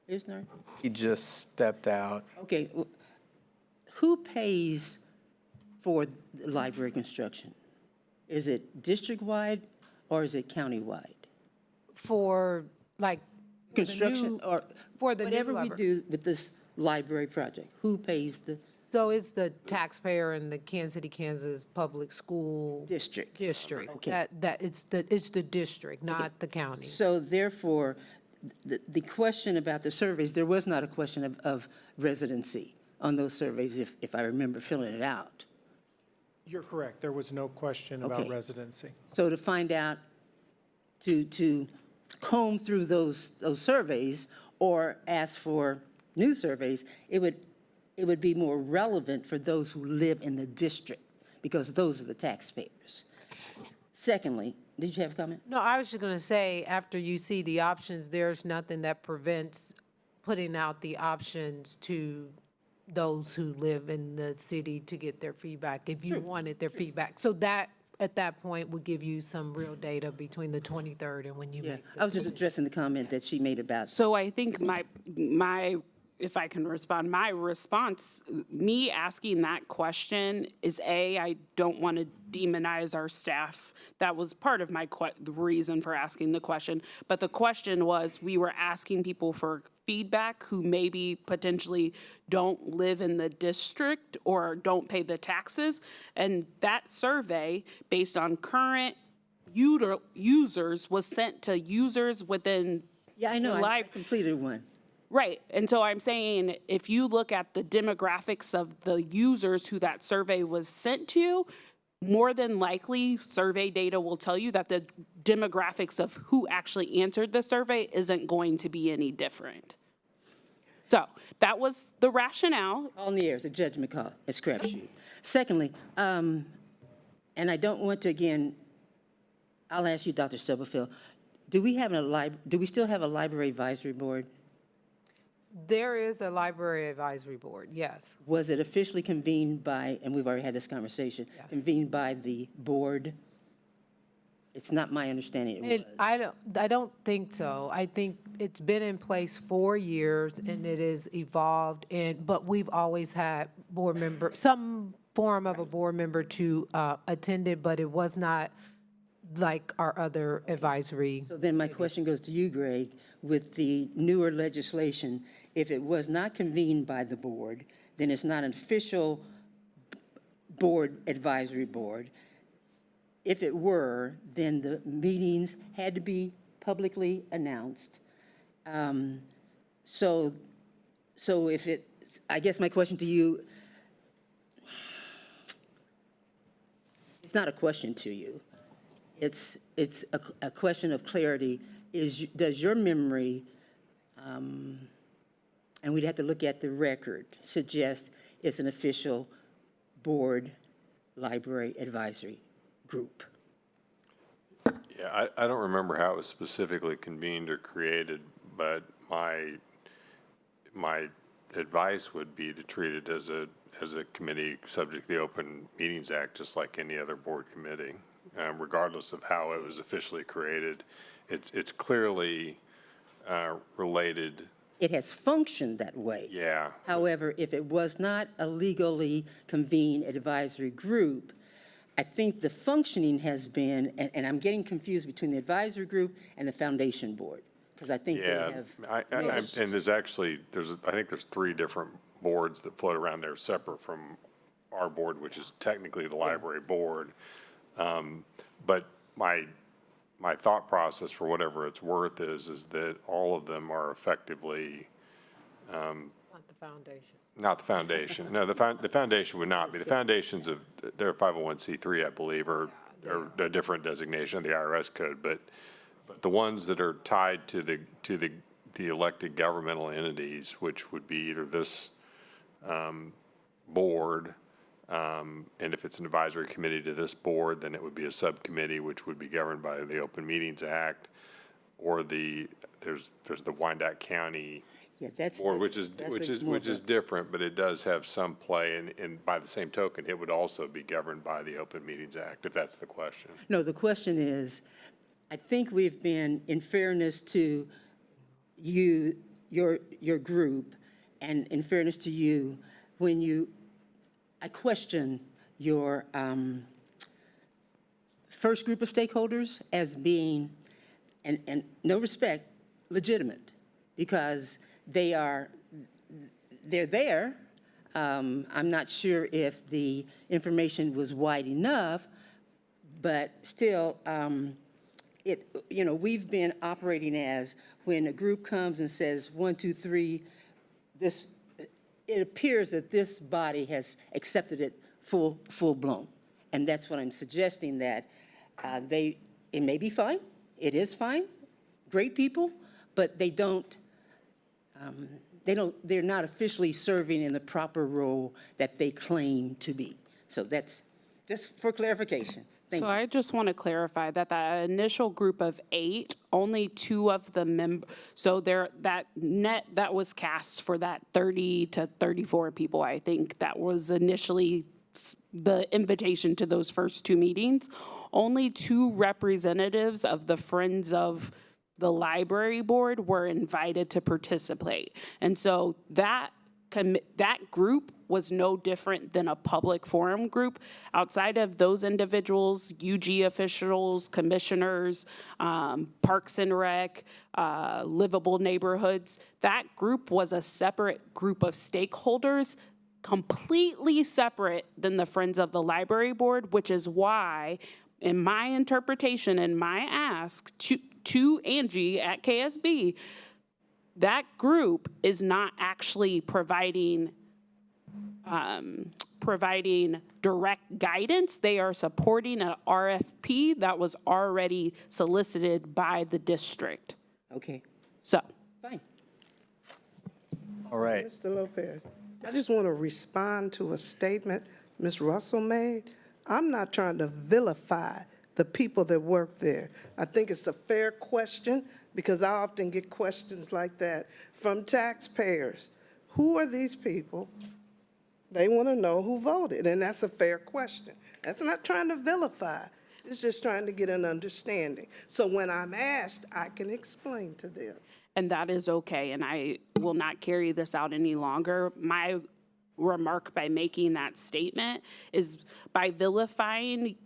Isn't there? He just stepped out. Okay, who pays for the library construction? Is it district-wide or is it county-wide? For, like, Construction or for the new whatever we library. do with this library project, who pays the So it's the taxpayer in the Kansas City, Kansas Public School district? District. Okay. It's the district, not the county. So therefore, the question about the surveys, there was not a question of residency on those surveys, if I remember filling it out. You're correct. There was no question about Okay. residency. So to find out, to comb through those surveys or ask for new surveys, it would be more relevant for those who live in the district, because those are the taxpayers. Secondly, did you have a comment? No, I was just going to say, after you see the options, there's nothing that prevents putting out the options to those who live in the city to get their feedback, if you wanted their feedback. So that, at that point, would give you some real data between the 23rd and when you Yeah, make the I was just addressing the comment that she made about. So I think if I can respond, my response, me asking that question is I don't want to demonize our staff. That was part of the reason for asking the question. But the question was, we were asking people for feedback who maybe potentially don't live in the district or don't pay the taxes. And that survey, based on current users, was sent to users within Yeah, I know, the I completed one. Right. And so I'm saying, if you look at the demographics of the users who that survey was sent to, more than likely, survey data will tell you that the demographics of who actually answered the survey isn't going to be any different. So that was the rationale. All in the air, it's a judgment call, it's crapshoot. Secondly, and I don't want to, again, I'll ask you, Dr. Stubblefield, do we still have a library advisory board? There is a library advisory board, yes. Was it officially convened by, and we've already had this conversation, convened by the board? It's not my understanding it was. I don't think so. I think it's been in place 4 years and it has evolved, but we've always had board member, some form of a board member to attend it, but it was not like our other advisory. So then my question goes to you, Greg, with the newer legislation, if it was not convened by the board, then it's not an official board advisory board. If it were, then the meetings had to be publicly announced. So So if it, I guess my question to you, it's not a question to you. It's a question of clarity. Does your memory, and we'd have to look at the record, suggest it's an official board library advisory group? Yeah, I don't remember how it was specifically convened or created, but my advice would be to treat it as a committee subject to the Open Meetings Act, just like any other board committee, regardless of how it was officially created. It's clearly related. It has functioned that way. Yeah. However, if it was not a legally convened advisory group, I think the functioning has been, and I'm getting confused between the advisory group and the foundation board, because I think they have. And there's actually, I think there's 3 different boards that float around there separate from our board, which is technically the library board. But my thought process, for whatever it's worth, is that all of them are effectively. Not the foundation. Not the foundation. No, the foundation would not be. The foundations they're 501c3, I believe, or a different designation of the IRS code. But the ones that are tied to the elected governmental entities, which would be either this board, and if it's an advisory committee to this board, then it would be a subcommittee, which would be governed by the Open Meetings Act, or there's the Wyandotte County. Yeah, that's board, which is different, but it does have some play, and by the same token, it would also be governed by the Open Meetings Act, if that's the question. No, the question is, I think we've been, in fairness to you, your group, and in fairness to you, I question your first group of stakeholders as being, and no respect, legitimate, because they're there. I'm not sure if the information was wide enough, but still, we've been operating as when a group comes and says 1, 2, 3, it appears that this body has accepted it full blown, and that's what I'm suggesting, that it may be fine, it is fine, great people, but they're not officially serving in the proper role that they claim to be. So that's just for clarification. Thank you. So I just want to clarify that initial group of 8, only 2 of the members, so that net that was cast for that 30 to 34 people, I think that was initially the invitation to those first 2 meetings. Only 2 representatives of the Friends of the Library Board were invited to participate. And so that group was no different than a public forum group. Outside of those individuals, UG officials, commissioners, Parks and Rec, livable neighborhoods, that group was a separate group of stakeholders, completely separate than the Friends of the Library Board, which is why, in my interpretation and my ask to Angie at KSB, that group is not actually providing direct guidance. They are supporting an RFP that was already solicited by the district. Okay. So. Fine. All right. Mr. Lopez, I just want to respond to a statement Ms. Russell made. I'm not trying to vilify the people that work there. I think it's a fair question, because I often get questions like that from taxpayers. Who are these people? They want to know who voted, and that's a fair question. That's not trying to vilify. It's just trying to get an understanding. So when I'm asked, I can explain to them. And that is okay, and I will not carry this out any longer. My remark by making that statement is by vilifying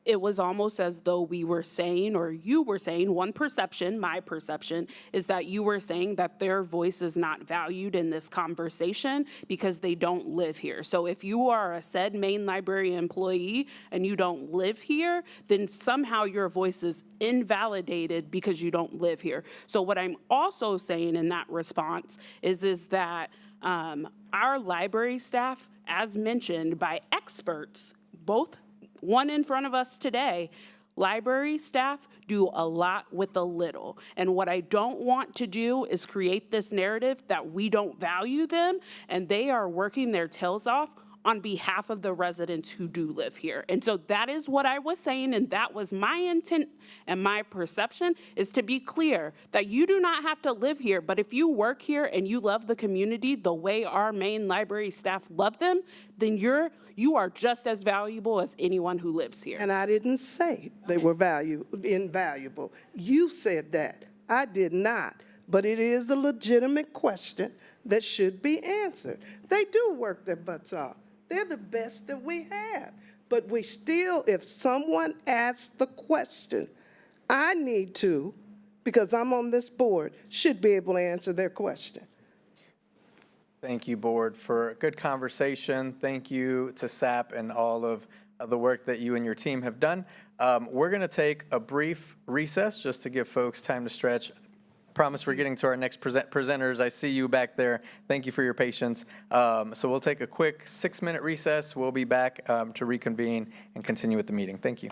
it was almost as though we were saying, or you were saying, one perception, my perception, is that you were saying that their voice is not valued in this conversation because they don't live here. So if you are a said main library employee and you don't live here, then somehow your voice is invalidated because you don't live here. So what I'm also saying in that response is that our library staff, as mentioned by experts, both one in front of us today, library staff do a lot with a little. And what I don't want to do is create this narrative that we don't value them, and they are working their tails off on behalf of the residents who do live here. And so that is what I was saying, and that was my intent and my perception, is to be clear that you do not have to live here, but if you work here and you love the community the way our main library staff love them, then you are just as valuable as anyone who lives here. And I didn't say they were invaluable. You said that. I did not. But it is a legitimate question that should be answered. They do work their butts off. They're the best that we have. But we still, if someone asks the question, I need to, because I'm on this board, should be able to answer their question. Thank you, board, for a good conversation. Thank you to SAP and all of the work that you and your team have done. We're going to take a brief recess just to give folks time to stretch. Promise we're getting to our next presenters. I see you back there. Thank you for your patience. So we'll take a quick 6-minute recess. We'll be back to reconvene and continue with the meeting. Thank you.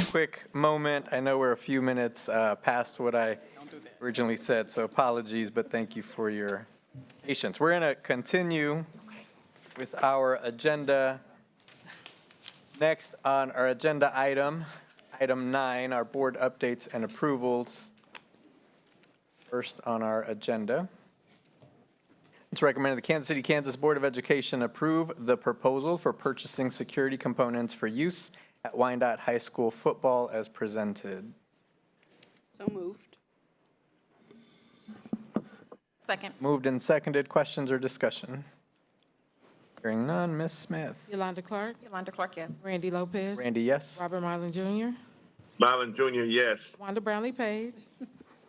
quick moment. I know we're a few minutes past what I originally said, so apologies, but thank you for your patience. We're going to continue with our agenda. Next on our agenda item 9, our board updates and approvals. First on our agenda. It's recommended the Kansas City, Kansas Board of Education approve the proposal for purchasing security components for use at Wyandotte High School football as presented. So moved. Second. Moved and seconded. Questions or discussion? Hearing none. Ms. Smith. Yolanda Clark, Yolanda Clark, yes. Randy Lopez. Randy, yes. Robert Mylan Jr., Mylan Jr., yes. Wanda Brownlee Page,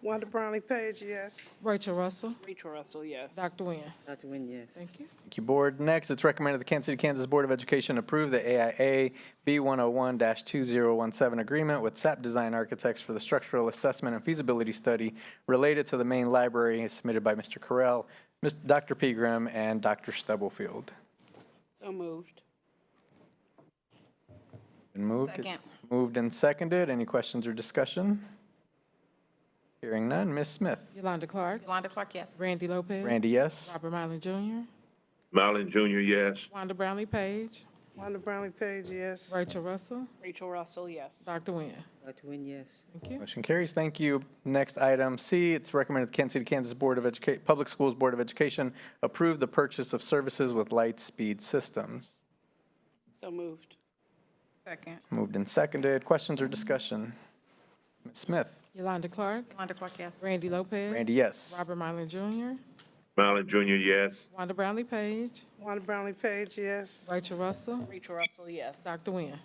Wanda Brownlee Page, yes. Rachel Russell, Rachel Russell, yes. Dr. Nguyen. Dr. Nguyen, yes. Thank you. Thank you, Board. Next, it's recommended the Kansas City, Kansas Board of Education approve the AIA B101-2017 agreement with SAP Design Architects for the structural assessment and feasibility study related to the main library submitted by Mr. Carell, Dr. Pegram, and Dr. Stubblefield. So moved. Been moved. Second. Moved and seconded. Any questions or discussion? Hearing none. Ms. Smith. Yolanda Clark, Yolanda Clark, yes. Randy Lopez. Randy, yes. Robert Mylan Jr., Mylan Jr., yes. Wanda Brownlee Page, Wanda Brownlee Page, yes. Rachel Russell, Rachel Russell, yes. Dr. Nguyen. Dr. Nguyen, yes. Thank you. Motion carries. Thank you. Next item C, it's recommended the Kansas City, Kansas Board of Education, Public Schools Board of Education approve the purchase of services with Lightspeed Systems. So moved. Second. Moved and seconded. Questions or discussion? Ms. Smith. Yolanda Clark, Yolanda Clark, yes. Randy Lopez. Randy, yes. Robert Mylan Jr., Mylan Jr., yes. Wanda Brownlee Page, Wanda Brownlee Page, yes. Rachel Russell, Rachel Russell, yes. Dr. Nguyen.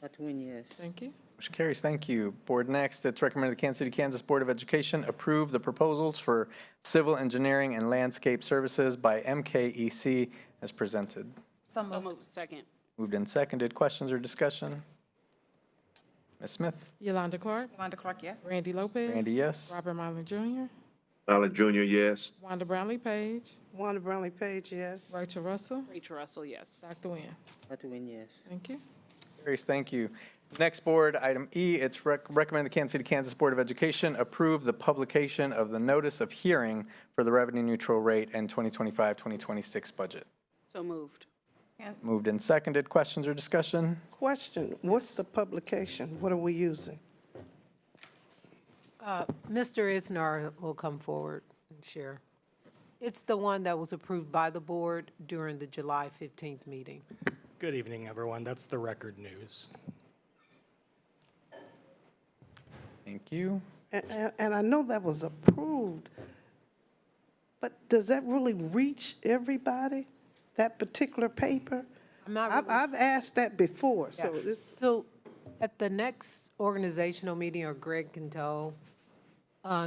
Dr. Nguyen, yes. Thank you. Motion carries. Thank you. Board, next, it's recommended the Kansas City, Kansas Board of Education approve the proposals for civil engineering and landscape services by MKEC as presented. So So moved. moved. Second. Moved and seconded. Questions or discussion? Ms. Smith. Yolanda Clark, Yolanda Clark, yes. Randy Lopez. Randy, yes. Robert Mylan Jr., Mylan Jr., yes. Wanda Brownlee Page, Wanda Brownlee Page, yes. Rachel Russell, Rachel Russell, yes. Dr. Nguyen. Dr. Nguyen, yes. Thank you. Carries. Thank you. Next, Board, item E, it's recommended the Kansas City, Kansas Board of Education approve the publication of the notice of hearing for the revenue neutral rate and 2025-2026 budget. So moved. Moved and seconded. Questions or discussion? Question, what's the publication? What are we using? Mr. Isnar will come forward and share. It's the one that was approved by the board during the July 15th meeting. Good evening, everyone. That's the record news. Thank you. And I know that was approved, but does that really reach everybody, that particular paper? I'm not really I've asked that before, Yeah. so this, So at the next organizational meeting, or Greg can tell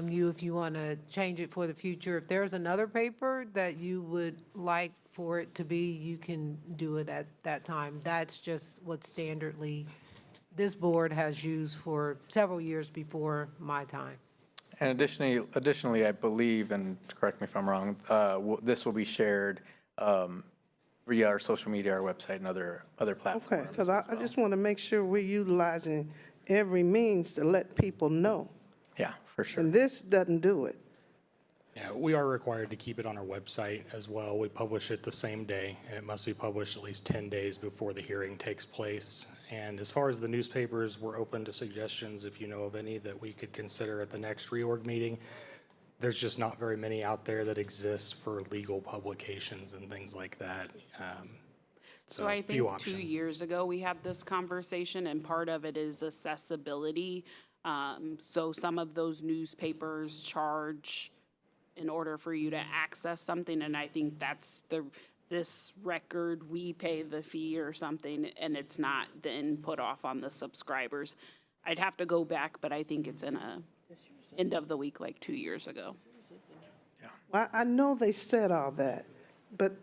you if you want to change it for the future, if there's another paper that you would like for it to be, you can do it at that time. That's just what standardly this board has used for several years before my time. And additionally, I believe, and correct me if I'm wrong, this will be shared via our social media, our website, and other platforms. okay, because I just want to make sure we're utilizing every means to let people know. Yeah, for sure. And this doesn't do it. Yeah, we are required to keep it on our website as well. We publish it the same day, and it must be published at least 10 days before the hearing takes place. And as far as the newspapers, we're open to suggestions if you know of any that we could consider at the next reorg meeting. There's just not very many out there that exist for legal publications and things like that. So I few think 2 options. years ago, we had this conversation, and part of it is accessibility. So some of those newspapers charge in order for you to access something, and I think that's this record, we pay the fee or something, and it's not then put off on the subscribers. I'd have to go back, but I think it's in a end of the week, like 2 years ago. Well, I know they said all that, but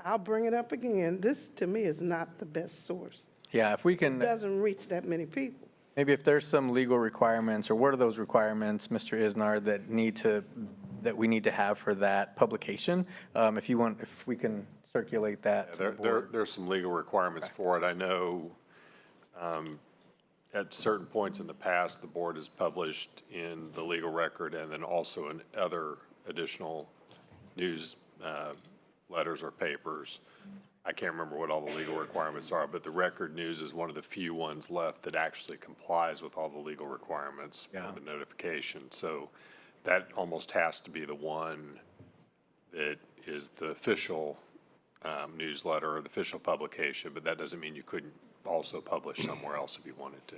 I'll bring it up again. This, to me, is not the best source. Yeah, if we It can, doesn't reach that many people. maybe if there's some legal requirements, or what are those requirements, Mr. Isnar, that we need to have for that publication? If you want, if we can circulate that to the board. There's some legal requirements for it. I know at certain points in the past, the board has published in the legal record and then also in other additional news letters or papers. I can't remember what all the legal requirements are, but the record news is one of the few ones left that actually complies with all the legal requirements for the notification. So that almost has to be the one that is the official newsletter or the official publication, but that doesn't mean you couldn't also publish somewhere else if you wanted to.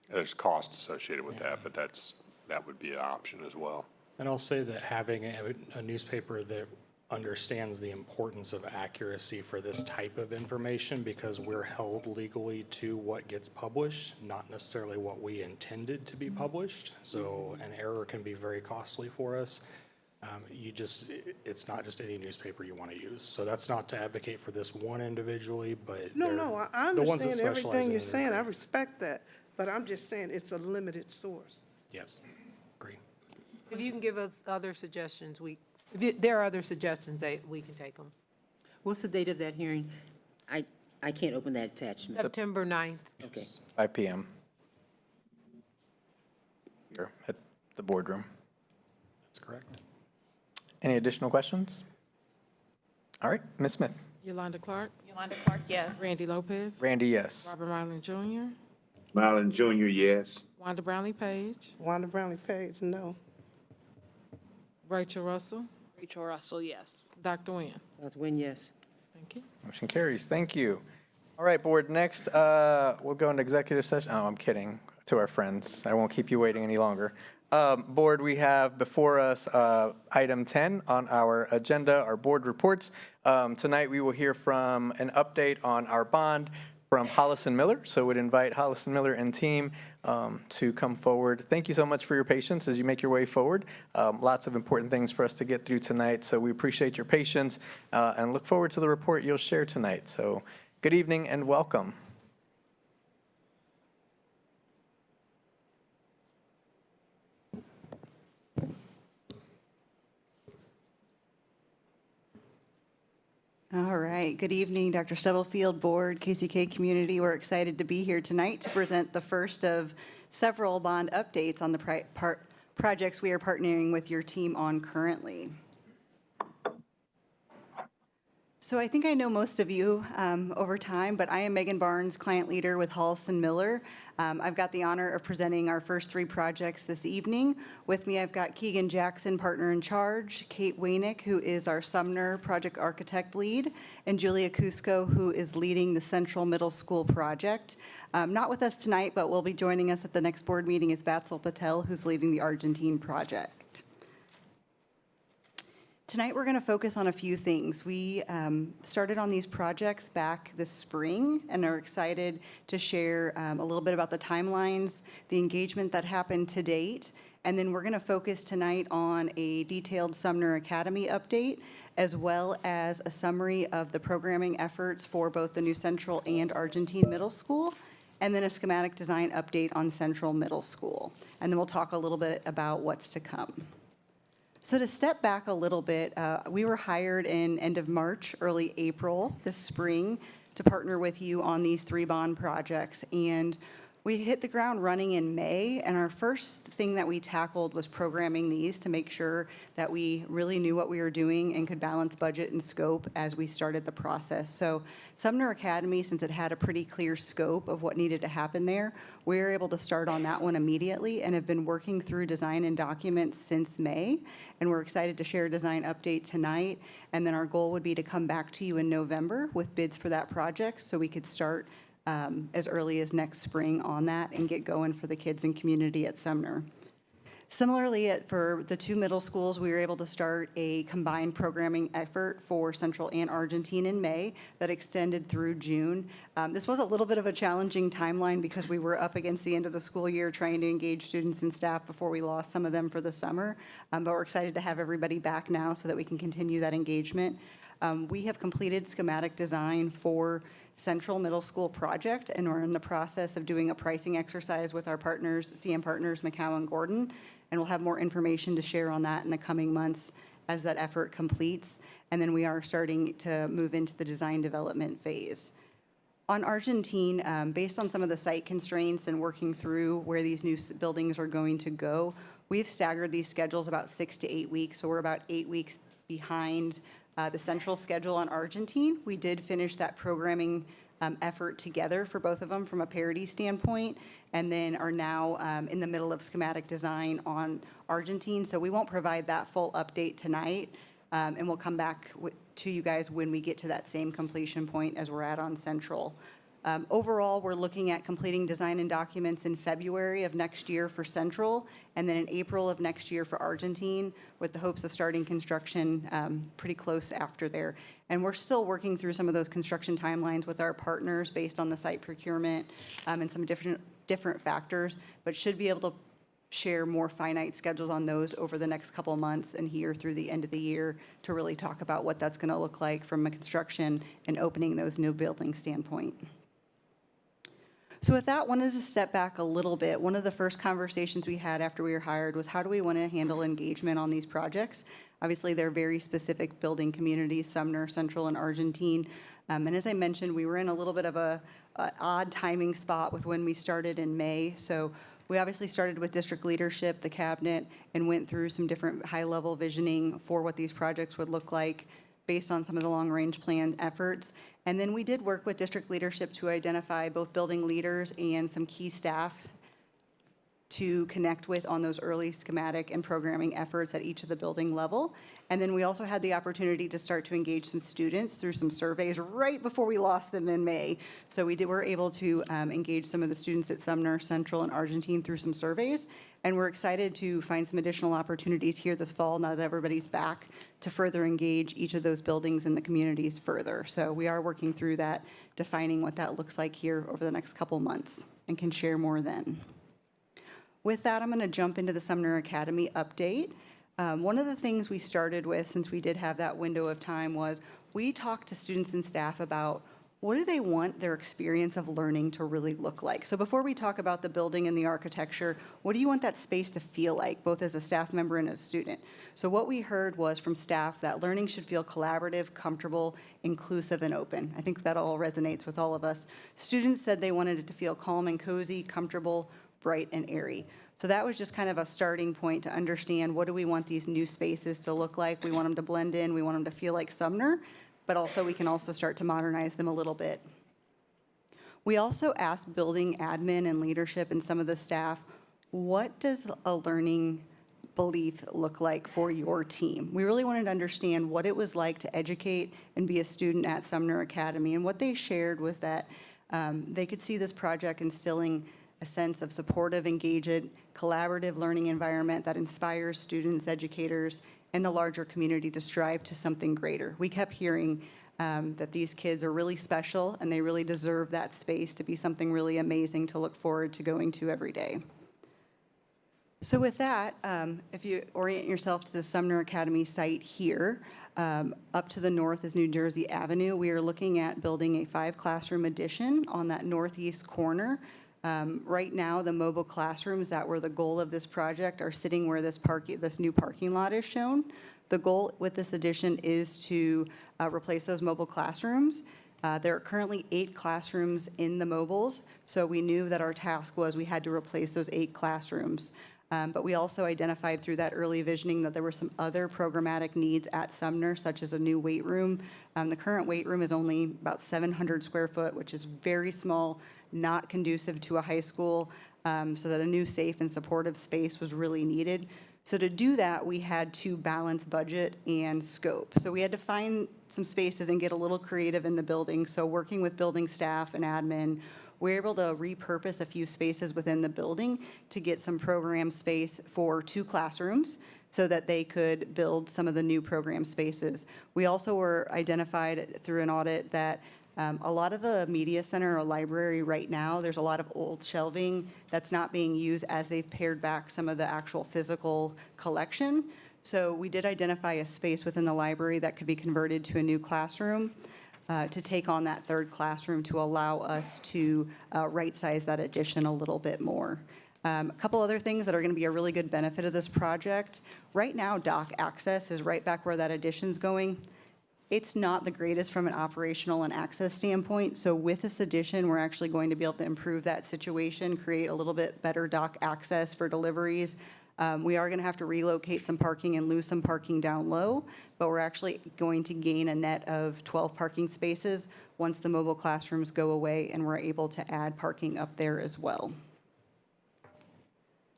There's cost associated with that, but that would be an option as well. And I'll say that having a newspaper that understands the importance of accuracy for this type of information, because we're held legally to what gets published, not necessarily what we intended to be published. So an error can be very costly for us. It's not just any newspaper you want to use. So that's not to advocate for this one individually, but No, I the ones that understand specialize everything in you're it are saying. I great. respect that, but I'm just saying it's a limited source. Yes, agree. If you can give us other suggestions, if there are other suggestions, we can take them. What's the date of that hearing? I can't open that attachment. September 9th. Okay. 5 p.m. Here at the boardroom. That's correct. Any additional questions? All right, Ms. Smith. Yolanda Clark, Yolanda Clark, yes. Randy Lopez, Randy, yes. Robert Mylan Jr., Marlon Jr., yes. Wanda Brownlee Page, Wanda Brownlee Page, no. Rachel Russell, Rachel Russell, yes. Dr. Nguyen. Dr. Nguyen, yes. Thank you. Motion carries. Thank you. All right, board, next, we'll go into executive session. Oh, I'm kidding. To our friends. I won't keep you waiting any longer. Board, we have before us item 10 on our agenda, our board reports. Tonight, we will hear from an update on our bond from Hollison Miller. So would invite Hollison Miller and team to come forward. Thank you so much for your patience as you make your way forward. Lots of important things for us to get through tonight. So we appreciate your patience and look forward to the report you'll share tonight. So good evening and welcome. All right. Good evening, Dr. Stubblefield, Board, KCK Community. We're excited to be here tonight to present the first of several bond updates on the projects we are partnering with your team on currently. So I think I know most of you over time, but I am Megan Barnes, client leader with Hollison Miller. I've got the honor of presenting our first three projects this evening. With me, I've got Keegan Jackson, partner in charge, Kate Wainick, who is our Sumner project architect lead, and Julia Cusco, who is leading the Central Middle School project. Not with us tonight, but will be joining us at the next board meeting is Vatsal Patel, who's leading the Argentine project. Tonight, we're going to focus on a few things. We started on these projects back this spring and are excited to share a little bit about the timelines, the engagement that happened to date, and then we're going to focus tonight on a detailed Sumner Academy update, as well as a summary of the programming efforts for both the New Central and Argentine Middle School, and then a schematic design update on Central Middle School. And then we'll talk a little bit about what's to come. So to step back a little bit, we were hired in end of March, early April this spring to partner with you on these three bond projects. And we hit the ground running in May, and our first thing that we tackled was programming these to make sure that we really knew what we were doing and could balance budget and scope as we started the process. So Sumner Academy, since it had a pretty clear scope of what needed to happen there, we were able to start on that one immediately and have been working through design and documents since May. And we're excited to share a design update tonight. And then our goal would be to come back to you in November with bids for that project so we could start as early as next spring on that and get going for the kids and community at Sumner. Similarly, for the two middle schools, we were able to start a combined programming effort for Central and Argentine in May that extended through June. This was a little bit of a challenging timeline because we were up against the end of the school year trying to engage students and staff before we lost some of them for the summer. But we're excited to have everybody back now so that we can continue that engagement. We have completed schematic design for Central Middle School project, and we're in the process of doing a pricing exercise with our partners, CM Partners, Macau and Gordon, and we'll have more information to share on that in the coming months as that effort completes. And then we are starting to move into the design development phase. On Argentine, based on some of the site constraints and working through where these new buildings are going to go, we've staggered these schedules about 6 to 8 weeks, so we're about 8 weeks behind the central schedule on Argentine. We did finish that programming effort together for both of them from a parity standpoint, and then are now in the middle of schematic design on Argentine. So we won't provide that full update tonight, and we'll come back to you guys when we get to that same completion point as we're at on Central. Overall, we're looking at completing design and documents in February of next year for Central, and then in April of next year for Argentine, with the hopes of starting construction pretty close after there. And we're still working through some of those construction timelines with our partners based on the site procurement and some different factors, but should be able to share more finite schedules on those over the next couple of months and here through the end of the year to really talk about what that's going to look like from a construction and opening those new buildings standpoint. So with that, wanted to step back a little bit. One of the first conversations we had after we were hired was how do we want to handle engagement on these projects? Obviously, they're very specific building communities, Sumner, Central, and Argentine. And as I mentioned, we were in a little bit of a odd timing spot with when we started in May. So we obviously started with district leadership, the cabinet, and went through some different high-level visioning for what these projects would look like based on some of the long-range plan efforts. And then we did work with district leadership to identify both building leaders and some key staff to connect with on those early schematic and programming efforts at each of the building level. And then we also had the opportunity to start to engage some students through some surveys right before we lost them in May. So were able to engage some of the students at Sumner, Central, and Argentine through some surveys. And we're excited to find some additional opportunities here this fall, now that everybody's back, to further engage each of those buildings and the communities further. So we are working through that, defining what that looks like here over the next couple months, and can share more then. With that, I'm going to jump into the Sumner Academy update. One of the things we started with, since we did have that window of time, was we talked to students and staff about what do they want their experience of learning to really look like. So before we talk about the building and the architecture, what do you want that space to feel like, both as a staff member and a student? So what we heard was from staff that learning should feel collaborative, comfortable, inclusive, and open. I think that all resonates with all of us. Students said they wanted it to feel calm and cozy, comfortable, bright, and airy. So that was just kind of a starting point to understand what do we want these new spaces to look like. We want them to blend in. We want them to feel like Sumner, but also we can also start to modernize them a little bit. We also asked building admin and leadership and some of the staff, what does a learning belief look like for your team? We really wanted to understand what it was like to educate and be a student at Sumner Academy. And what they shared was that they could see this project instilling a sense of supportive, engaged, collaborative learning environment that inspires students, educators, and the larger community to strive to something greater. We kept hearing that these kids are really special and they really deserve that space to be something really amazing to look forward to going to every day. So with that, if you orient yourself to the Sumner Academy site here, up to the north is New Jersey Avenue. We are looking at building a 5-classroom addition on that northeast corner. Right now, the mobile classrooms that were the goal of this project are sitting where this new parking lot is shown. The goal with this addition is to replace those mobile classrooms. There are currently 8 classrooms in the mobiles, so we knew that our task was we had to replace those 8 classrooms. But we also identified through that early visioning that there were some other programmatic needs at Sumner, such as a new weight room. The current weight room is only about 700 square foot, which is very small, not conducive to a high school, so that a new safe and supportive space was really needed. So to do that, we had to balance budget and scope. So we had to find some spaces and get a little creative in the building. So working with building staff and admin, we were able to repurpose a few spaces within the building to get some program space for 2 classrooms so that they could build some of the new program spaces. We also were identified through an audit that a lot of the media center or library right now, there's a lot of old shelving that's not being used as they've pared back some of the actual physical collection. So we did identify a space within the library that could be converted to a new classroom to take on that 3rd classroom to allow us to right-size that addition a little bit more. A couple other things that are going to be a really good benefit of this project. Right now, dock access is right back where that addition's going. It's not the greatest from an operational and access standpoint. So with this addition, we're actually going to be able to improve that situation, create a little bit better dock access for deliveries. We are going to have to relocate some parking and lose some parking down low, but we're actually going to gain a net of 12 parking spaces once the mobile classrooms go away, and we're able to add parking up there as well.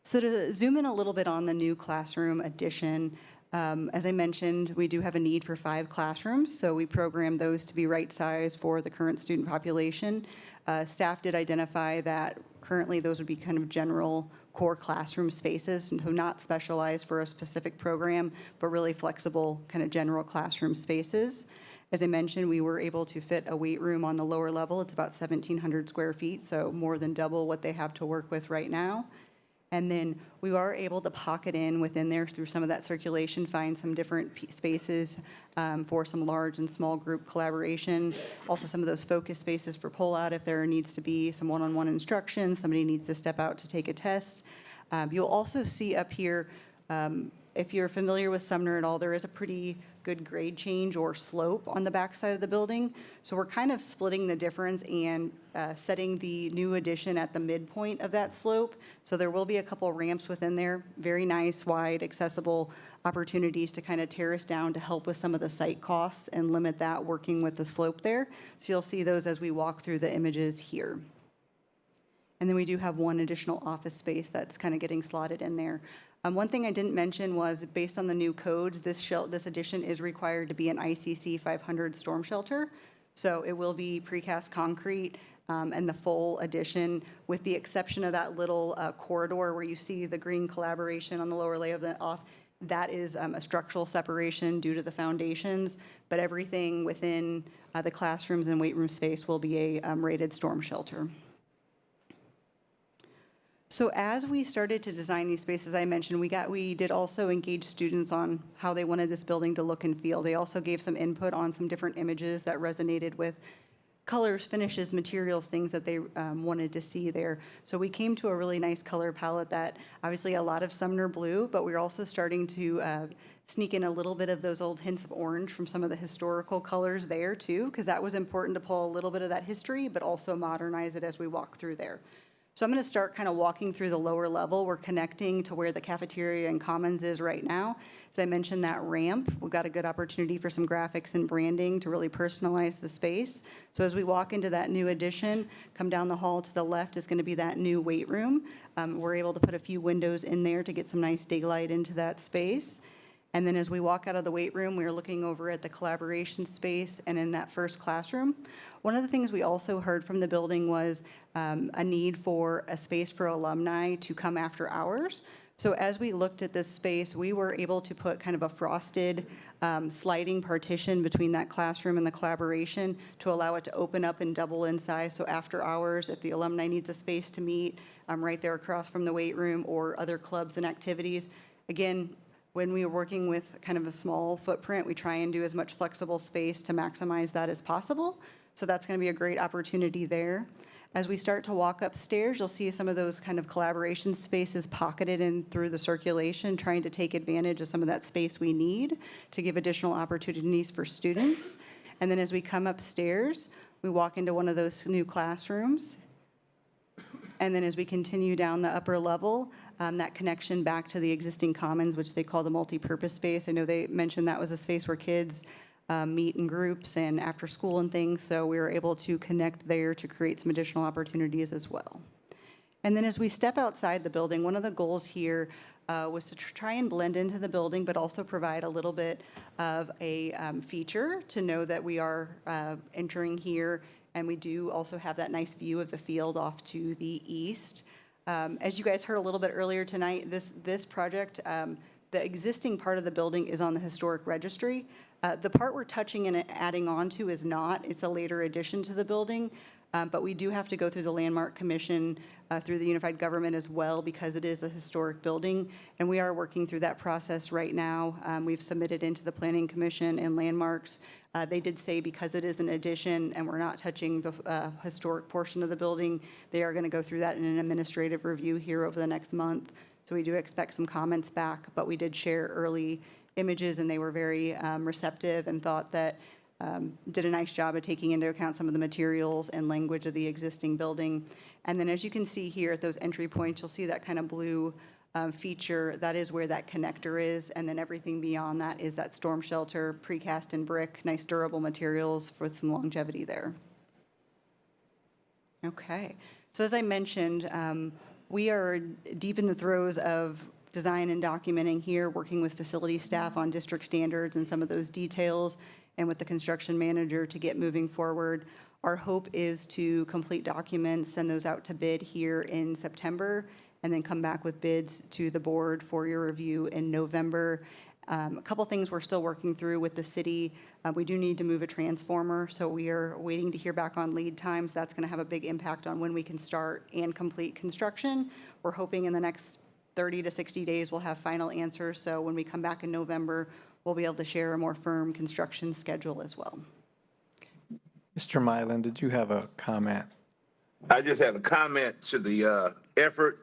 So to zoom in a little bit on the new classroom addition, as I mentioned, we do have a need for 5 classrooms, so we programmed those to be right size for the current student population. Staff did identify that currently those would be kind of general core classroom spaces, and so not specialized for a specific program, but really flexible kind of general classroom spaces. As I mentioned, we were able to fit a weight room on the lower level. It's about 1,700 square feet, so more than double what they have to work with right now. And then we are able to pocket in within there through some of that circulation, find some different spaces for some large and small group collaboration. Also some of those focus spaces for pull-out if there needs to be some one-on-one instruction, somebody needs to step out to take a test. You'll also see up here, if you're familiar with Sumner at all, there is a pretty good grade change or slope on the backside of the building. So we're kind of splitting the difference and setting the new addition at the midpoint of that slope. So there will be a couple ramps within there, very nice, wide, accessible opportunities to kind of terrace down to help with some of the site costs and limit that working with the slope there. So you'll see those as we walk through the images here. And then we do have one additional office space that's kind of getting slotted in there. One thing I didn't mention was, based on the new codes, this addition is required to be an ICC 500 storm shelter. So it will be precast concrete and the full addition, with the exception of that little corridor where you see the green collaboration on the lower layer of the off. That is a structural separation due to the foundations, but everything within the classrooms and weight room space will be a rated storm shelter. So as we started to design these spaces, I mentioned we did also engage students on how they wanted this building to look and feel. They also gave some input on some different images that resonated with colors, finishes, materials, things that they wanted to see there. So we came to a really nice color palette that obviously a lot of Sumner blue, but we're also starting to sneak in a little bit of those old hints of orange from some of the historical colors there too, because that was important to pull a little bit of that history, but also modernize it as we walk through there. So I'm going to start kind of walking through the lower level. We're connecting to where the cafeteria and commons is right now. As I mentioned, that ramp, we've got a good opportunity for some graphics and branding to really personalize the space. So as we walk into that new addition, come down the hall to the left is going to be that new weight room. We're able to put a few windows in there to get some nice daylight into that space. And then as we walk out of the weight room, we're looking over at the collaboration space and in that first classroom. One of the things we also heard from the building was a need for a space for alumni to come after hours. So as we looked at this space, we were able to put kind of a frosted sliding partition between that classroom and the collaboration to allow it to open up and double in size. So after hours, if the alumni needs a space to meet, right there across from the weight room or other clubs and activities. Again, when we are working with kind of a small footprint, we try and do as much flexible space to maximize that as possible. So that's going to be a great opportunity there. As we start to walk upstairs, you'll see some of those kind of collaboration spaces pocketed in through the circulation, trying to take advantage of some of that space we need to give additional opportunities for students. And then as we come upstairs, we walk into one of those new classrooms. And then as we continue down the upper level, that connection back to the existing commons, which they call the multi-purpose space. I know they mentioned that was a space where kids meet in groups and after school and things, so we were able to connect there to create some additional opportunities as well. And then as we step outside the building, one of the goals here was to try and blend into the building, but also provide a little bit of a feature to know that we are entering here, and we do also have that nice view of the field off to the east. As you guys heard a little bit earlier tonight, this project, the existing part of the building is on the historic registry. The part we're touching and adding on to is not. It's a later addition to the building, but we do have to go through the Landmark Commission, through the Unified Government as well, because it is a historic building, and we are working through that process right now. We've submitted into the Planning Commission and Landmarks. They did say because it is an addition and we're not touching the historic portion of the building, they are going to go through that in an administrative review here over the next month. So we do expect some comments back, but we did share early images, and they were very receptive and thought that did a nice job of taking into account some of the materials and language of the existing building. And then as you can see here at those entry points, you'll see that kind of blue feature. That is where that connector is. And then everything beyond that is that storm shelter, precast and brick, nice durable materials with some longevity there. Okay. So as I mentioned, we are deep in the throes of design and documenting here, working with facility staff on district standards and some of those details, and with the construction manager to get moving forward. Our hope is to complete documents, send those out to bid here in September, and then come back with bids to the board for your review in November. A couple things we're still working through with the city. We do need to move a transformer, so we are waiting to hear back on lead times. That's going to have a big impact on when we can start and complete construction. We're hoping in the next 30 to 60 days we'll have final answers, so when we come back in November, we'll be able to share a more firm construction schedule as well. Mr. Mylan, did you have a comment? I just have a comment to the effort,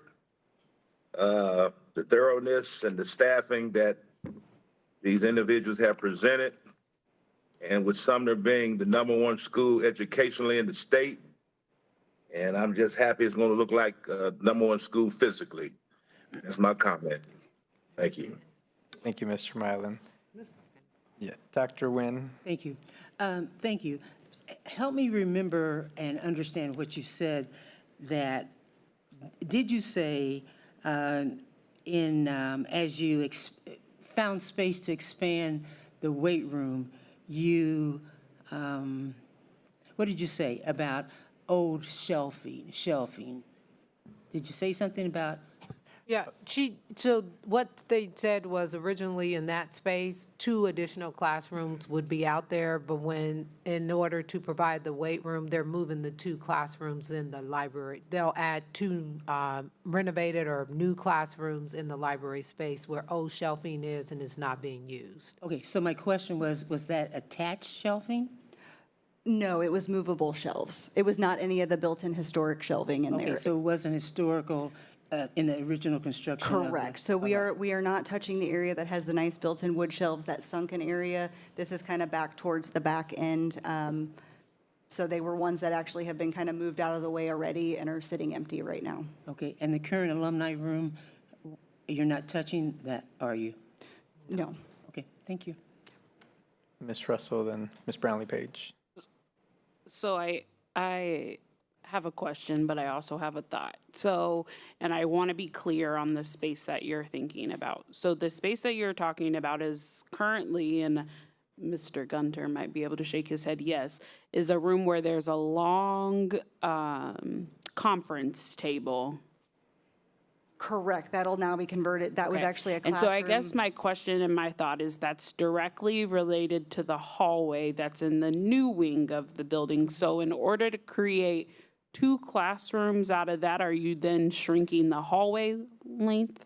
the thoroughness, and the staffing that these individuals have presented, and with Sumner being the #1 school educationally in the state. And I'm just happy it's going to look like #1 school physically. That's my comment. Thank you. Thank you, Mr. Mylan. Yeah, Dr. Nguyen. Thank you. Thank you. Help me remember and understand what you said, that, did you say as you found space to expand the weight room, you, what did you say about old shelving? Did you say something about? Yeah, so what they said was originally in that space, 2 additional classrooms would be out there, but in order to provide the weight room, they're moving the 2 classrooms in the library. They'll add 2 renovated or new classrooms in the library space where old shelving is and is not being used. Okay, so my question was that attached shelving? No, it was movable shelves. It was not any of the built-in historic shelving in there. Okay, so it wasn't historical in the original construction of the- Correct. So we are not touching the area that has the nice built-in wood shelves, that sunken area. This is kind of back towards the back end. So they were ones that actually have been kind of moved out of the way already and are sitting empty right now. Okay, and the current alumni room, you're not touching that, are you? No. Okay, thank you. Ms. Russell, then Ms. Brownlee Page. So I have a question, but I also have a thought. So, and I want to be clear on the space that you're thinking about. So the space that you're talking about is currently, and Mr. Gunter might be able to shake his head, yes, is a room where there's a long conference table. Correct. That'll now be converted. That was Okay. actually a And classroom. so I guess my question and my thought is that's directly related to the hallway that's in the new wing of the building. So in order to create 2 classrooms out of that, are you then shrinking the hallway length?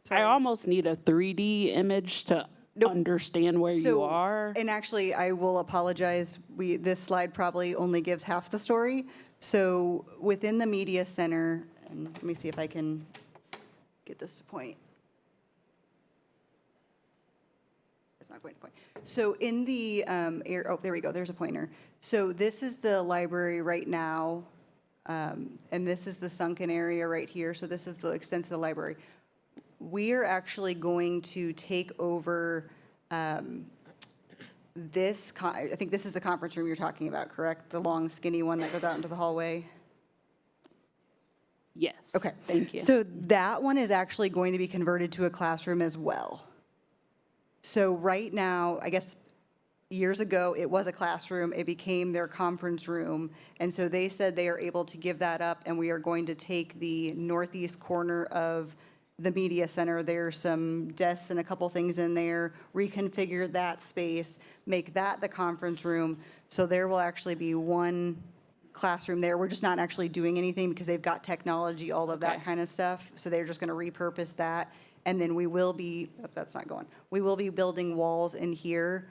I almost need a 3D image to understand where you So- are. And actually, I will apologize. This slide probably only gives half the story. So within the media center, and let me see if I can get this to point. It's not going to point. So in the oh, there we go, there's a pointer. So this is the library right now, and this is the sunken area right here. So this is the extent of the library. We are actually going to take over I think this is the conference room you're talking about, correct? The long skinny one that goes out into the hallway? Yes. Okay. Thank you. So that one is actually going to be converted to a classroom as well. So right now, I guess years ago, it was a classroom. It became their conference room. And so they said they are able to give that up, and we are going to take the northeast corner of the media center. There's some desks and a couple things in there, reconfigure that space, make that the conference room. So there will actually be 1 classroom there. We're just not actually doing anything because they've got technology, all of that Okay. kind of stuff. So they're just going to repurpose that. And then we will be, that's not going, we will be building walls in here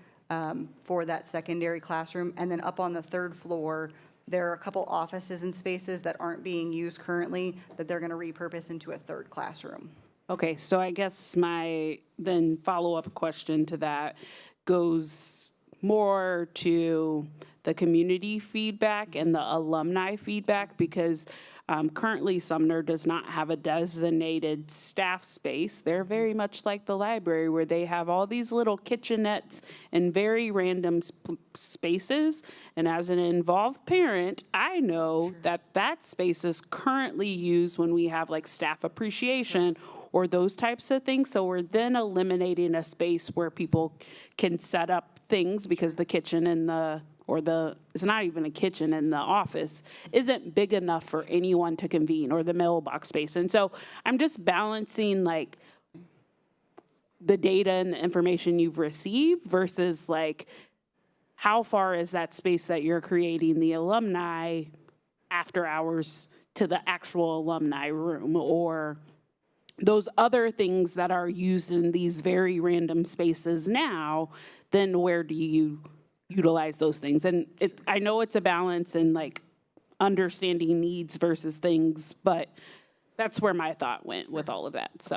for that secondary classroom. And then up on the 3rd floor, there are a couple offices and spaces that aren't being used currently that they're going to repurpose into a 3rd classroom. Okay, so I guess my then follow-up question to that goes more to the community feedback and the alumni feedback, because currently Sumner does not have a designated staff space. They're very much like the library, where they have all these little kitchenettes in very random spaces. And as an involved parent, I know that that space is currently used when we have like staff appreciation or those types of things. So we're then eliminating a space where people can set up things, because the kitchen and it's not even a kitchen in the office, isn't big enough for anyone to convene, or the mailbox space. And so I'm just balancing like the data and the information you've received versus like how far is that space that you're creating the alumni after hours to the actual alumni room, or those other things that are used in these very random spaces now, then where do you utilize those things? And I know it's a balance and like understanding needs versus things, but that's where my thought went with all of that, so.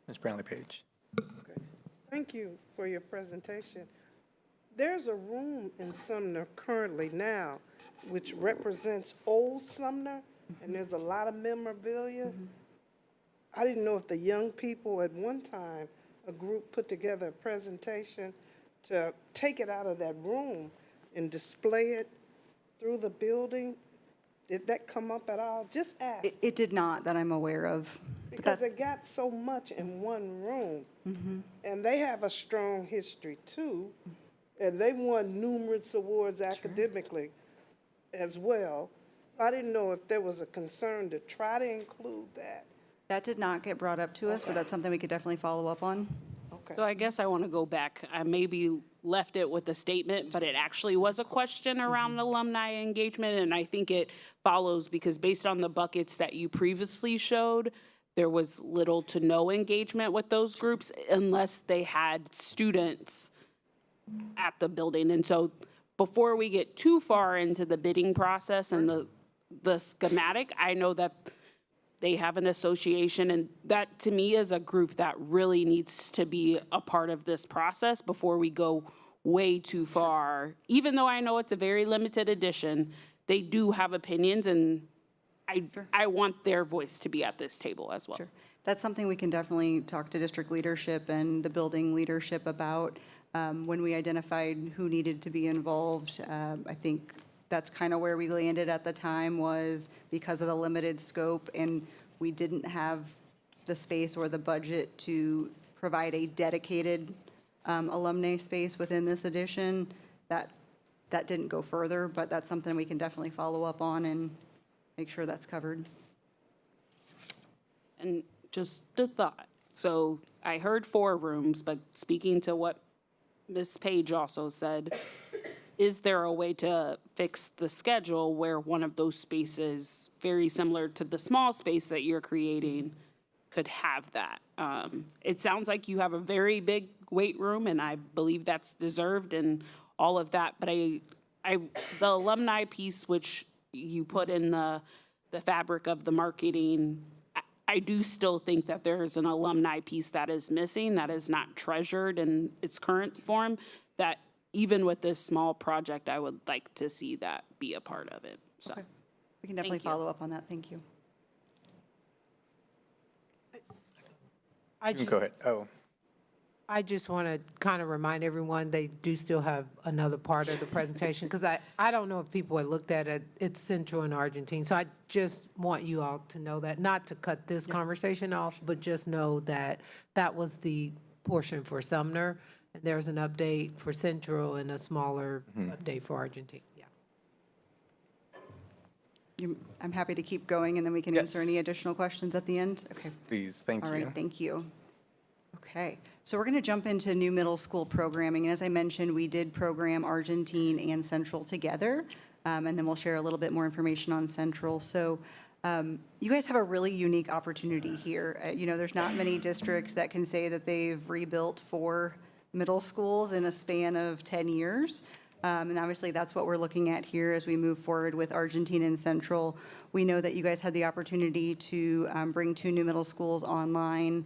Ms. Brownlee Page. Thank you for your presentation. There's a room in Sumner currently now which represents old Sumner, and there's a lot of memorabilia. I didn't know if the young people, at one time, a group put together a presentation to take it out of that room and display it through the building. Did that come up at all? Just ask. It did not, that I'm aware of. Because it got so much in one room. And they have a strong history too. And they won numerous awards academically as well. I didn't know if there was a concern to try to include that. That did not get brought up to us, but that's something we could definitely follow up on. So I guess I want to go back. I maybe left it with a statement, but it actually was a question around alumni engagement, and I think it follows because based on the buckets that you previously showed, there was little to no engagement with those groups unless they had students at the building. And so before we get too far into the bidding process and the schematic, I know that they have an association, and that to me is a group that really needs to be a part of this process before we go way too far. Even though I know it's a very limited edition, they do have opinions, and I want their voice to be at this table as well. Sure. That's something we can definitely talk to district leadership and the building leadership about. When we identified who needed to be involved, I think that's kind of where we landed at the time, was because of the limited scope, and we didn't have the space or the budget to provide a dedicated alumni space within this edition. That didn't go further, but that's something we can definitely follow up on and make sure that's covered. And just a thought. So I heard 4 rooms, but speaking to what Ms. Page also said, is there a way to fix the schedule where one of those spaces, very similar to the small space that you're creating, could have that? It sounds like you have a very big weight room, and I believe that's deserved and all of that. But the alumni piece, which you put in the fabric of the marketing, I do still think that there is an alumni piece that is missing, that is not treasured in its current form, that even with this small project, I would like to see that be a part of it. So Okay. We can definitely follow up on that. Thank you. You can go ahead. Oh. I just want to kind of remind everyone, they do still have another part of the presentation, because I don't know if people had looked at it. It's Central and Argentine. So I just want you all to know that, not to cut this conversation off, but just know that that was the portion for Sumner. And there's an update for Central and a smaller update for Argentine. Yeah. I'm happy to keep going, and then we can answer any additional questions at the end. Okay. Please, thank you. All right, thank you. Okay, so we're going to jump into new middle school programming. And as I mentioned, we did program Argentine and Central together, and then we'll share a little bit more information on Central. So you guys have a really unique opportunity here. There's not many districts that can say that they've rebuilt 4 middle schools in a span of 10 years. And obviously, that's what we're looking at here as we move forward with Argentine and Central. We know that you guys had the opportunity to bring 2 new middle schools online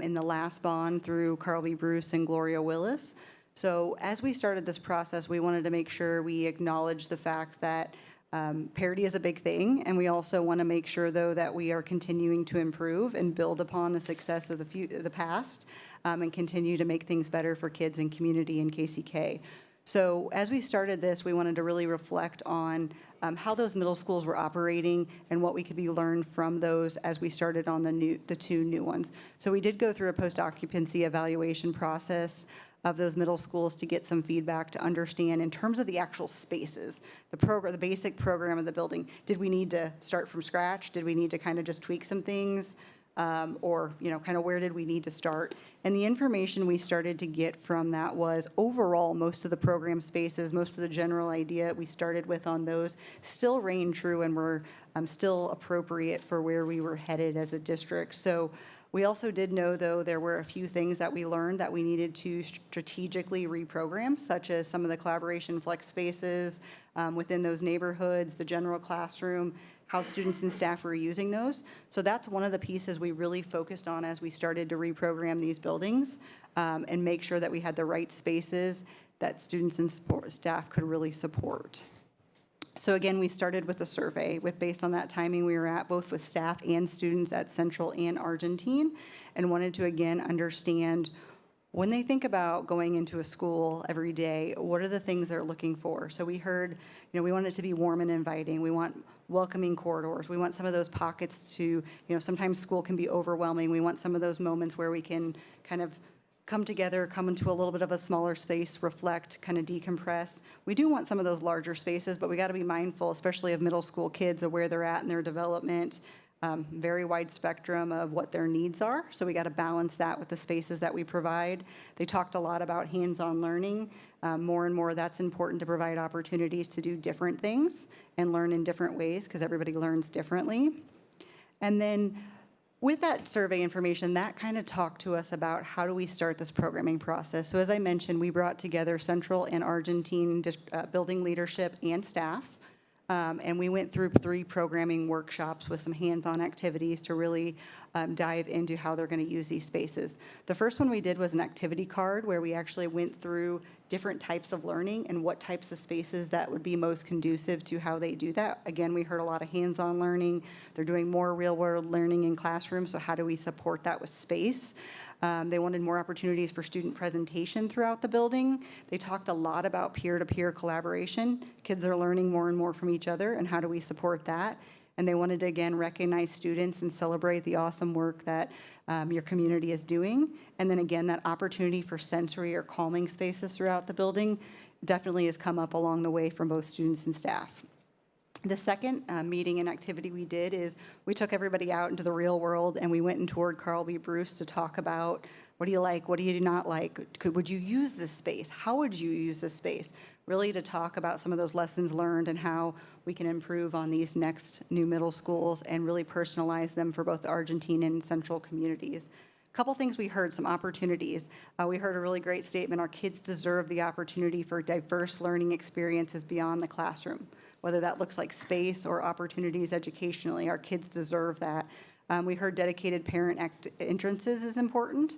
in the last bond through Carl B. Bruce and Gloria Willis. So as we started this process, we wanted to make sure we acknowledge the fact that parity is a big thing, and we also want to make sure, though, that we are continuing to improve and build upon the success of the past, and continue to make things better for kids and community in KCK. So as we started this, we wanted to really reflect on how those middle schools were operating and what we could be learned from those as we started on the two new ones. So we did go through a post-occupancy evaluation process of those middle schools to get some feedback to understand in terms of the actual spaces, the basic program of the building. Did we need to start from scratch? Did we need to kind of just tweak some things? Or, kind of where did we need to start? And the information we started to get from that was overall, most of the program spaces, most of the general idea we started with on those still reign true and were still appropriate for where we were headed as a district. So we also did know, though, there were a few things that we learned that we needed to strategically reprogram, such as some of the collaboration flex spaces within those neighborhoods, the general classroom, how students and staff were using those. So that's one of the pieces we really focused on as we started to reprogram these buildings and make sure that we had the right spaces that students and staff could really support. So again, we started with a survey based on that timing we were at, both with staff and students at Central and Argentine, and wanted to again understand when they think about going into a school every day, what are the things they're looking for? So we heard, we want it to be warm and inviting. We want welcoming corridors. We want some of those pockets to, sometimes school can be overwhelming. We want some of those moments where we can kind of come together, come into a little bit of a smaller space, reflect, kind of decompress. We do want some of those larger spaces, but we got to be mindful, especially of middle school kids, of where they're at in their development. Very wide spectrum of what their needs are. So we got to balance that with the spaces that we provide. They talked a lot about hands-on learning. More and more, that's important to provide opportunities to do different things and learn in different ways because everybody learns differently. And then with that survey information, that kind of talked to us about how do we start this programming process. So as I mentioned, we brought together Central and Argentine building leadership and staff. And we went through 3 programming workshops with some hands-on activities to really dive into how they're going to use these spaces. The first one we did was an activity card where we actually went through different types of learning and what types of spaces that would be most conducive to how they do that. Again, we heard a lot of hands-on learning. They're doing more real-world learning in classrooms, so how do we support that with space? They wanted more opportunities for student presentation throughout the building. They talked a lot about peer-to-peer collaboration. Kids are learning more and more from each other, and how do we support that? And they wanted to, again, recognize students and celebrate the awesome work that your community is doing. And then, again, that opportunity for sensory or calming spaces throughout the building definitely has come up along the way from both students and staff. The second meeting and activity we did is we took everybody out into the real world and we went and toured Carl B. Bruce to talk about what do you like, what do you not like, would you use this space, how would you use this space, really to talk about some of those lessons learned and how we can improve on these next new middle schools and really personalize them for both the Argentine and Central communities. A couple things we heard, some opportunities. We heard a really great statement, our kids deserve the opportunity for diverse learning experiences beyond the classroom. Whether that looks like space or opportunities educationally, our kids deserve that. We heard dedicated parent entrances is important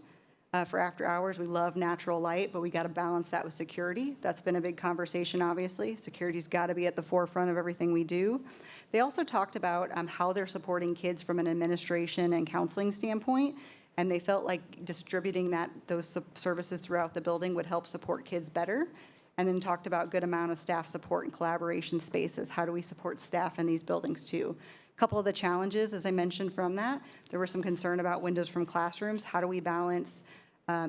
for after hours. We love natural light, but we got to balance that with security. That's been a big conversation, obviously. Security's got to be at the forefront of everything we do. They also talked about how they're supporting kids from an administration and counseling standpoint, and they felt like distributing those services throughout the building would help support kids better. And then talked about good amount of staff support and collaboration spaces. How do we support staff in these buildings too? A couple of the challenges, as I mentioned from that, there was some concern about windows from classrooms. How do we balance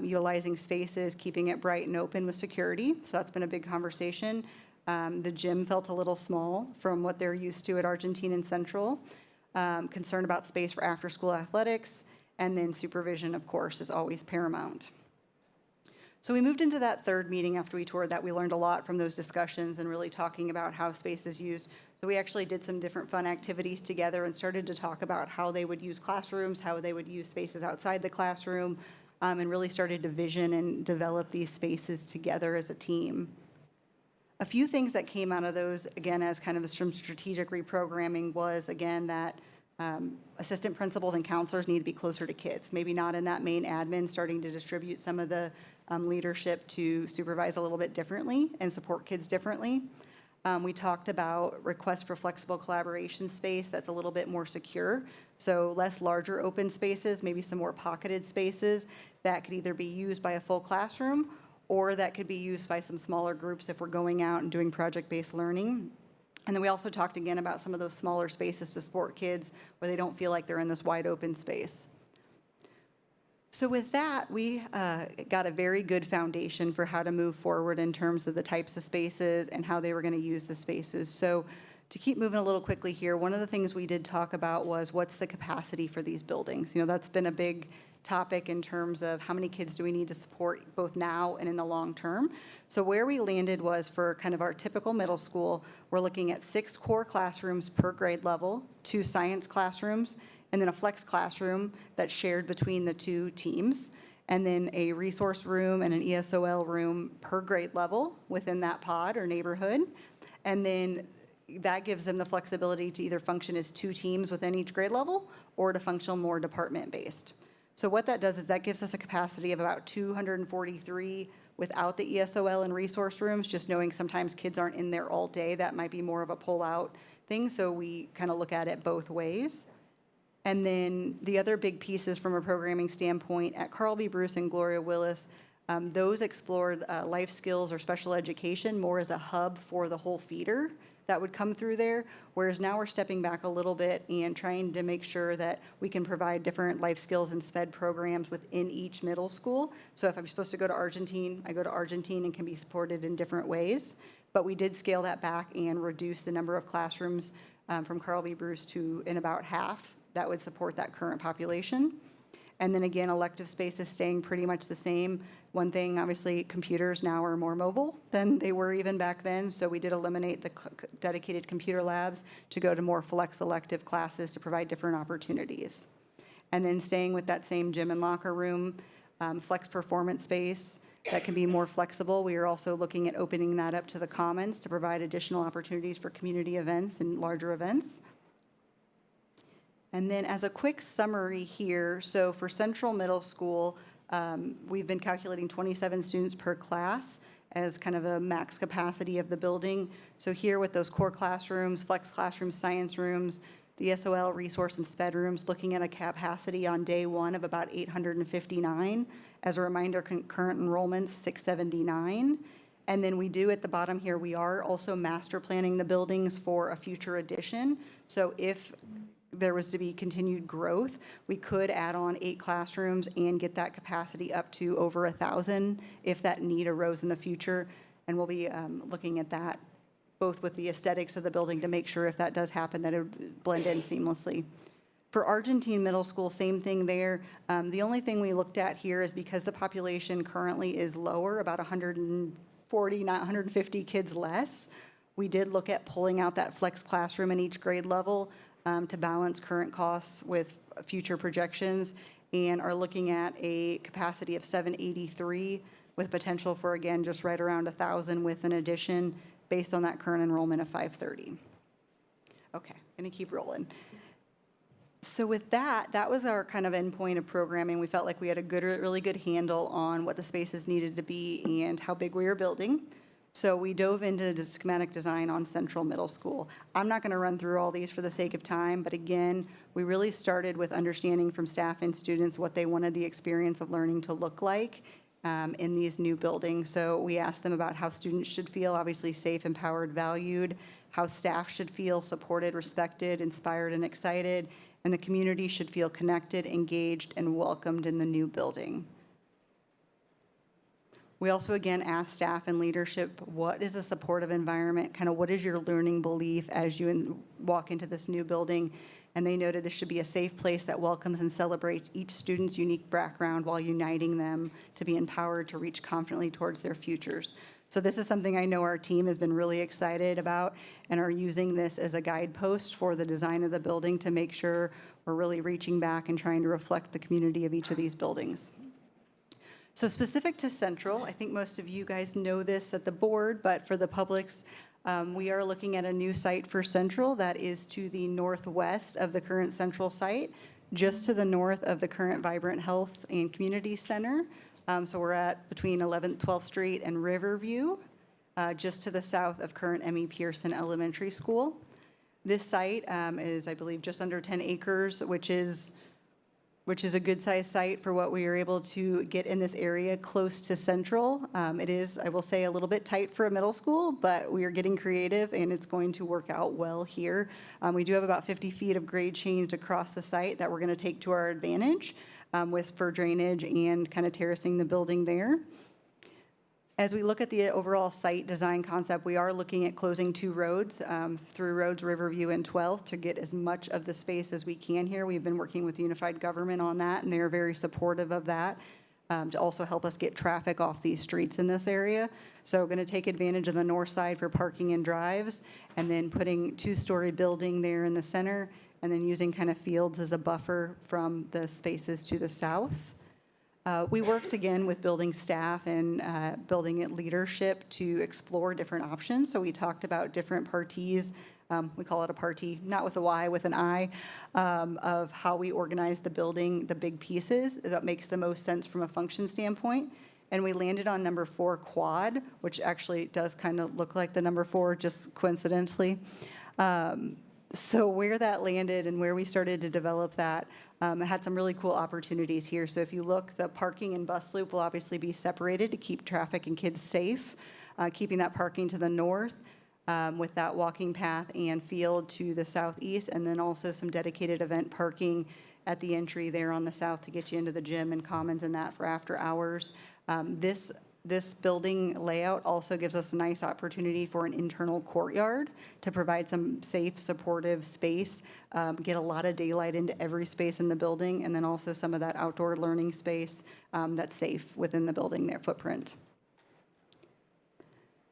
utilizing spaces, keeping it bright and open with security? So that's been a big conversation. The gym felt a little small from what they're used to at Argentine and Central. Concern about space for after-school athletics. And then supervision, of course, is always paramount. So we moved into that third meeting after we toured that. We learned a lot from those discussions and really talking about how space is used. So we actually did some different fun activities together and started to talk about how they would use classrooms, how they would use spaces outside the classroom, and really started to vision and develop these spaces together as a team. A few things that came out of those, again, as kind of some strategic reprogramming was, again, that assistant principals and counselors need to be closer to kids, maybe not in that main admin, starting to distribute some of the leadership to supervise a little bit differently and support kids differently. We talked about requests for flexible collaboration space that's a little bit more secure. So less larger open spaces, maybe some more pocketed spaces that could either be used by a full classroom or that could be used by some smaller groups if we're going out and doing project-based learning. And then we also talked again about some of those smaller spaces to support kids where they don't feel like they're in this wide open space. So with that, we got a very good foundation for how to move forward in terms of the types of spaces and how they were going to use the spaces. So to keep moving a little quickly here, one of the things we did talk about was what's the capacity for these buildings? You know, that's been a big topic in terms of how many kids do we need to support both now and in the long term. So where we landed was for kind of our typical middle school, we're looking at 6 core classrooms per grade level, 2 science classrooms, and then a flex classroom that's shared between the 2 teams, and then a resource room and an ESOL room per grade level within that pod or neighborhood. And then that gives them the flexibility to either function as 2 teams within each grade level or to function more department-based. So what that does is that gives us a capacity of about 243 without the ESOL and resource rooms, just knowing sometimes kids aren't in there all day. That might be more of a pull-out thing, so we kind of look at it both ways. And then the other big pieces from a programming standpoint, at Carl B. Bruce and Gloria Willis, those explored life skills or special education more as a hub for the whole feeder that would come through there, whereas now we're stepping back a little bit and trying to make sure that we can provide different life skills and SPED programs within each middle school. So if I'm supposed to go to Argentine, I go to Argentine and can be supported in different ways. But we did scale that back and reduce the number of classrooms from Carl B. Bruce to in about half that would support that current population. And then again, elective spaces staying pretty much the same. One thing, obviously, computers now are more mobile than they were even back then, so we did eliminate the dedicated computer labs to go to more flex elective classes to provide different opportunities. And then staying with that same gym and locker room, flex performance space that can be more flexible. We are also looking at opening that up to the commons to provide additional opportunities for community events and larger events. And then as a quick summary here, so for Central Middle School, we've been calculating 27 students per class as kind of a max capacity of the building. So here with those core classrooms, flex classrooms, science rooms, the SOL resource and SPED rooms, looking at a capacity on day 1 of about 859. As a reminder, current enrollment's 679. And then we do at the bottom here, we are also master planning the buildings for a future addition. So if there was to be continued growth, we could add on 8 classrooms and get that capacity up to over 1,000 if that need arose in the future. And we'll be looking at that both with the aesthetics of the building to make sure if that does happen that it would blend in seamlessly. For Argentine Middle School, same thing there. The only thing we looked at here is because the population currently is lower, about 140, not 150 kids less, we did look at pulling out that flex classroom in each grade level to balance current costs with future projections, and are looking at a capacity of 783 with potential for, again, just right around 1,000 with an addition based on that current enrollment of 530. Okay, gonna keep rolling. So with that, that was our kind of endpoint of programming. We felt like we had a really good handle on what the spaces needed to be and how big we were building. So we dove into the schematic design on Central Middle School. I'm not going to run through all these for the sake of time, but again, we really started with understanding from staff and students what they wanted the experience of learning to look like in these new buildings. So we asked them about how students should feel, obviously safe, empowered, valued, how staff should feel supported, respected, inspired, and excited, and the community should feel connected, engaged, and welcomed in the new building. We also, again, asked staff and leadership, what is a supportive environment? Kind of what is your learning belief as you walk into this new building? And they noted this should be a safe place that welcomes and celebrates each student's unique background while uniting them to be empowered to reach confidently towards their futures. So this is something I know our team has been really excited about and are using this as a guidepost for the design of the building to make sure we're really reaching back and trying to reflect the community of each of these buildings. So specific to Central, I think most of you guys know this at the board, but for the publics, we are looking at a new site for Central that is to the northwest of the current Central site, just to the north of the current Vibrant Health and Community Center. So we're at between 11th, 12th Street and Riverview, just to the south of current M.E. Pearson Elementary School. This site is, I believe, just under 10 acres, which is a good-sized site for what we are able to get in this area close to Central. It is, I will say, a little bit tight for a middle school, but we are getting creative, and it's going to work out well here. We do have about 50 feet of grade change across the site that we're going to take to our advantage for drainage and kind of terracing the building there. As we look at the overall site design concept, we are looking at closing 2 roads, through roads Riverview and 12th, to get as much of the space as we can here. We've been working with Unified Government on that, and they're very supportive of that, to also help us get traffic off these streets in this area. So we're going to take advantage of the north side for parking and drives, and then putting 2-story building there in the center, and then using kind of fields as a buffer from the spaces to the south. We worked again with building staff and building it leadership to explore different options. So we talked about different parties. We call it a party, not with a Y, with an I, of how we organize the building, the big pieces that makes the most sense from a function standpoint. And we landed on number 4, quad, which actually does kind of look like the number 4, just coincidentally. So where that landed and where we started to develop that, had some really cool opportunities here. So if you look, the parking and bus loop will obviously be separated to keep traffic and kids safe, keeping that parking to the north with that walking path and field to the southeast, and then also some dedicated event parking at the entry there on the south to get you into the gym and commons and that for after hours. This building layout also gives us a nice opportunity for an internal courtyard to provide some safe, supportive space, get a lot of daylight into every space in the building, and then also some of that outdoor learning space that's safe within the building, their footprint.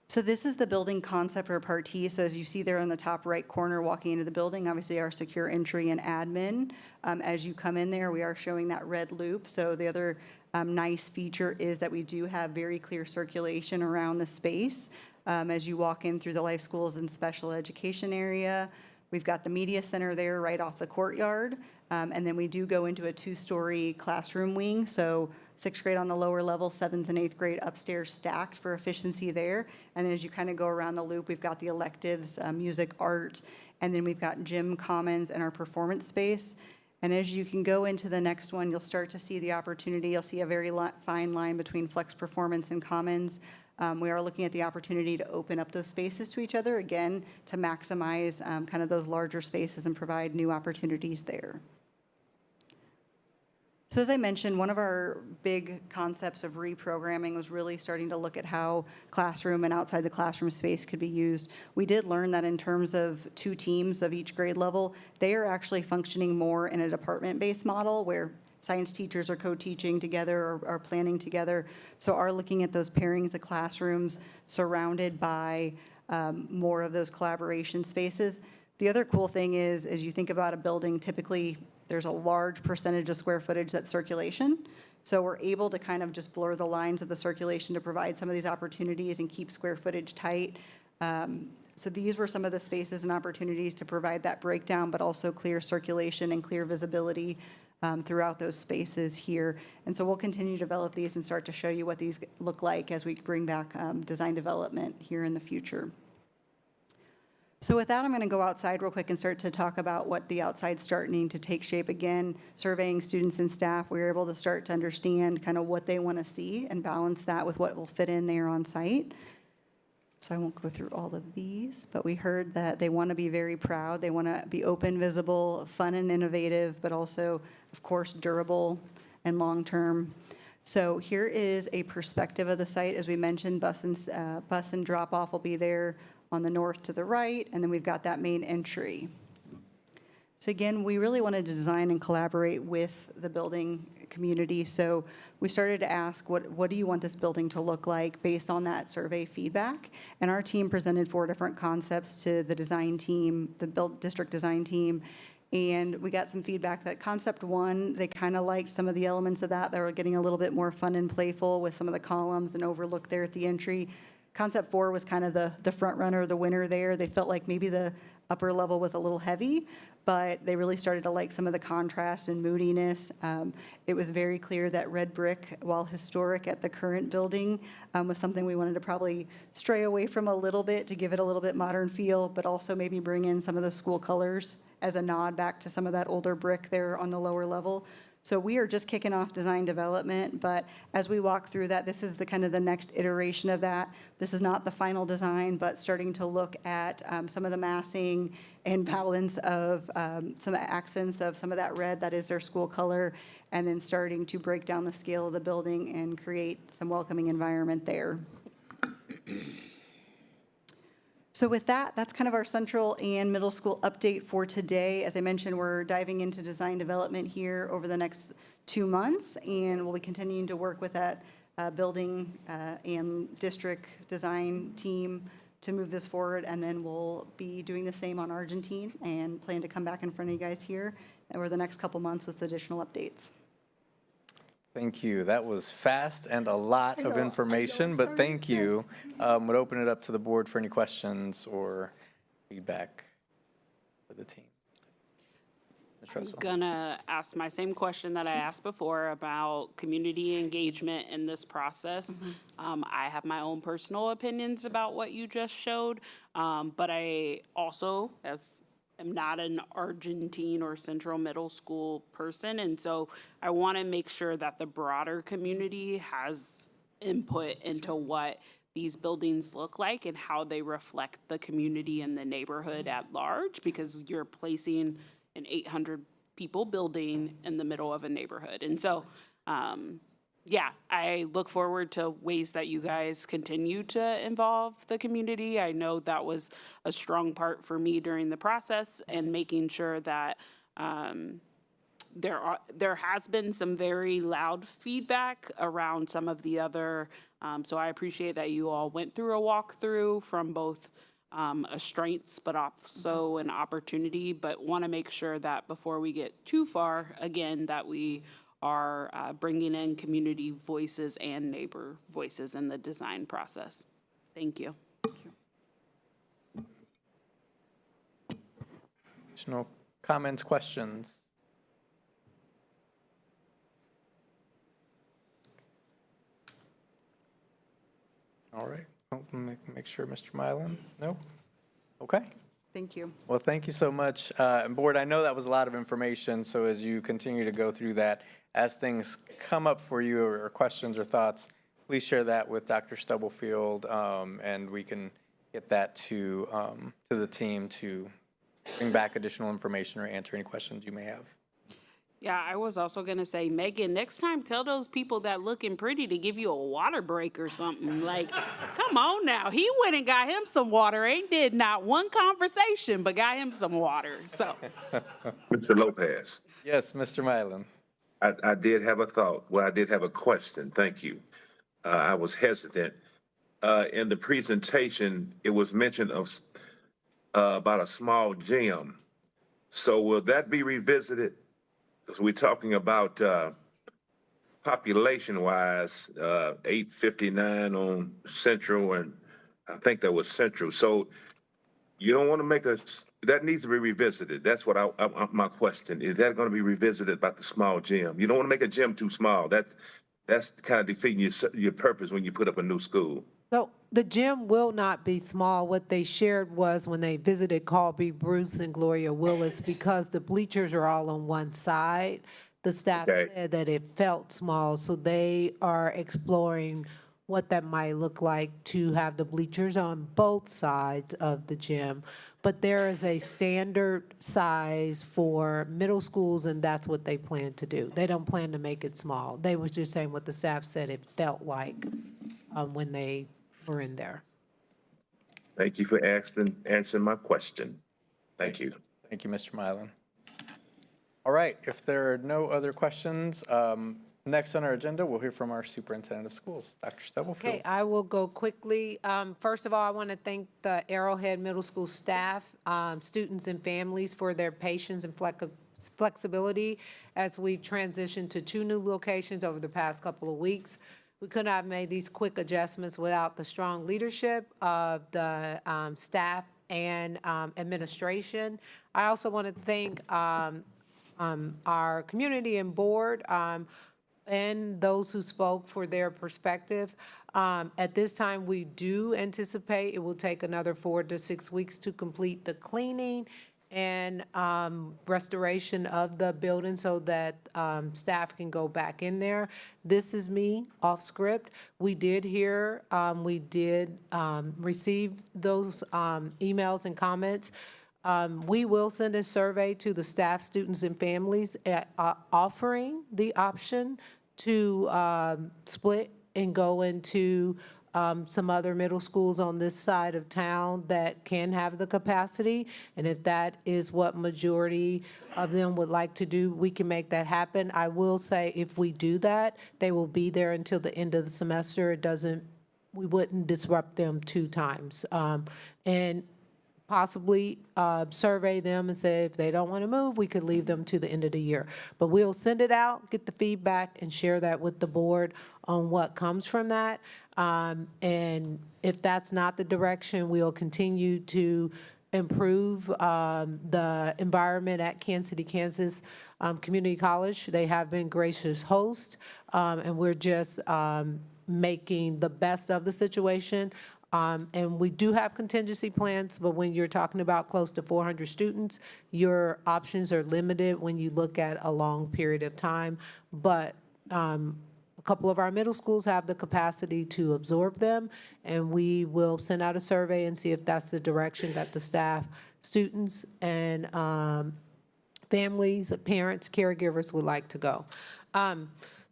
So this is the building concept or Part T. So as you see there in the top right corner walking into the building, obviously our secure entry and admin. As you come in there, we are showing that red loop. So the other nice feature is that we do have very clear circulation around the space. As you walk in through the life schools and special education area, we've got the media center there right off the courtyard. And then we do go into a 2-story classroom wing. So 6th grade on the lower level, 7th and 8th grade upstairs stacked for efficiency there. And then as you kind of go around the loop, we've got the electives, music, art, and then we've got gym commons and our performance space. And as you can go into the next one, you'll start to see the opportunity. You'll see a very fine line between flex performance and commons. We are looking at the opportunity to open up those spaces to each other, again, to maximize kind of those larger spaces and provide new opportunities there. So as I mentioned, one of our big concepts of reprogramming was really starting to look at how classroom and outside the classroom space could be used. We did learn that in terms of 2 teams of each grade level, they are actually functioning more in a department-based model where science teachers are co-teaching together or planning together. So are looking at those pairings of classrooms surrounded by more of those collaboration spaces. The other cool thing is, as you think about a building, typically there's a large percentage of square footage that's circulation. So we're able to kind of just blur the lines of the circulation to provide some of these opportunities and keep square footage tight. So these were some of the spaces and opportunities to provide that breakdown, but also clear circulation and clear visibility throughout those spaces here. And so we'll continue to develop these and start to show you what these look like as we bring back design development here in the future. So with that, I'm going to go outside real quick and start to talk about what the outside's starting to take shape again. Surveying students and staff, we were able to start to understand kind of what they want to see and balance that with what will fit in there on site. So I won't go through all of these, but we heard that they want to be very proud. They want to be open, visible, fun and innovative, but also, of course, durable and long-term. So here is a perspective of the site. As we mentioned, bus and drop-off will be there on the north to the right, and then we've got that main entry. So again, we really wanted to design and collaborate with the building community. So we started to ask, what do you want this building to look like based on that survey feedback? And our team presented 4 different concepts to the design team, the district design team. And we got some feedback that concept 1, they kind of liked some of the elements of that. They were getting a little bit more fun and playful with some of the columns and overlook there at the entry. Concept 4 was kind of the front runner, the winner there. They felt like maybe the upper level was a little heavy, but they really started to like some of the contrast and moodiness. It was very clear that red brick, while historic at the current building, was something we wanted to probably stray away from a little bit to give it a little bit modern feel, but also maybe bring in some of the school colors as a nod back to some of that older brick there on the lower level. So we are just kicking off design development, but as we walk through that, this is the kind of the next iteration of that. This is not the final design, but starting to look at some of the massing and balance of some accents of some of that red that is their school color, and then starting to break down the scale of the building and create some welcoming environment there. So with that, that's kind of our central and middle school update for today. As I mentioned, we're diving into design development here over the next 2 months, and we'll be continuing to work with that building and district design team to move this forward, and then we'll be doing the same on Argentine and plan to come back in front of you guys here over the next couple months with additional updates. Thank you. That was fast and a lot of information, but thank you. Would open it up to the board for any questions or feedback for the team. Ms. I'm Russell. gonna ask my same question that I asked before about community engagement in this process. I have my own personal opinions about what you just showed, but I also, am not an Argentine or Central Middle School person, and so I want to make sure that the broader community has input into what these buildings look like and how they reflect the community and the neighborhood at large, because you're placing an 800 people building in the middle of a neighborhood. And so, yeah, I look forward to ways that you guys continue to involve the community. I know that was a strong part for me during the process, and making sure that there has been some very loud feedback around some of the other, so I appreciate that you all went through a walkthrough from both a strengths but also an opportunity, but want to make sure that before we get too far, again, that we are bringing in community voices and neighbor voices in the design process. Thank you. Additional comments, questions? All right. Oh, make sure, Mr. Mylan. No? Okay. Thank you. Well, thank you so much. And Board, I know that was a lot of information, so as you continue to go through that, as things come up for you or questions or thoughts, please share that with Dr. Stubblefield, and we can get that to the team to bring back additional information or answer any questions you may have. Yeah, I was also going to say, Megan, next time tell those people that looking pretty to give you a water break or something. Like, come on now. He went and got him some water. Ain't did not one conversation, but got him some water. So, Mr. Lopez. Yes, Mr. Mylan. I did have a thought. Well, I did have a question. Thank you. I was hesitant. In the presentation, it was mentioned of about a small gym. So will that be revisited? Because we're talking about population-wise, 859 on Central, and I think that was Central. So you don't want to make us, that needs to be revisited. That's what my question. Is that going to be revisited about the small gym? You don't want to make a gym too small. That's kind of defeating your purpose when you put up a new school. So the gym will not be small. What they shared was when they visited Colby Bruce and Gloria Willis, because the bleachers are all on one side, the staff said that it felt small. So they are exploring what that might look like to have the bleachers on both sides of the gym. But there is a standard size for middle schools, and that's what they plan to do. They don't plan to make it small. They was just saying what the staff said it felt like when they were in there. Thank you for answering my question. Thank you. Thank you, Mr. Mylan. All right, if there are no other questions, next on our agenda, we'll hear from our superintendent of schools, Dr. Stubblefield. Okay, I will go quickly. First of all, I want to thank the Arrowhead Middle School staff, students and families for their patience and flexibility as we've transitioned to 2 new locations over the past couple of weeks. We could not have made these quick adjustments without the strong leadership of the staff and administration. I also want to thank our community and board and those who spoke for their perspective. At this time, we do anticipate it will take another 4 to 6 weeks to complete the cleaning and restoration of the building so that staff can go back in there. This is me off script. We did hear, we did receive those emails and comments. We will send a survey to the staff, students, and families offering the option to split and go into some other middle schools on this side of town that can have the capacity. And if that is what majority of them would like to do, we can make that happen. I will say if we do that, they will be there until the end of the semester. It doesn't, we wouldn't disrupt them 2 times. And possibly survey them and say if they don't want to move, we could leave them to the end of the year. But we'll send it out, get the feedback, and share that with the board on what comes from that. And if that's not the direction, we'll continue to improve the environment at Kansas City, Kansas Community College. They have been gracious hosts, and we're just making the best of the situation. And we do have contingency plans, but when you're talking about close to 400 students, your options are limited when you look at a long period of time. But a couple of our middle schools have the capacity to absorb them, and we will send out a survey and see if that's the direction that the staff, students, and families, parents, caregivers would like to go.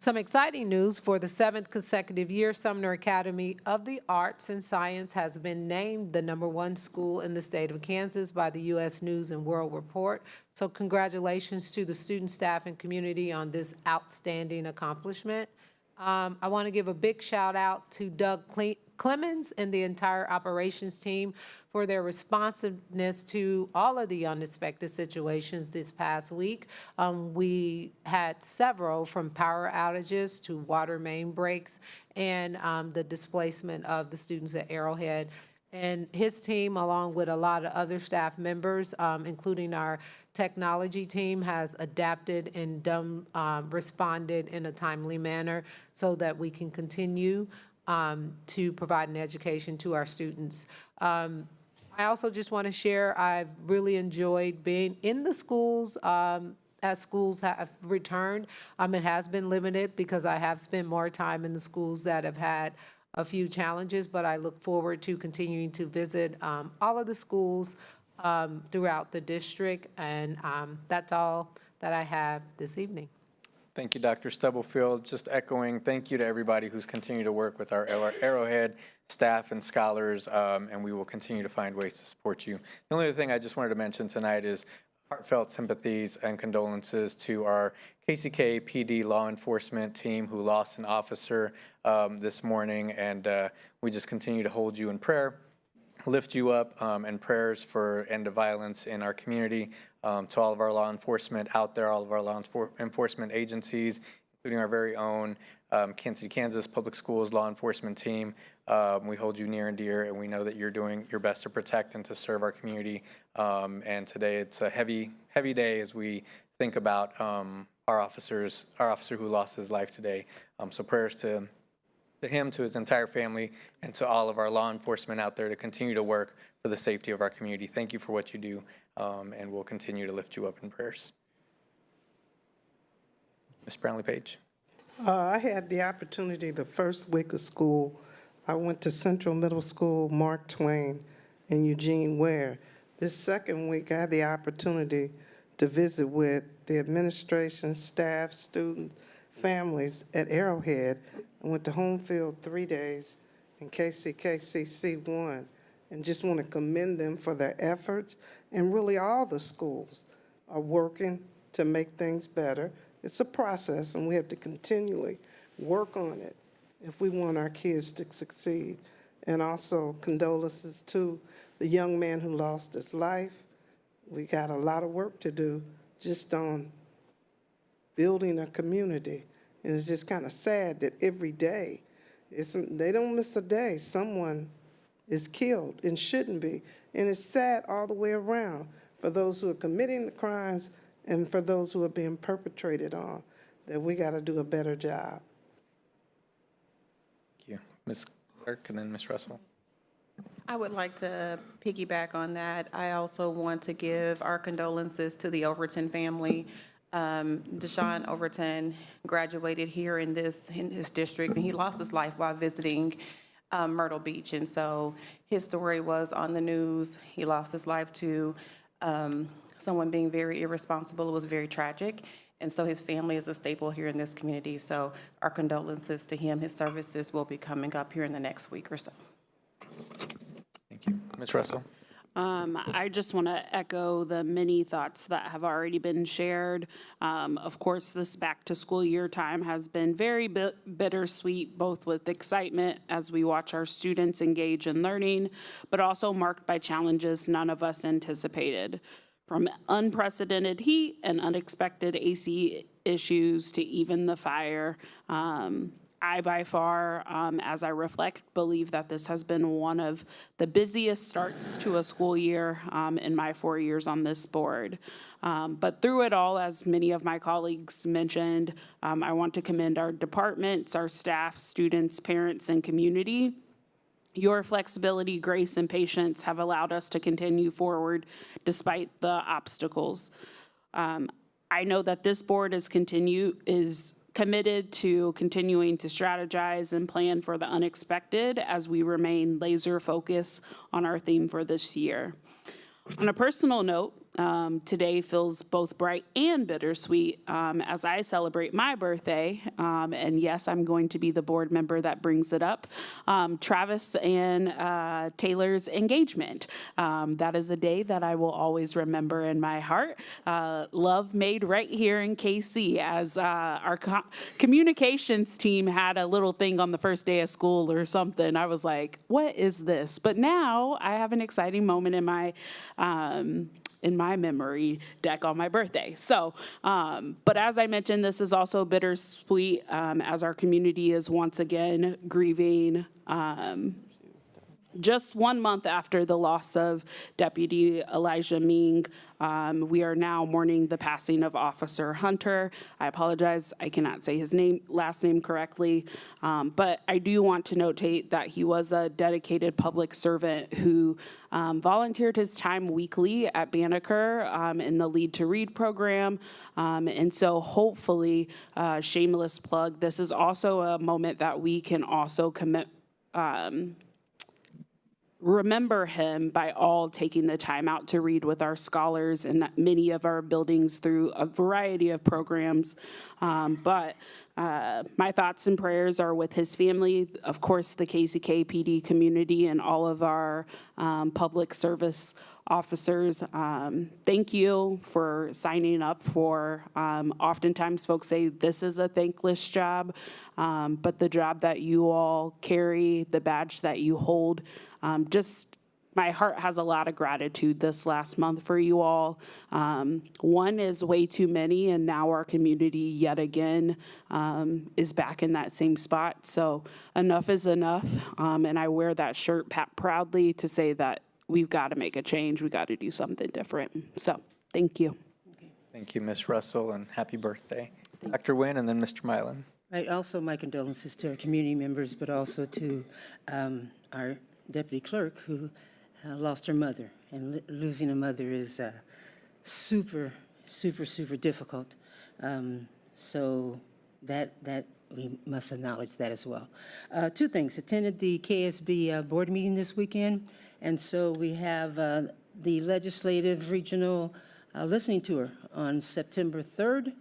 Some exciting news: for the 7th consecutive year, Sumner Academy of the Arts and Science has been named the #1 school in the state of Kansas by the U.S. News and World Report. So congratulations to the student, staff, and community on this outstanding accomplishment. I want to give a big shout out to Doug Clemens and the entire operations team for their responsiveness to all of the unexpected situations this past week. We had several, from power outages to water main breaks and the displacement of the students at Arrowhead. And his team, along with a lot of other staff members, including our technology team, has adapted and responded in a timely manner so that we can continue to provide an education to our students. I also just want to share, I've really enjoyed being in the schools as schools have returned. It has been limited because I have spent more time in the schools that have had a few challenges, but I look forward to continuing to visit all of the schools throughout the district, and that's all that I have this evening. Thank you, Dr. Stubblefield. Just echoing, thank you to everybody who's continued to work with our Arrowhead staff and scholars, and we will continue to find ways to support you. The only other thing I just wanted to mention tonight is heartfelt sympathies and condolences to our KCKPD law enforcement team who lost an officer this morning, and we just continue to hold you in prayer, lift you up, and prayers for end of violence in our community. To all of our law enforcement out there, all of our law enforcement agencies, including our very own Kansas City, Kansas Public Schools law enforcement team. We hold you near and dear, and we know that you're doing your best to protect and to serve our community. And today it's a heavy, heavy day as we think about our officer who lost his life today. So prayers to him, to his entire family, and to all of our law enforcement out there to continue to work for the safety of our community. Thank you for what you do, and we'll continue to lift you up in prayers. Ms. Brownlee-Page. I had the opportunity the first week of school. I went to Central Middle School, Mark Twain, and Eugene Ware. This second week, I had the opportunity to visit with the administration, staff, students, families at Arrowhead. I went to home field 3 days in KCKCC 1, and just want to commend them for their efforts. And really all the schools are working to make things better. It's a process, and we have to continually work on it if we want our kids to succeed. And also condolences to the young man who lost his life. We got a lot of work to do just on building a community. And it's just kind of sad that every day, they don't miss a day. Someone is killed and shouldn't be. And it's sad all the way around for those who are committing the crimes and for those who are being perpetrated on, that we got to do a better job. Thank you. Ms. Clerk and then Ms. Russell. I would like to piggyback on that. I also want to give our condolences to the Overton family. Deshaun Overton graduated here in this district, and he lost his life while visiting Myrtle Beach. And so his story was on the news. He lost his life to someone being very irresponsible. It was very tragic. And so his family is a staple here in this community. So our condolences to him. His services will be coming up here in the next week or so. Thank you. Ms. Russell. I just want to echo the many thoughts that have already been shared. Of course, this back to school year time has been very bittersweet, both with excitement as we watch our students engage in learning, but also marked by challenges none of us anticipated. From unprecedented heat and unexpected AC issues to even the fire. I, by far, as I reflect, believe that this has been one of the busiest starts to a school year in my 4 years on this board. But through it all, as many of my colleagues mentioned, I want to commend our departments, our staff, students, parents, and community. Your flexibility, grace, and patience have allowed us to continue forward despite the obstacles. I know that this board is committed to continuing to strategize and plan for the unexpected as we remain laser focused on our theme for this year. On a personal note, today feels both bright and bittersweet as I celebrate my birthday. And yes, I'm going to be the board member that brings it up. Travis and Taylor's engagement. That is a day that I will always remember in my heart. Love made right here in KC, as our communications team had a little thing on the first day of school or something. I was like, what is this? But now I have an exciting moment in my memory deck on my birthday. So, but as I mentioned, this is also bittersweet as our community is once again grieving just 1 month after the loss of Deputy Elijah Ming. We are now mourning the passing of Officer Hunter. I apologize, I cannot say his last name correctly, but I do want to notate that he was a dedicated public servant who volunteered his time weekly at Banneker in the Lead to Read program. And so hopefully, shameless plug, this is also a moment that we can also remember him by all taking the time out to read with our scholars in many of our buildings through a variety of programs. But my thoughts and prayers are with his family, of course, the KCKPD community, and all of our public service officers. Thank you for signing up for, oftentimes folks say this is a thankless job, but the job that you all carry, the badge that you hold, just my heart has a lot of gratitude this last month for you all. One is way too many, and now our community yet again is back in that same spot. So enough is enough, and I wear that shirt proudly to say that we've got to make a change. We got to do something different. So thank you. Thank you, Ms. Russell, and happy birthday. Dr. Nguyen and then Mr. Milan. Right, also my condolences to our community members, but also to our deputy clerk who lost her mother. And losing a mother is super difficult. So that we must acknowledge that as well. Two things, attended the KSB board meeting this weekend, and so we have the legislative regional listening tour on September 3rd,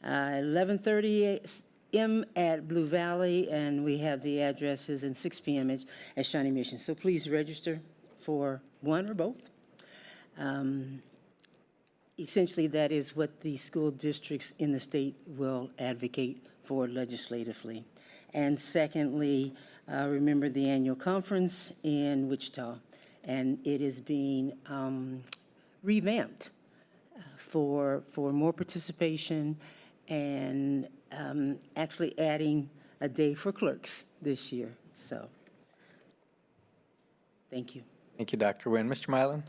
11:30 a.m. at Blue Valley, and we have the addresses, and 6 p.m. at Shawnee Mission. So please register for one or both. Essentially, that is what the school districts in the state will advocate for legislatively. And secondly, remember the annual conference in Wichita, and it is being revamped for more participation, and actually adding a day for clerks this year. So Thank you. Thank you, Dr. Nguyen. Mr. Mylan?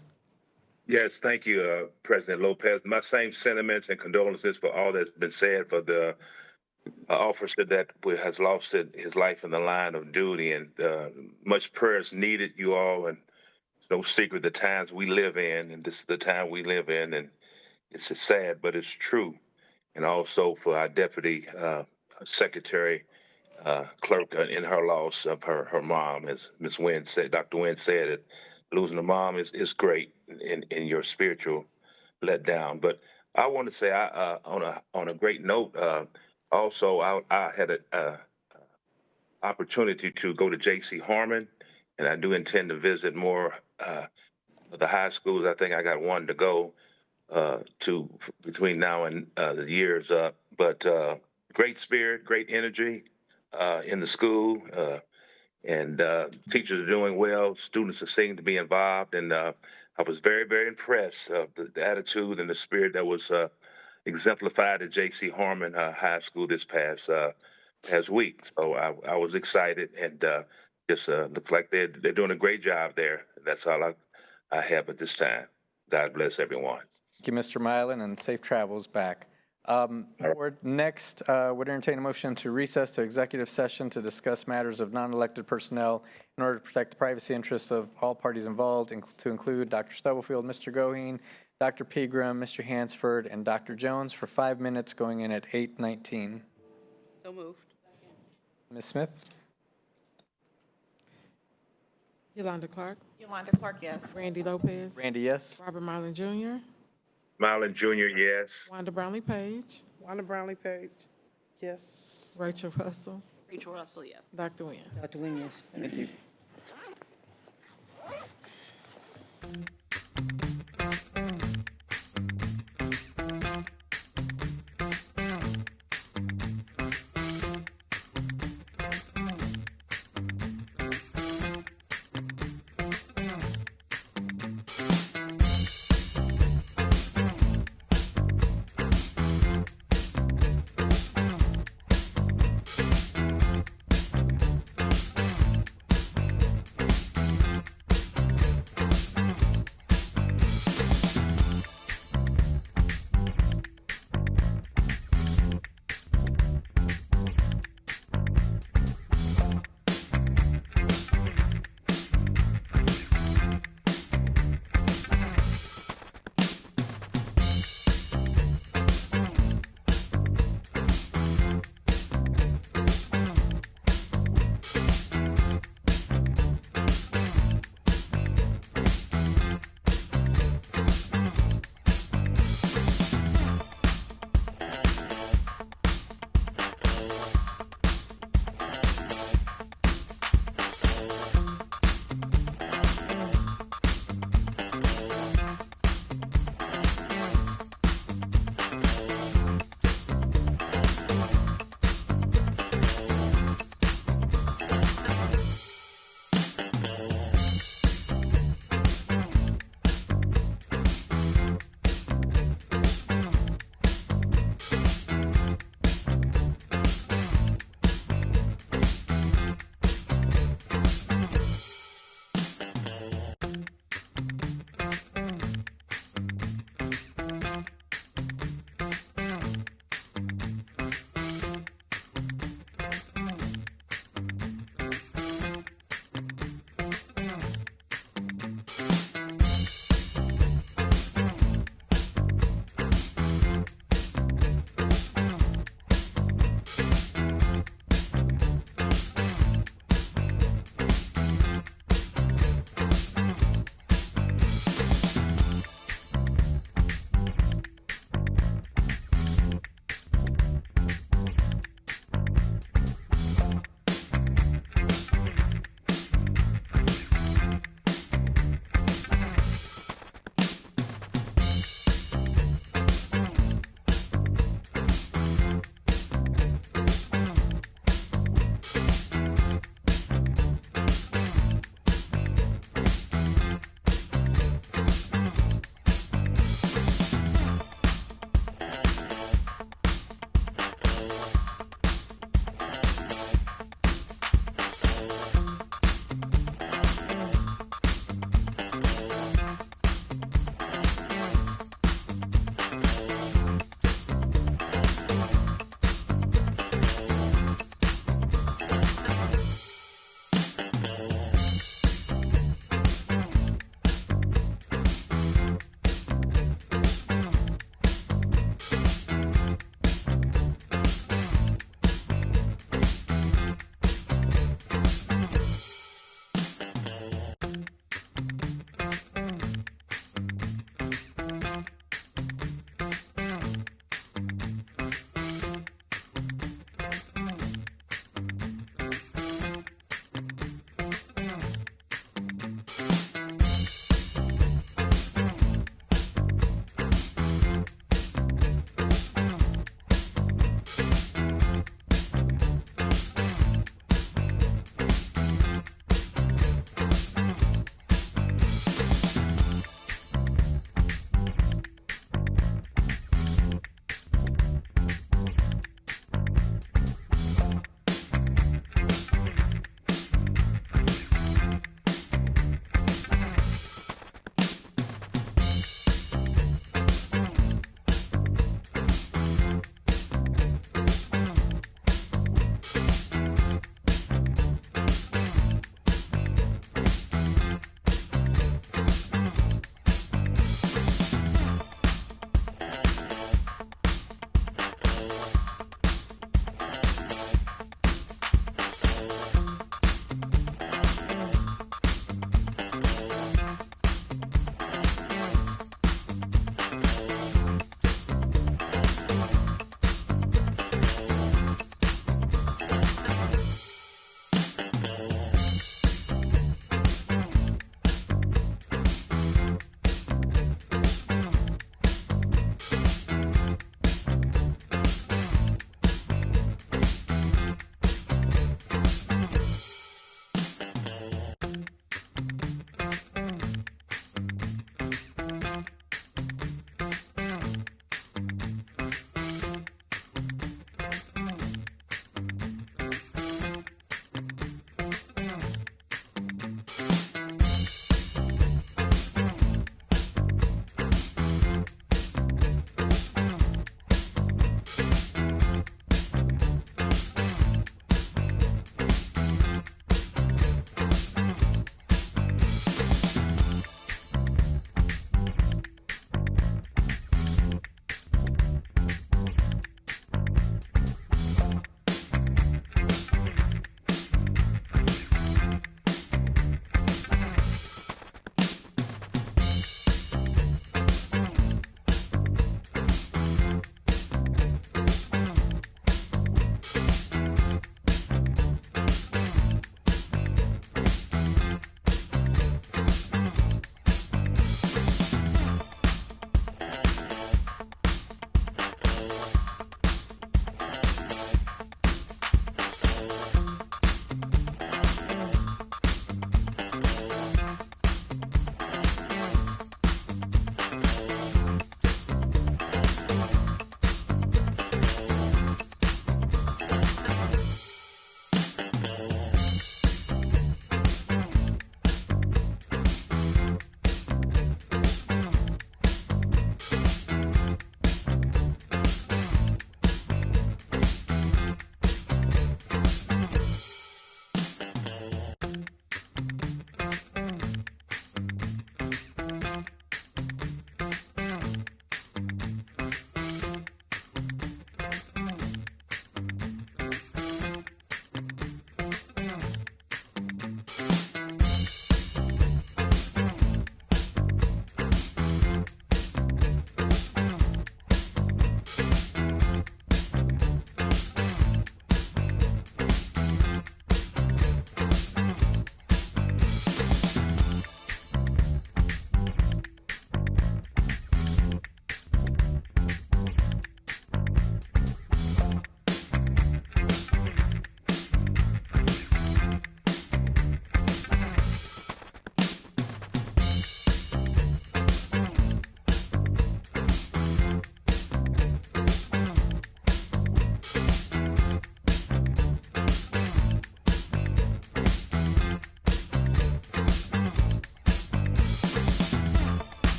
Yes, thank you, President Lopez. My same sentiments and condolences for all that's been said for the officer that has lost his life in the line of duty, and much prayers needed, you all. And it's no secret the times we live in, and this is the time we live in, and it's sad, but it's true. And also for our deputy secretary clerk in her loss of her mom, as Ms. Nguyen said, Dr. Nguyen said it. Losing a mom is great in your spiritual letdown. But I want to say, on a great note, also I had a opportunity to go to J.C. Harmon, and I do intend to visit more of the high schools. I think I got one to go to between now and the year's up. But great spirit, great energy in the school. And teachers are doing well. Students are seeming to be involved, and I was very, very impressed of the attitude and the spirit that was exemplified at J.C. Harmon High School this past week. So I was excited, and just looks like they're doing a great job there. That's all I have at this time. God bless everyone. Thank you, Mr. Mylan, and safe travels back. Board, next, would entertain a motion to recess to executive session to discuss matters of non-elected personnel in order to protect the privacy interests of all parties involved, to include Dr. Stubblefield, Mr. Goheen, Dr. Pegram, Mr. Hansford, and Dr. Jones for 5 minutes, going in at 8:19. So moved. Ms. Smith? Yolanda Clark, Yolanda Clark, yes. Randy Lopez. Randy, yes. Robert Marlin Jr., Marlon Jr., yes. Wanda Brownlee Page, Wanda Brownlee Page, yes. Rachel Russell, Rachel Russell, yes. Dr. Nguyen. Dr. Nguyen, yes. Thank you.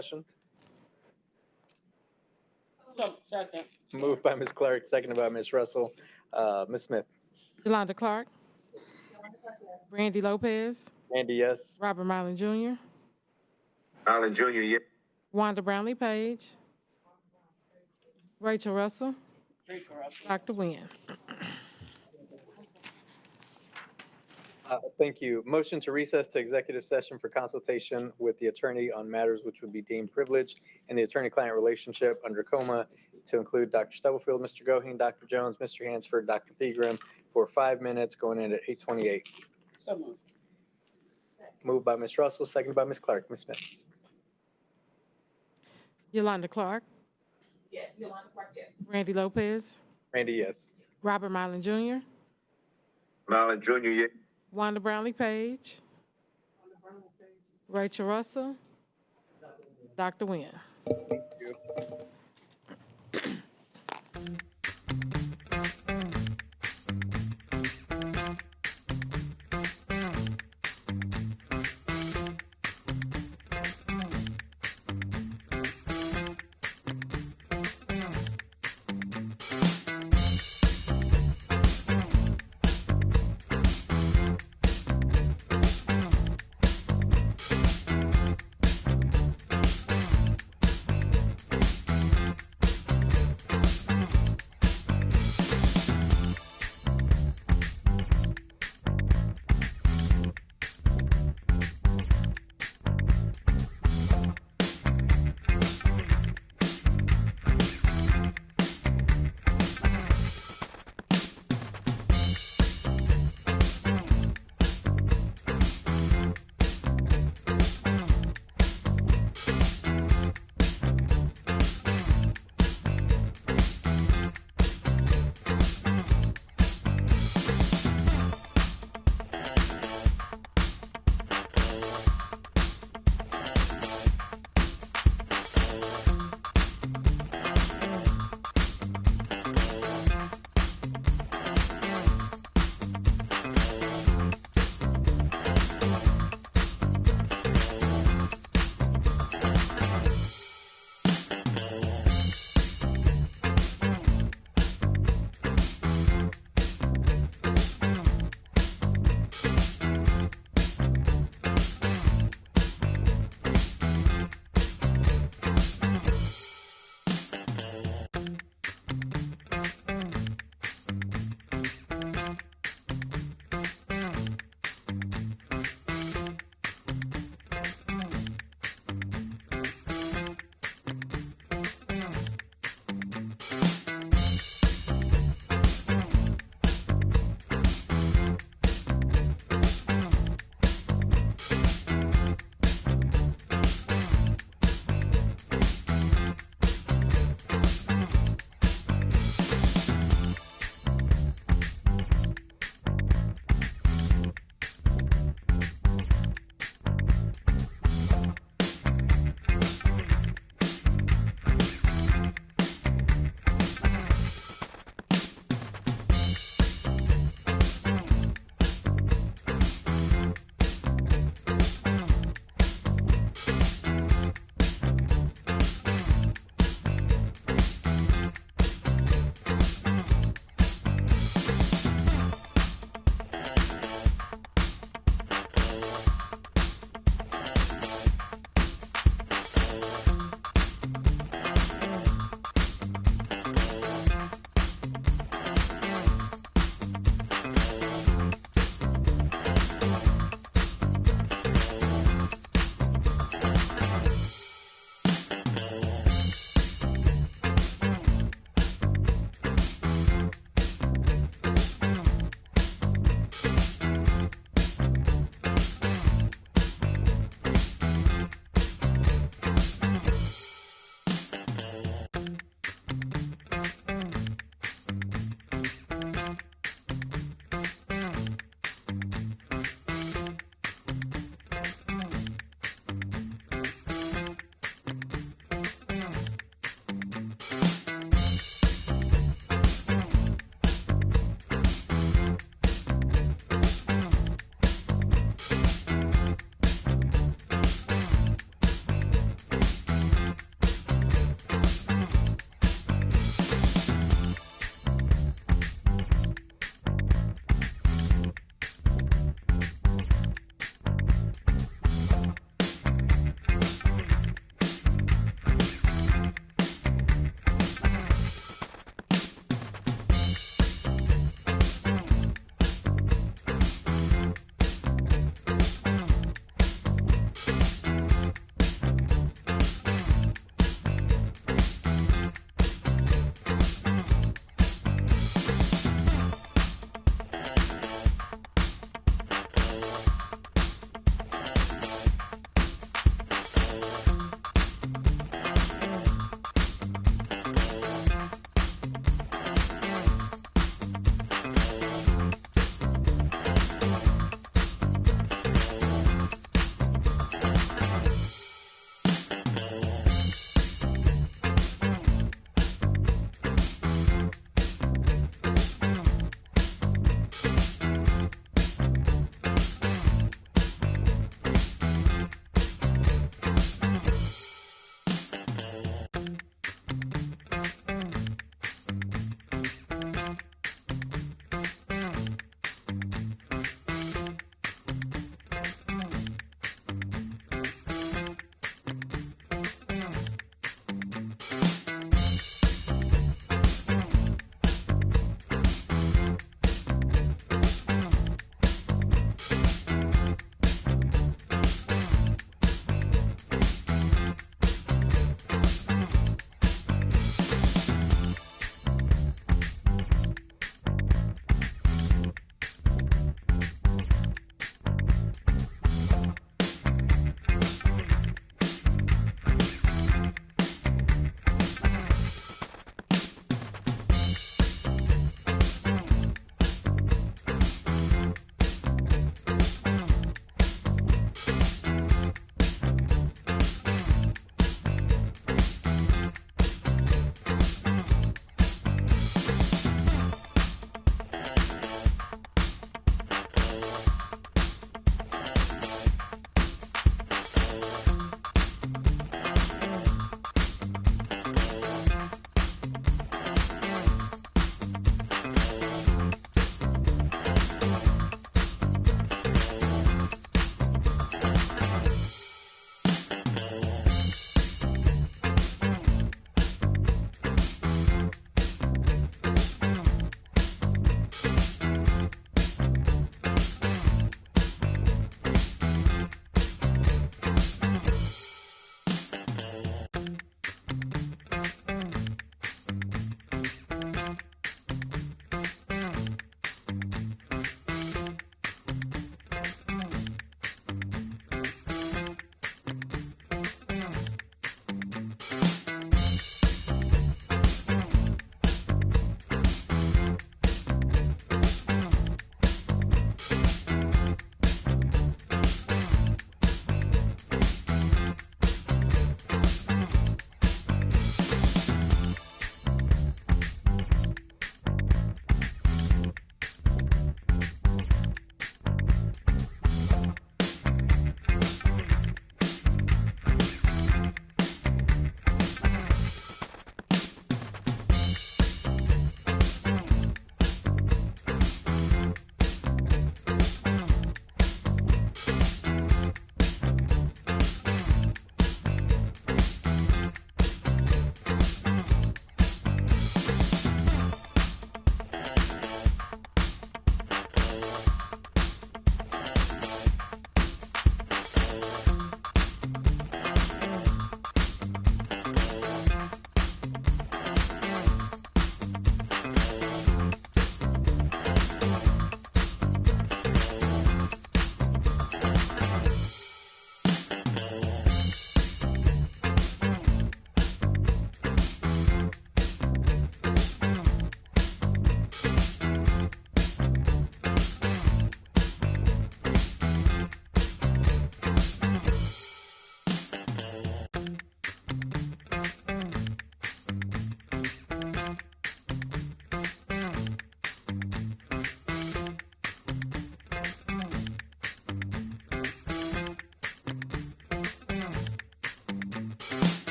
session? Second. Moved by Ms. Clark, seconded by Ms. Russell. Ms. Smith? Yolanda Clark, Randy Lopez, Andy, yes. Robert Milam Jr., Allen Jr., yes. Wanda Brownlee Page, Rachel Russell, Dr. Nguyen. Thank you. Motion to recess to executive session for consultation with the attorney on matters which would be deemed privileged in the attorney-client relationship under COMA to include Dr. Stubblefield, Mr. Goheen, Dr. Jones, Mr. Hansford, Dr. Pegram for 5 minutes going in at 8:28. So moved. Moved by Ms. Russell, seconded by Ms. Clark. Ms. Smith? Yolanda Clark, Randy Lopez, Randy, yes. Robert Milam Jr., Allen Jr., yes. Wanda Brownlee Page, Rachel Russell, Dr. Nguyen. Thank you.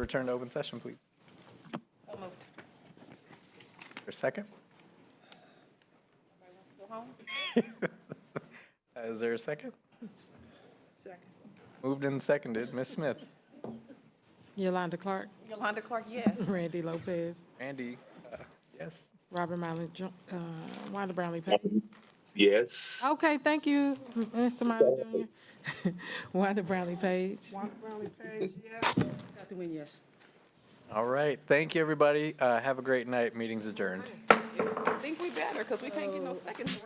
return to open session, please? So moved. For a second? Go home? Is there a second? Second. Moved and seconded. Ms. Smith? Yolanda Clark, Yolanda Clark, yes. Randy Lopez, Randy, yes. Robert Miley, Wanda Brownlee Page. Yes. Okay, thank you, Mr. Miley Jr. Wanda Brownlee Page. Wanda Brownlee Page, yes. Dr. Nguyen, yes. All right. Thank you, everybody. Have a great night. Meeting's adjourned. I think we better, because we can't get no seconds.